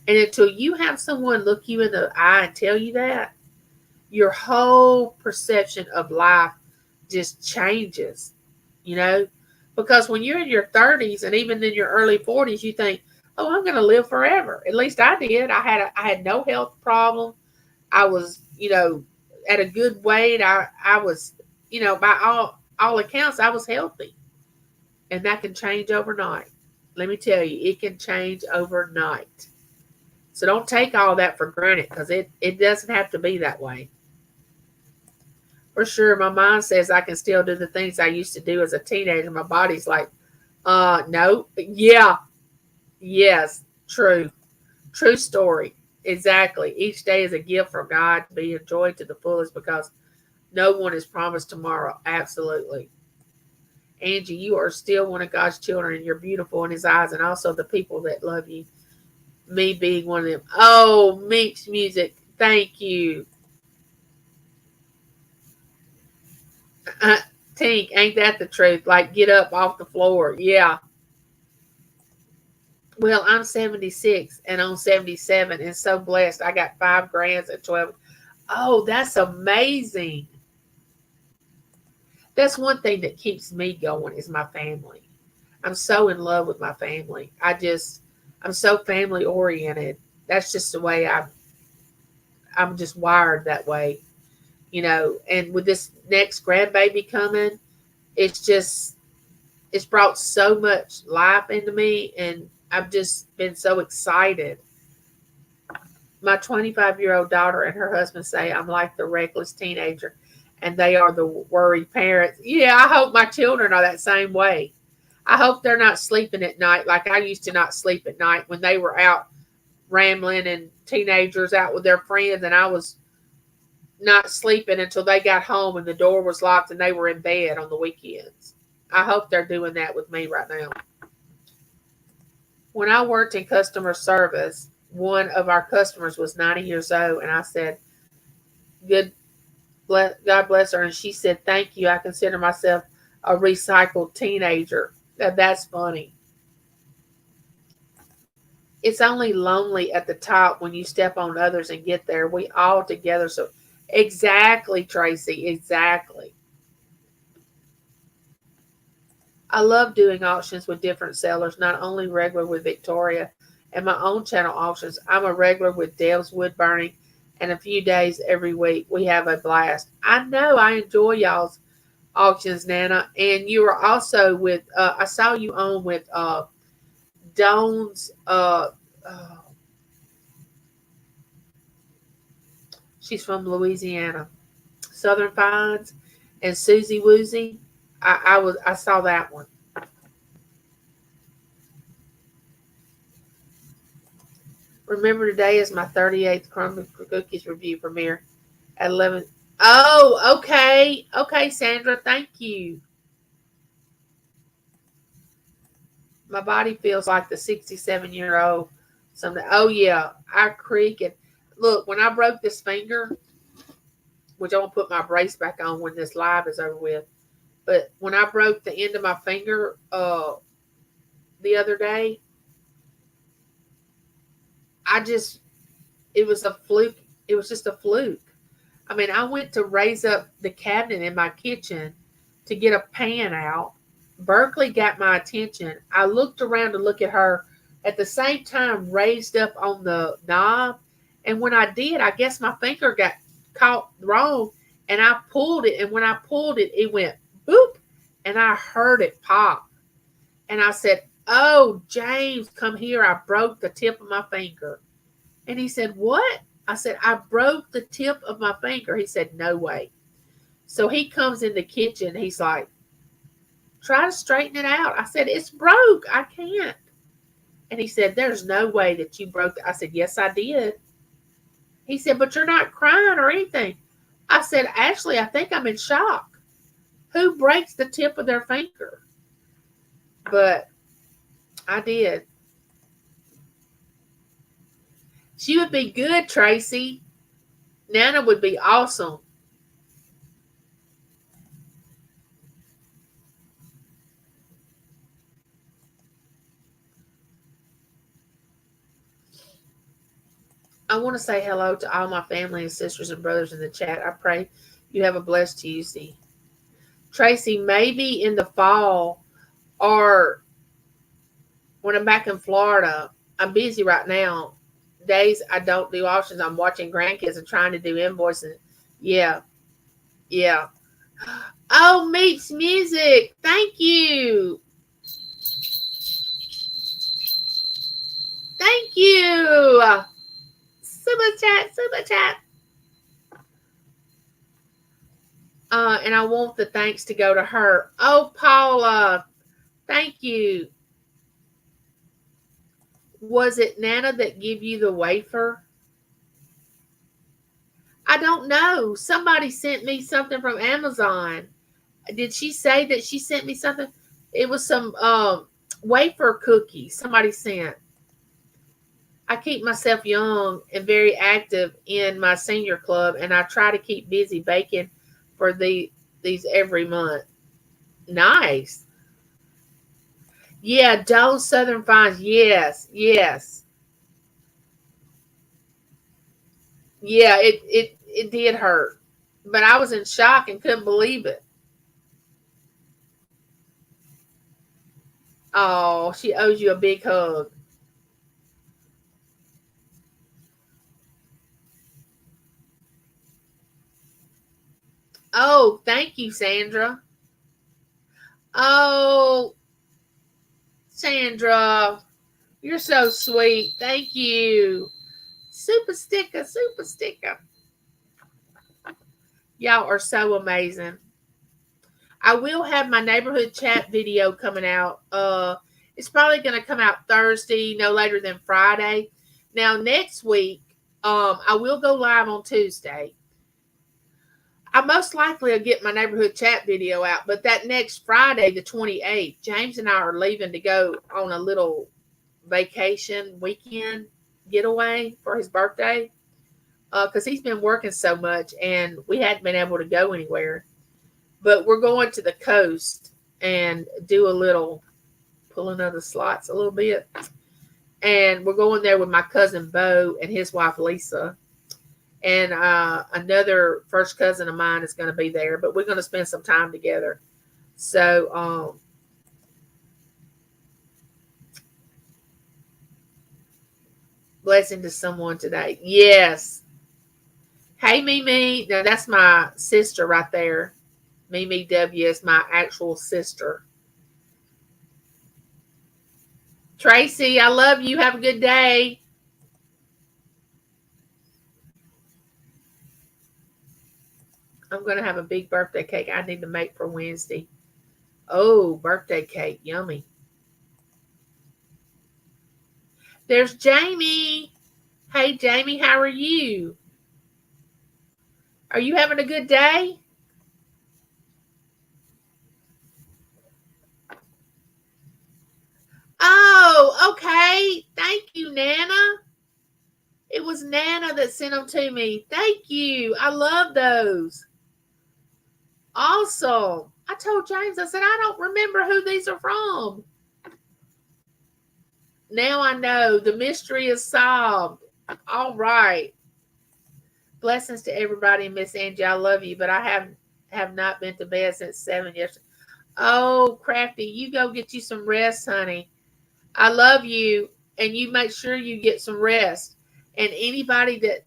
And until you have someone look you in the eye and tell you that, your whole perception of life just changes, because when you're in your 30s and even in your early 40s, you think, "Oh, I'm going to live forever." At least I did. I had no health problem. I was, at a good weight. I was, by all accounts, I was healthy. And that can change overnight. Let me tell you, it can change overnight. So don't take all that for granted, because it doesn't have to be that way. For sure, my mind says I can still do the things I used to do as a teenager. My body's like, no. Yeah. Yes. True. True story. Exactly. Each day is a gift from God to be enjoyed to the fullest, because no one is promised tomorrow. Absolutely. Angie, you are still one of God's children, and you're beautiful in His eyes, and also the people that love you. Me being one of them. Oh, Meeks Music. Thank you. Tink, ain't that the truth? Like, get up off the floor. Yeah. Well, I'm 76 and on 77 and so blessed. I got 5 grands at 12. Oh, that's amazing. That's one thing that keeps me going, is my family. I'm so in love with my family. I'm so family oriented. That's just the way I'm just wired that way, and with this next grandbaby coming, it's brought so much life into me, and I've just been so excited. My 25-year-old daughter and her husband say I'm like the reckless teenager, and they are the worried parents. Yeah, I hope my children are that same way. I hope they're not sleeping at night like I used to not sleep at night when they were out rambling and teenagers out with their friends, and I was not sleeping until they got home and the door was locked and they were in bed on the weekends. I hope they're doing that with me right now. When I worked in customer service, one of our customers was 90 years old, and I said, God bless her. And she said, thank you. I consider myself a recycled teenager. That's funny. It's only lonely at the top when you step on others and get there. We all together. So exactly, Tracy, exactly. I love doing auctions with different sellers, not only regular with Victoria and my own channel auctions. I'm a regular with Dale's Wood Burning, and a few days every week. We have a blast. I know I enjoy y'all's auctions, Nana. And you were also with, I saw you on with Dawn's, she's from Louisiana, Southern Finds, and Susie Woozy. I saw that one. Remember, today is my 38th Crumb Cookies review premiere at 11. Oh, okay. Okay, Sandra, thank you. My body feels like the 67-year-old someday. Oh, yeah. I creak. And look, when I broke this finger, which I'm going to put my brace back on when this live is over with, but when I broke the end of my finger the other day, it was a fluke. It was just a fluke. I mean, I went to raise up the cabinet in my kitchen to get a pan out. Berkeley got my attention. I looked around to look at her, at the same time raised up on the knob. And when I did, I guess my finger got caught wrong, and I pulled it. And when I pulled it, it went boop, and I heard it pop. And I said, oh, James, come here. I broke the tip of my finger. And he said, what? I said, I broke the tip of my finger. He said, no way. So he comes in the kitchen. He's like, try to straighten it out. I said, it's broke. I can't. And he said, there's no way that you broke it. I said, yes, I did. He said, but you're not crying or anything. I said, actually, I think I'm in shock. Who breaks the tip of their finger? But I did. She would be good, Tracy. Nana would be awesome. I want to say hello to all my family and sisters and brothers in the chat. I pray you have a blessed Tuesday. Tracy, maybe in the fall or when I'm back in Florida. I'm busy right now. Days I don't do auctions. I'm watching grandkids and trying to do invoicing. Yeah. Yeah. Oh, Meets Music. Thank you. Thank you. Super chat, super chat. And I want the thanks to go to her. Oh, Paula, thank you. Was it Nana that gave you the wafer? I don't know. Somebody sent me something from Amazon. Did she say that she sent me something? It was some wafer cookies somebody sent. I keep myself young and very active in my senior club, and I try to keep busy baking for these every month. Nice. Yeah, Dawn Southern Finds. Yes, yes. Yeah, it did hurt. But I was in shock and couldn't believe it. Oh, she owes you a big hug. Oh, thank you, Sandra. Oh, Sandra, you're so sweet. Thank you. Super sticker, super sticker. Y'all are so amazing. I will have my neighborhood chat video coming out. It's probably going to come out Thursday, no later than Friday. Now, next week, I will go live on Tuesday. I most likely will get my neighborhood chat video out, but that next Friday, the 28th, James and I are leaving to go on a little vacation weekend. getaway for his birthday because he's been working so much and we hadn't been able to go anywhere. But we're going to the coast and do a little pulling of the slots a little bit. And we're going there with my cousin Bo and his wife Lisa. And another first cousin of mine is going to be there, but we're going to spend some time together. So, blessing to someone today. Yes. Hey, Mimi. Now, that's my sister right there. Mimi W is my actual sister. Tracy, I love you. Have a good day. I'm going to have a big birthday cake I need to make for Wednesday. Oh, birthday cake. Yummy. There's Jamie. Hey, Jamie, how are you? Are you having a good day? Oh, okay. Thank you, Nana. It was Nana that sent them to me. Thank you. I love those. Awesome. I told James, I said, I don't remember who these are from. Now I know. The mystery is solved. All right. Blessings to everybody, Miss Angie. I love you, but I have not been to bed since 7 yesterday. Oh, Crafty, you go get you some rest, honey. I love you, and you make sure you get some rest. And anybody that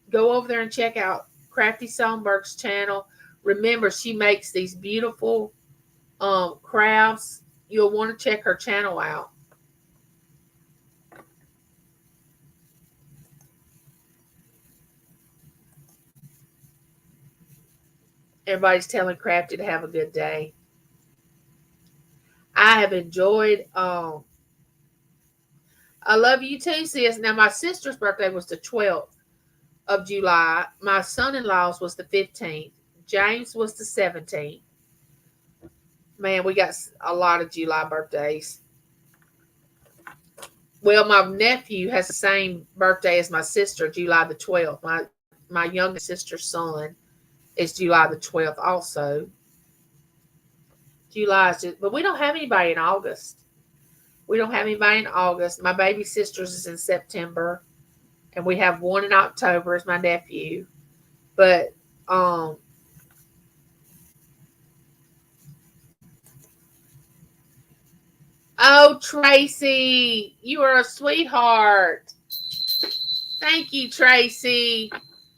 go over there and check out Crafty Songbird's channel, remember she makes these beautiful crafts. You'll want to check her channel out. Everybody's telling Crafty to have a good day. I have enjoyed. I love you too, sis. Now my sister's birthday was the 12th of July. My son-in-law's was the 15th. James was the 17th. Man, we got a lot of July birthdays. Well, my nephew has the same birthday as my sister, July the 12th. My youngest sister's son is July the 12th also. July is just, but we don't have anybody in August. We don't have anybody in August. My baby sister's is in September, and we have one in October as my nephew. But oh, Tracy, you are a sweetheart. Thank you, Tracy.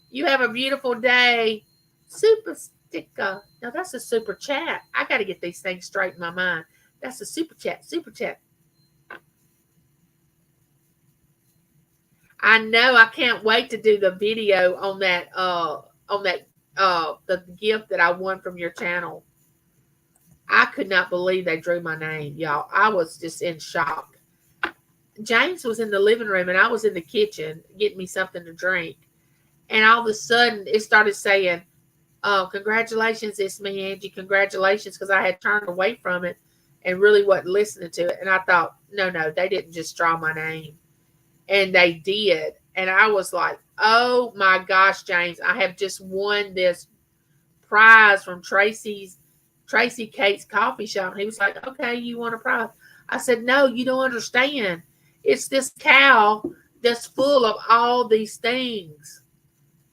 You have a beautiful day. Super sticker. Now that's a super chat. I got to get these things straight in my mind. That's a super chat. Super chat. I know. I can't wait to do the video on that. The gift that I won from your channel. I could not believe they drew my name, y'all. I was just in shock. James was in the living room and I was in the kitchen getting me something to drink. And all of a sudden it started saying, congratulations, it's me, Angie. Congratulations, because I had turned away from it and really wasn't listening to it. And I thought, no, they didn't just draw my name. And they did. And I was like, oh my gosh, James, I have just won this prize from Tracy Kate's coffee shop. And he was like, okay, you want a prize? I said, no, you don't understand. It's this cow that's full of all these things.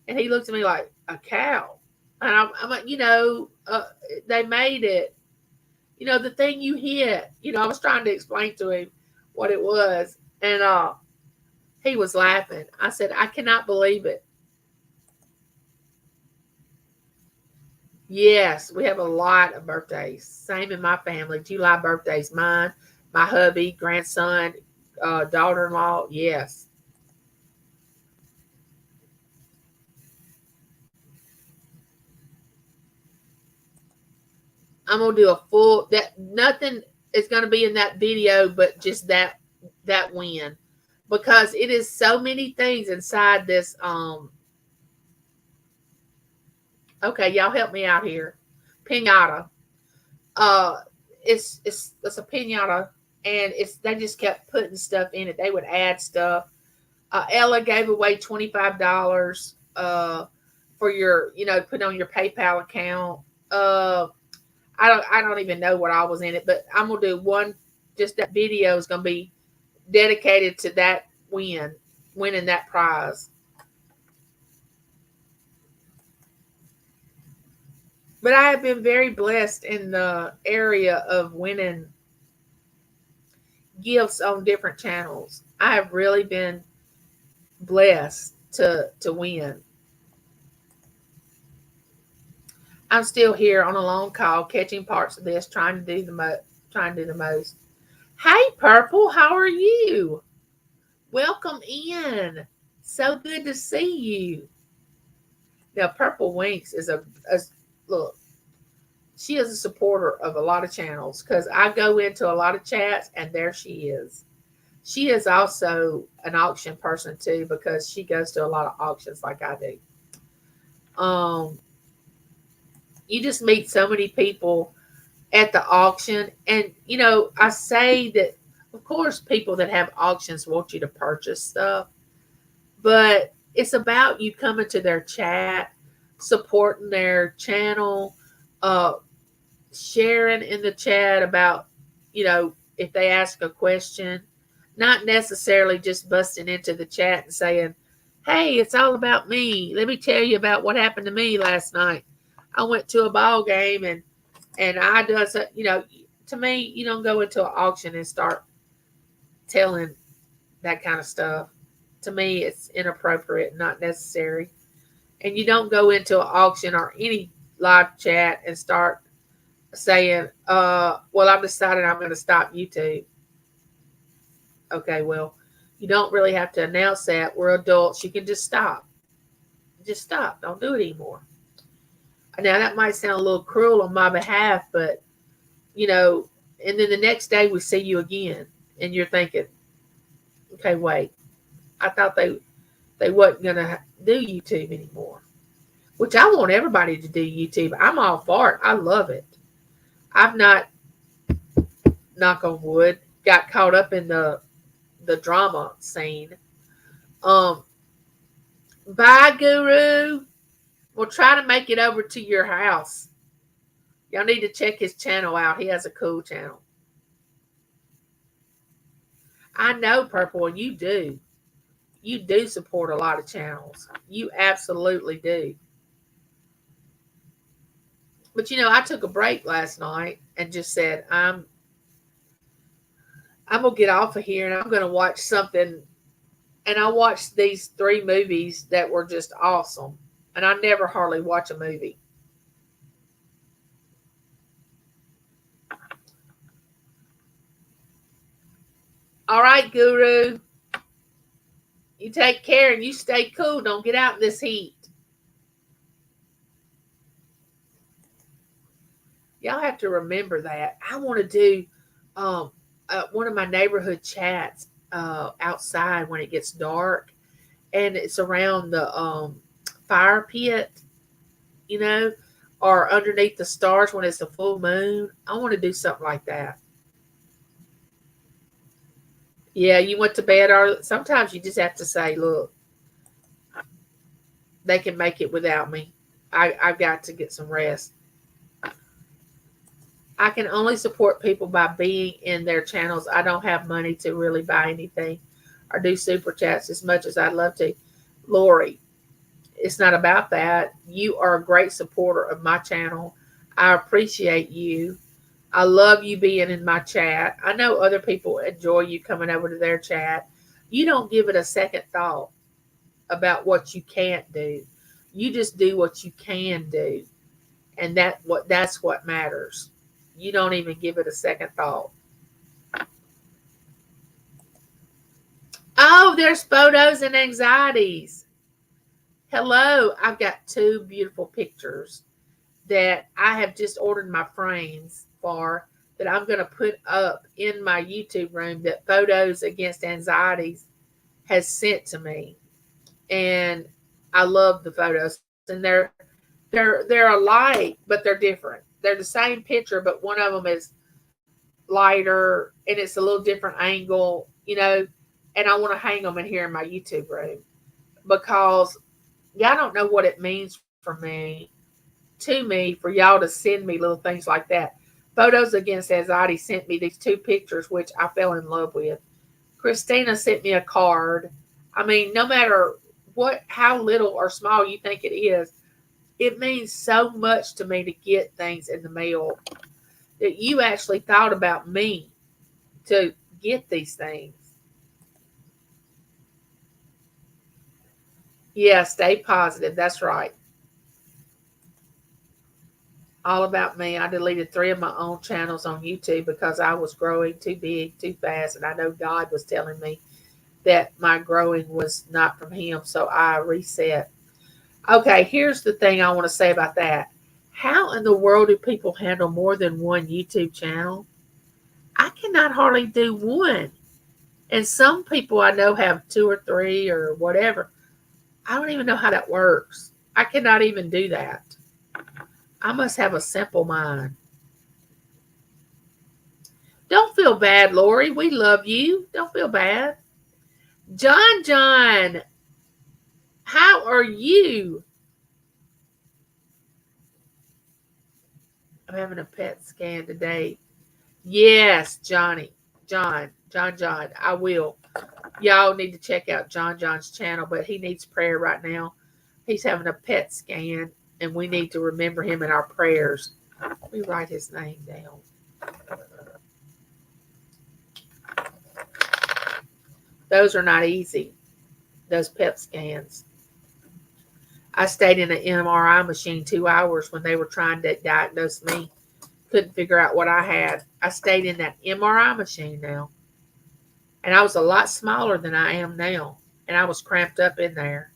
And he looked at me like, a cow? And I'm like, they made it. The thing you hit. I was trying to explain to him what it was. And he was laughing. I said, I cannot believe it. Yes, we have a lot of birthdays. Same in my family. July birthdays. Mine, my hubby, grandson, daughter-in-law. Yes. I'm gonna do a full that nothing is gonna be in that video but just that win. Because it is so many things inside this okay, y'all help me out here. Pinata. It's a pinata and they just kept putting stuff in it. They would add stuff. Ella gave away $25 for your, put on your PayPal account. Uh, I don't even know what I was in it, but I'm gonna do one. Just that video is gonna be dedicated to that winning that prize. But I have been very blessed in the area of winning gifts on different channels. I have really been blessed to win. I'm still here on a long call, catching parts of this, trying to do the most. Hey, Purple, how are you? Welcome in. So good to see you. Now, Purple Winks is a look. She is a supporter of a lot of channels because I go into a lot of chats and there she is. She is also an auction person too because she goes to a lot of auctions like I do. You just meet so many people at the auction, and I say that of course people that have auctions want you to purchase stuff, but it's about you coming to their chat, supporting their channel, uh, sharing in the chat about, if they ask a question, not necessarily just busting into the chat and saying, hey, it's all about me. Let me tell you about what happened to me last night. I went to a ball game and I does, to me, you don't go into an auction and start telling that kind of stuff. To me, it's inappropriate, not necessary. And you don't go into an auction or any live chat and start saying, well, I've decided I'm going to stop YouTube. Okay, well, you don't really have to announce that. We're adults. You can just stop. Just stop. Don't do it anymore. Now, that might sound a little cruel on my behalf, but, and then the next day we see you again, and you're thinking, okay, wait, I thought they wasn't going to do YouTube anymore, which I want everybody to do YouTube. I'm all for it. I love it. I've not, knock on wood, got caught up in the drama scene. Bye, Guru. We'll try to make it over to your house. Y'all need to check his channel out. He has a cool channel. I know, Purple, and you do. You do support a lot of channels. You absolutely do. But I took a break last night and just said, I'm gonna get off of here and I'm gonna watch something. And I watched these 3 movies that were just awesome. And I never hardly watch a movie. All right, Guru. You take care and you stay cool. Don't get out in this heat. Y'all have to remember that. I want to do one of my neighborhood chats outside when it gets dark. And it's around the fire pit, or underneath the stars when it's a full moon. I want to do something like that. Yeah, you went to bed early. Sometimes you just have to say, look, they can make it without me. I've got to get some rest. I can only support people by being in their channels. I don't have money to really buy anything or do super chats as much as I'd love to. Lori, it's not about that. You are a great supporter of my channel. I appreciate you. I love you being in my chat. I know other people enjoy you coming over to their chat. You don't give it a second thought about what you can't do. You just do what you can do. And that's what matters. You don't even give it a second thought. Oh, there's photos and anxieties. Hello, I've got 2 beautiful pictures that I have just ordered my frames for that I'm going to put up in my YouTube room that Photos Against Anxieties has sent to me. And I love the photos. And they're alike, but they're different. They're the same picture, but one of them is lighter and it's a little different angle, and I want to hang them in here in my YouTube room because y'all don't know what it means to me, for y'all to send me little things like that. Photos Against Anxiety sent me these 2 pictures, which I fell in love with. Christina sent me a card. I mean, no matter how little or small you think it means so much to me to get things in the mail that you actually thought about me to get these things. Yeah, stay positive. That's right. All about me. I deleted 3 of my own channels on YouTube because I was growing too big, too fast, and I know God was telling me that my growing was not from Him, so I reset. Okay, here's the thing I want to say about that. How in the world do people handle more than one YouTube channel? I cannot hardly do one. And some people I know have 2 or 3 or whatever. I don't even know how that works. I cannot even do that. I must have a simple mind. Don't feel bad, Lori. We love you. Don't feel bad. John, how are you? I'm having a PET scan today. Yes, John. I will. Y'all need to check out John's channel, but he needs prayer right now. He's having a PET scan, and we need to remember him in our prayers. Let me write his name down. Those are not easy, those PET scans. I stayed in an MRI machine 2 hours when they were trying to diagnose me. Couldn't figure out what I had. I stayed in that MRI machine now. And I was a lot smaller than I am now. And I was cramped up in there.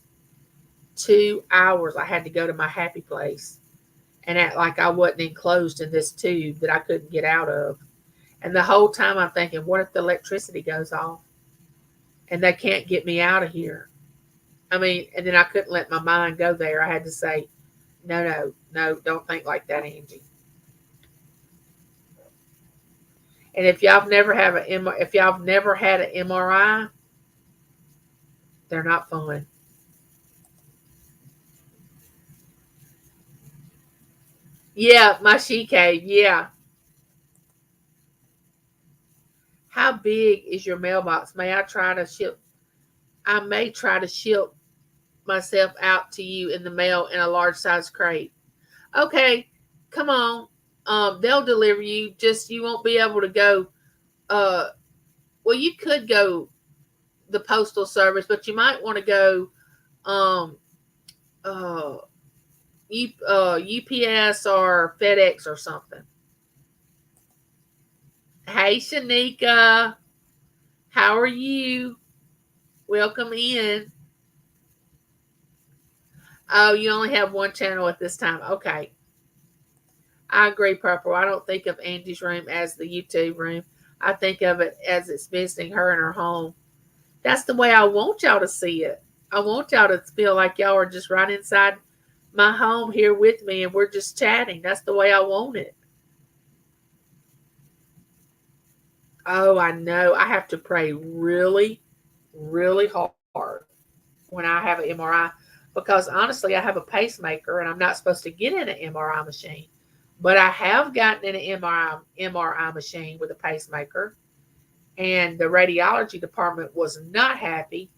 2 hours I had to go to my happy place and act like I wasn't enclosed in this tube that I couldn't get out of. And the whole time I'm thinking, what if the electricity goes off and they can't get me out of here? I mean, and then I couldn't let my mind go there. I had to say, no, don't think like that, Angie. And if y'all never had an MRI, they're not fun. Yeah, my she cave. Yeah. How big is your mailbox? I may try to ship myself out to you in the mail in a large size crate. Okay, come on. They'll deliver you. Just you won't be able to go. Well, you could go the postal service, but you might want to go UPS or FedEx or something. Hey, Shanika, how are you? Welcome in. Oh, you only have one channel at this time. Okay. I agree, Purple. I don't think of Angie's room as the YouTube room. I think of it as it's visiting her in her home. That's the way I want y'all to see it. I want y'all to feel like y'all are just right inside my home here with me and we're just chatting. That's the way I want it. Oh, I know. I have to pray really, really hard when I have an MRI because honestly, I have a pacemaker and I'm not supposed to get in an MRI machine. But I have gotten in an MRI machine with a pacemaker, and the radiology department was not happy.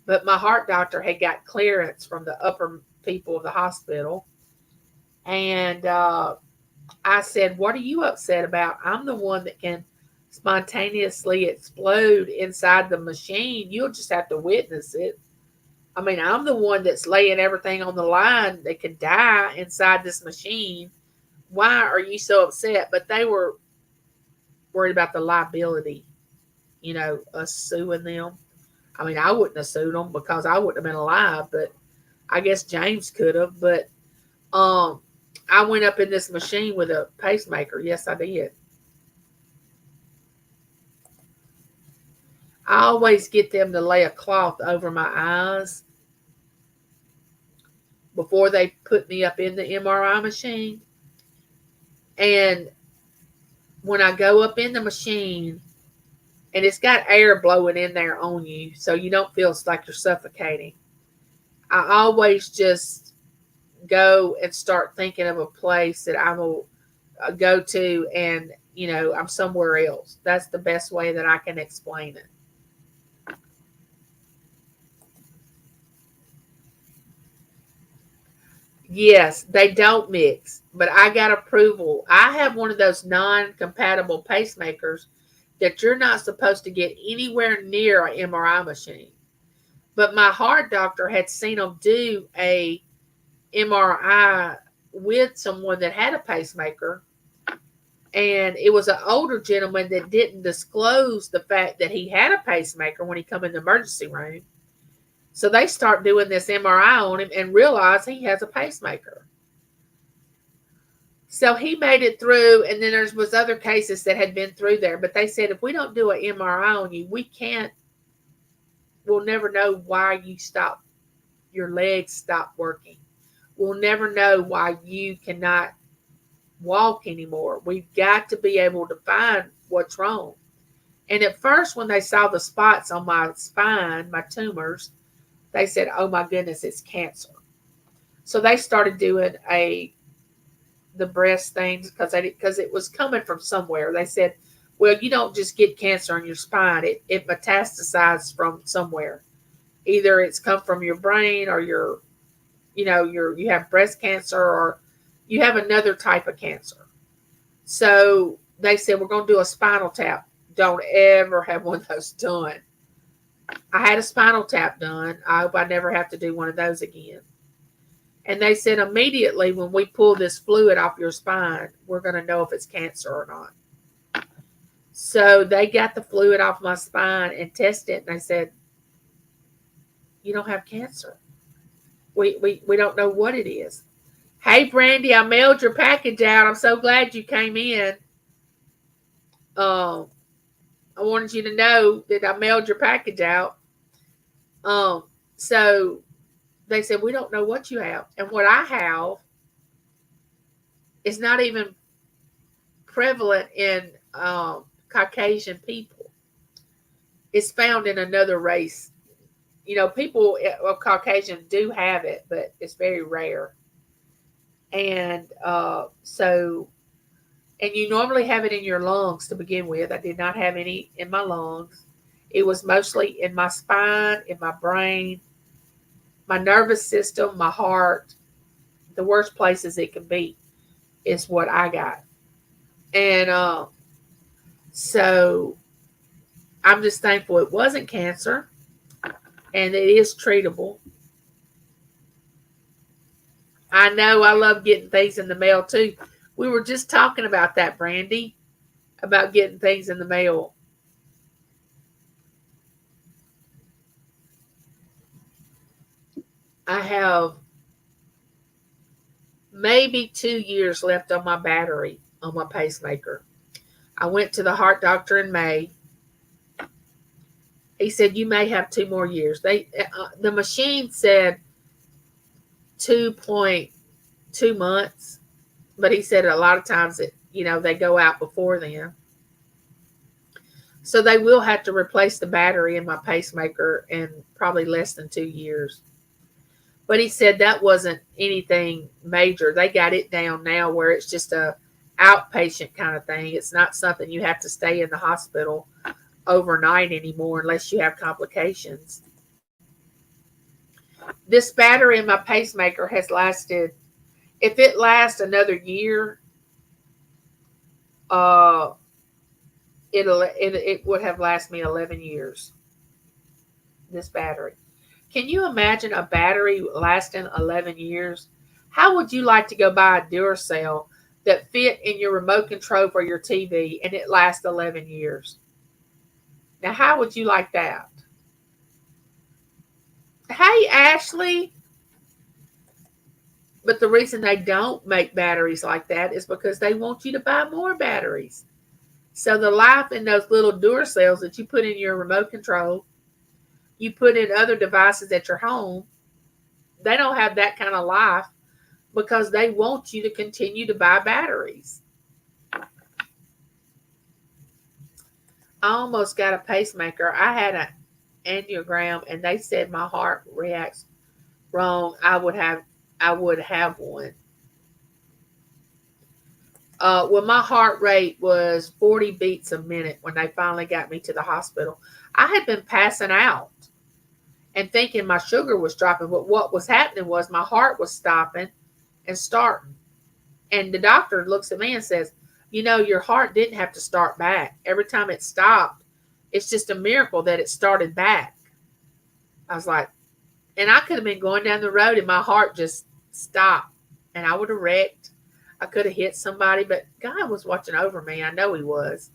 But my heart doctor had got clearance from the upper people of the hospital. And I said, what are you upset about? I'm the one that can spontaneously explode inside the machine. You'll just have to witness it. I mean, I'm the one that's laying everything on the line that could die inside this machine. Why are you so upset? But they were worried about the liability, us suing them. I mean, I wouldn't have sued them because I wouldn't have been alive, but I guess James could have. But I went up in this machine with a pacemaker. Yes, I did. I always get them to lay a cloth over my eyes before they put me up in the MRI machine. And when I go up in the machine and it's got air blowing in there on you, so you don't feel like you're suffocating. I always just go and start thinking of a place that I will go to, and I'm somewhere else. That's the best way that I can explain it. Yes, they don't mix, but I got approval. I have one of those non-compatible pacemakers that you're not supposed to get anywhere near an MRI machine. But my heart doctor had seen them do a MRI with someone that had a pacemaker, and it was an older gentleman that didn't disclose the fact that he had a pacemaker when he come in the emergency room. So they start doing this MRI on him and realize he has a pacemaker. So he made it through, and then there was other cases that had been through there. But they said, if we don't do an MRI on you, we'll never know why your legs stop working. We'll never know why you cannot walk anymore. We've got to be able to find what's wrong. And at first, when they saw the spots on my spine, my tumors, they said, oh my goodness, it's cancer. So they started doing the breast things because it was coming from somewhere. They said, well, you don't just get cancer in your spine. It metastasizes from somewhere. Either it's come from your brain, or you have breast cancer, or you have another type of cancer. So they said, we're going to do a spinal tap. Don't ever have one of those done. I had a spinal tap done. I hope I never have to do one of those again. And they said, immediately when we pull this fluid off your spine, we're going to know if it's cancer or not. So they got the fluid off my spine and tested it, and they said, you don't have cancer. We don't know what it is. Hey, Brandy, I mailed your package out. I'm so glad you came in. I wanted you to know that I mailed your package out. So they said, we don't know what you have. And what I have is not even prevalent in Caucasian people. It's found in another race. People of Caucasian do have it, but it's very rare. And and you normally have it in your lungs to begin with. I did not have any in my lungs. It was mostly in my spine, in my brain, my nervous system, my heart. The worst places it can be is what I got. And so I'm just thankful it wasn't cancer, and it is treatable. I know I love getting things in the mail too. We were just talking about that, Brandy, about getting things in the mail. I have maybe 2 years left on my battery on my pacemaker. I went to the heart doctor in May. He said, you may have 2 more years. The machine said 2.2 months, but he said a lot of times they go out before then. So they will have to replace the battery in my pacemaker in probably less than 2 years. But he said that wasn't anything major. They got it down now where it's just a outpatient kind of thing. It's not something you have to stay in the hospital overnight anymore unless you have complications. This battery in my pacemaker has lasted, if it lasts another year, it would have lasted me 11 years. This battery. Can you imagine a battery lasting 11 years? How would you like to go buy a Duracell that fit in your remote control for your TV and it lasts 11 years? Now, how would you like that? Hey, Ashley. But the reason they don't make batteries like that is because they want you to buy more batteries. So the life in those little Duracells that you put in your remote control, you put in other devices at your home, they don't have that kind of life because they want you to continue to buy batteries. I almost got a pacemaker. I had an angiogram, and they said my heart reacts wrong. I would have one. Well, my heart rate was 40 beats a minute when they finally got me to the hospital. I had been passing out and thinking my sugar was dropping, but what was happening was my heart was stopping and starting. And the doctor looks at me and says, your heart didn't have to start back. Every time it stopped, it's just a miracle that it started back. I was like, and I could have been going down the road and my heart just stopped and I would have wrecked. I could have hit somebody, but God was watching over me. I know He was.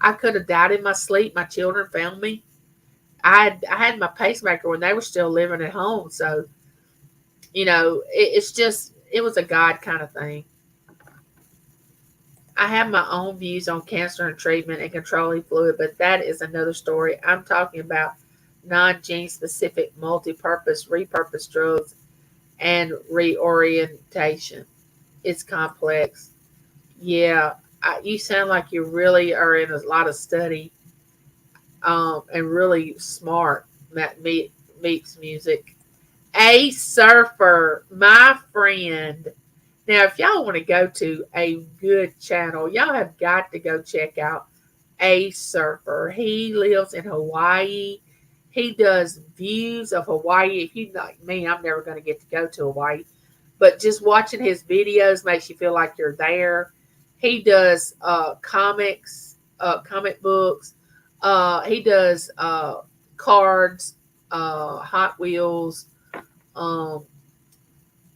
I could have died in my sleep. My children found me. I had my pacemaker when they were still living at home. So, it was a God kind of thing. I have my own views on cancer and treatment and controlling fluid, but that is another story. I'm talking about non-gene specific multi-purpose, repurposed drugs and reorientation. It's complex. Yeah, you sound like you really are in a lot of study, and really smart. That meets music. A surfer, my friend. Now, if y'all want to go to a good channel, y'all have got to go check out A Surfer. He lives in Hawaii. He does views of Hawaii. If you like me, I'm never going to get to go to Hawaii. But just watching his videos makes you feel like you're there. He does comic books. He does cards, Hot Wheels. Um,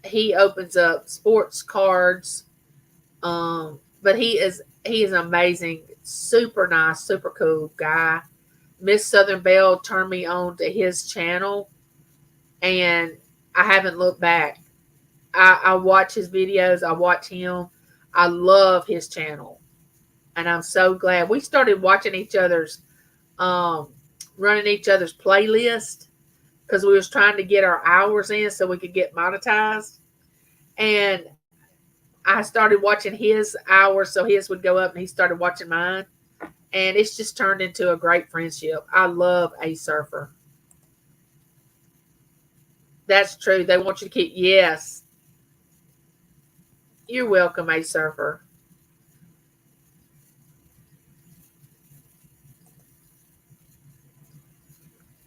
he opens up sports cards. But he is amazing, super nice, super cool guy. Miss Southern Belle turned me on to his channel, and I haven't looked back. I watch his videos. I watch him. I love his channel, and I'm so glad we started watching each other's, running each other's playlist because we was trying to get our hours in so we could get monetized. And I started watching his hours so his would go up, and he started watching mine. And it's just turned into a great friendship. I love A Surfer. That's true. They want you to keep, yes. You're welcome, A Surfer.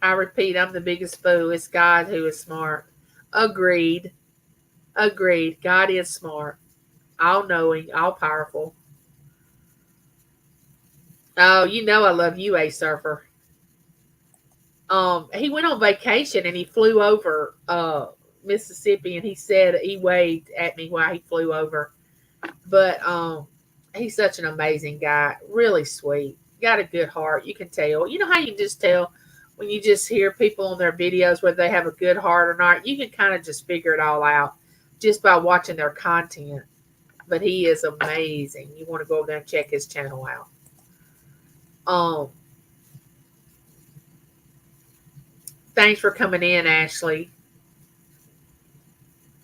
I repeat, I'm the biggest fool. It's God who is smart. Agreed. Agreed. God is smart. All knowing, all powerful. Oh, I love you, A Surfer. He went on vacation and he flew over Mississippi, and he said he waved at me while he flew over. But he's such an amazing guy, really sweet. Got a good heart. You can tell. You know how you can just tell when you just hear people on their videos whether they have a good heart or not. You can kind of just figure it all out just by watching their content. But he is amazing. You want to go over there and check his channel out. Thanks for coming in, Ashley.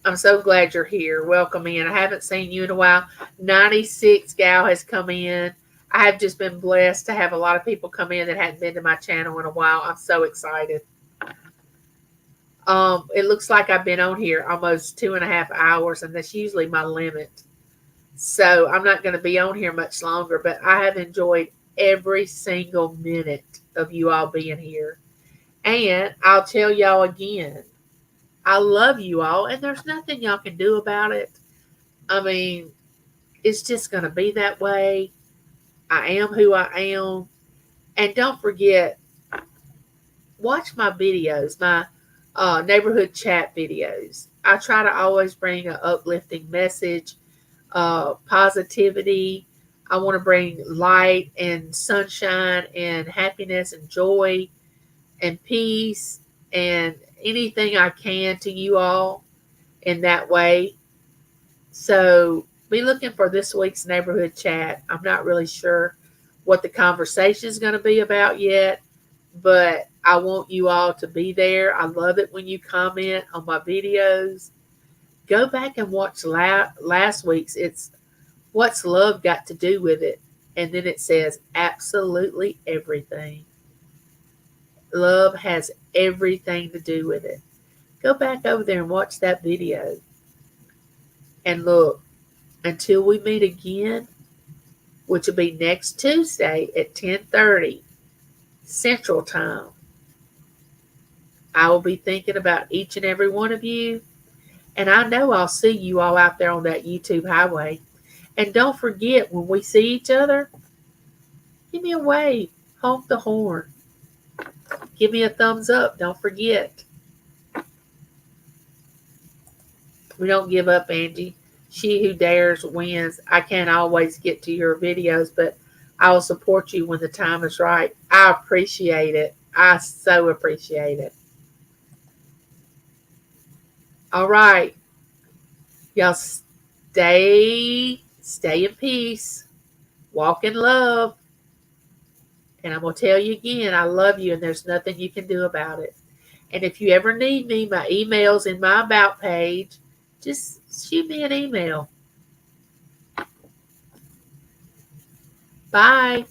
I'm so glad you're here. Welcome in. I haven't seen you in a while. 96 gal has come in. I have just been blessed to have a lot of people come in that hadn't been to my channel in a while. I'm so excited. It looks like I've been on here almost 2.5 hours, and that's usually my limit. So I'm not going to be on here much longer, but I have enjoyed every single minute of you all being here. And I'll tell y'all again, I love you all, and there's nothing y'all can do about it. I mean, it's just going to be that way. I am who I am. And don't forget, watch my videos, my neighborhood chat videos. I try to always bring an uplifting message, positivity. I want to bring light and sunshine and happiness and joy and peace and anything I can to you all in that way. So be looking for this week's neighborhood chat. I'm not really sure what the conversation is going to be about yet, but I want you all to be there. I love it when you comment on my videos. Go back and watch last week's. It's What's Love Got to Do with It? And then it says absolutely everything. Love has everything to do with it. Go back over there and watch that video. And look, until we meet again, which will be next Tuesday at 10:30 Central Time, I will be thinking about each and every one of you. And I know I'll see you all out there on that YouTube highway. And don't forget, when we see each other, give me a wave. Honk the horn. Give me a thumbs up. Don't forget. We don't give up, Angie. She who dares wins. I can't always get to your videos, but I will support you when the time is right. I appreciate it. I so appreciate it. All right. Y'all stay in peace. Walk in love. And I'm going to tell you again, I love you and there's nothing you can do about it. And if you ever need me, my email's in my About page. Just shoot me an email. Bye.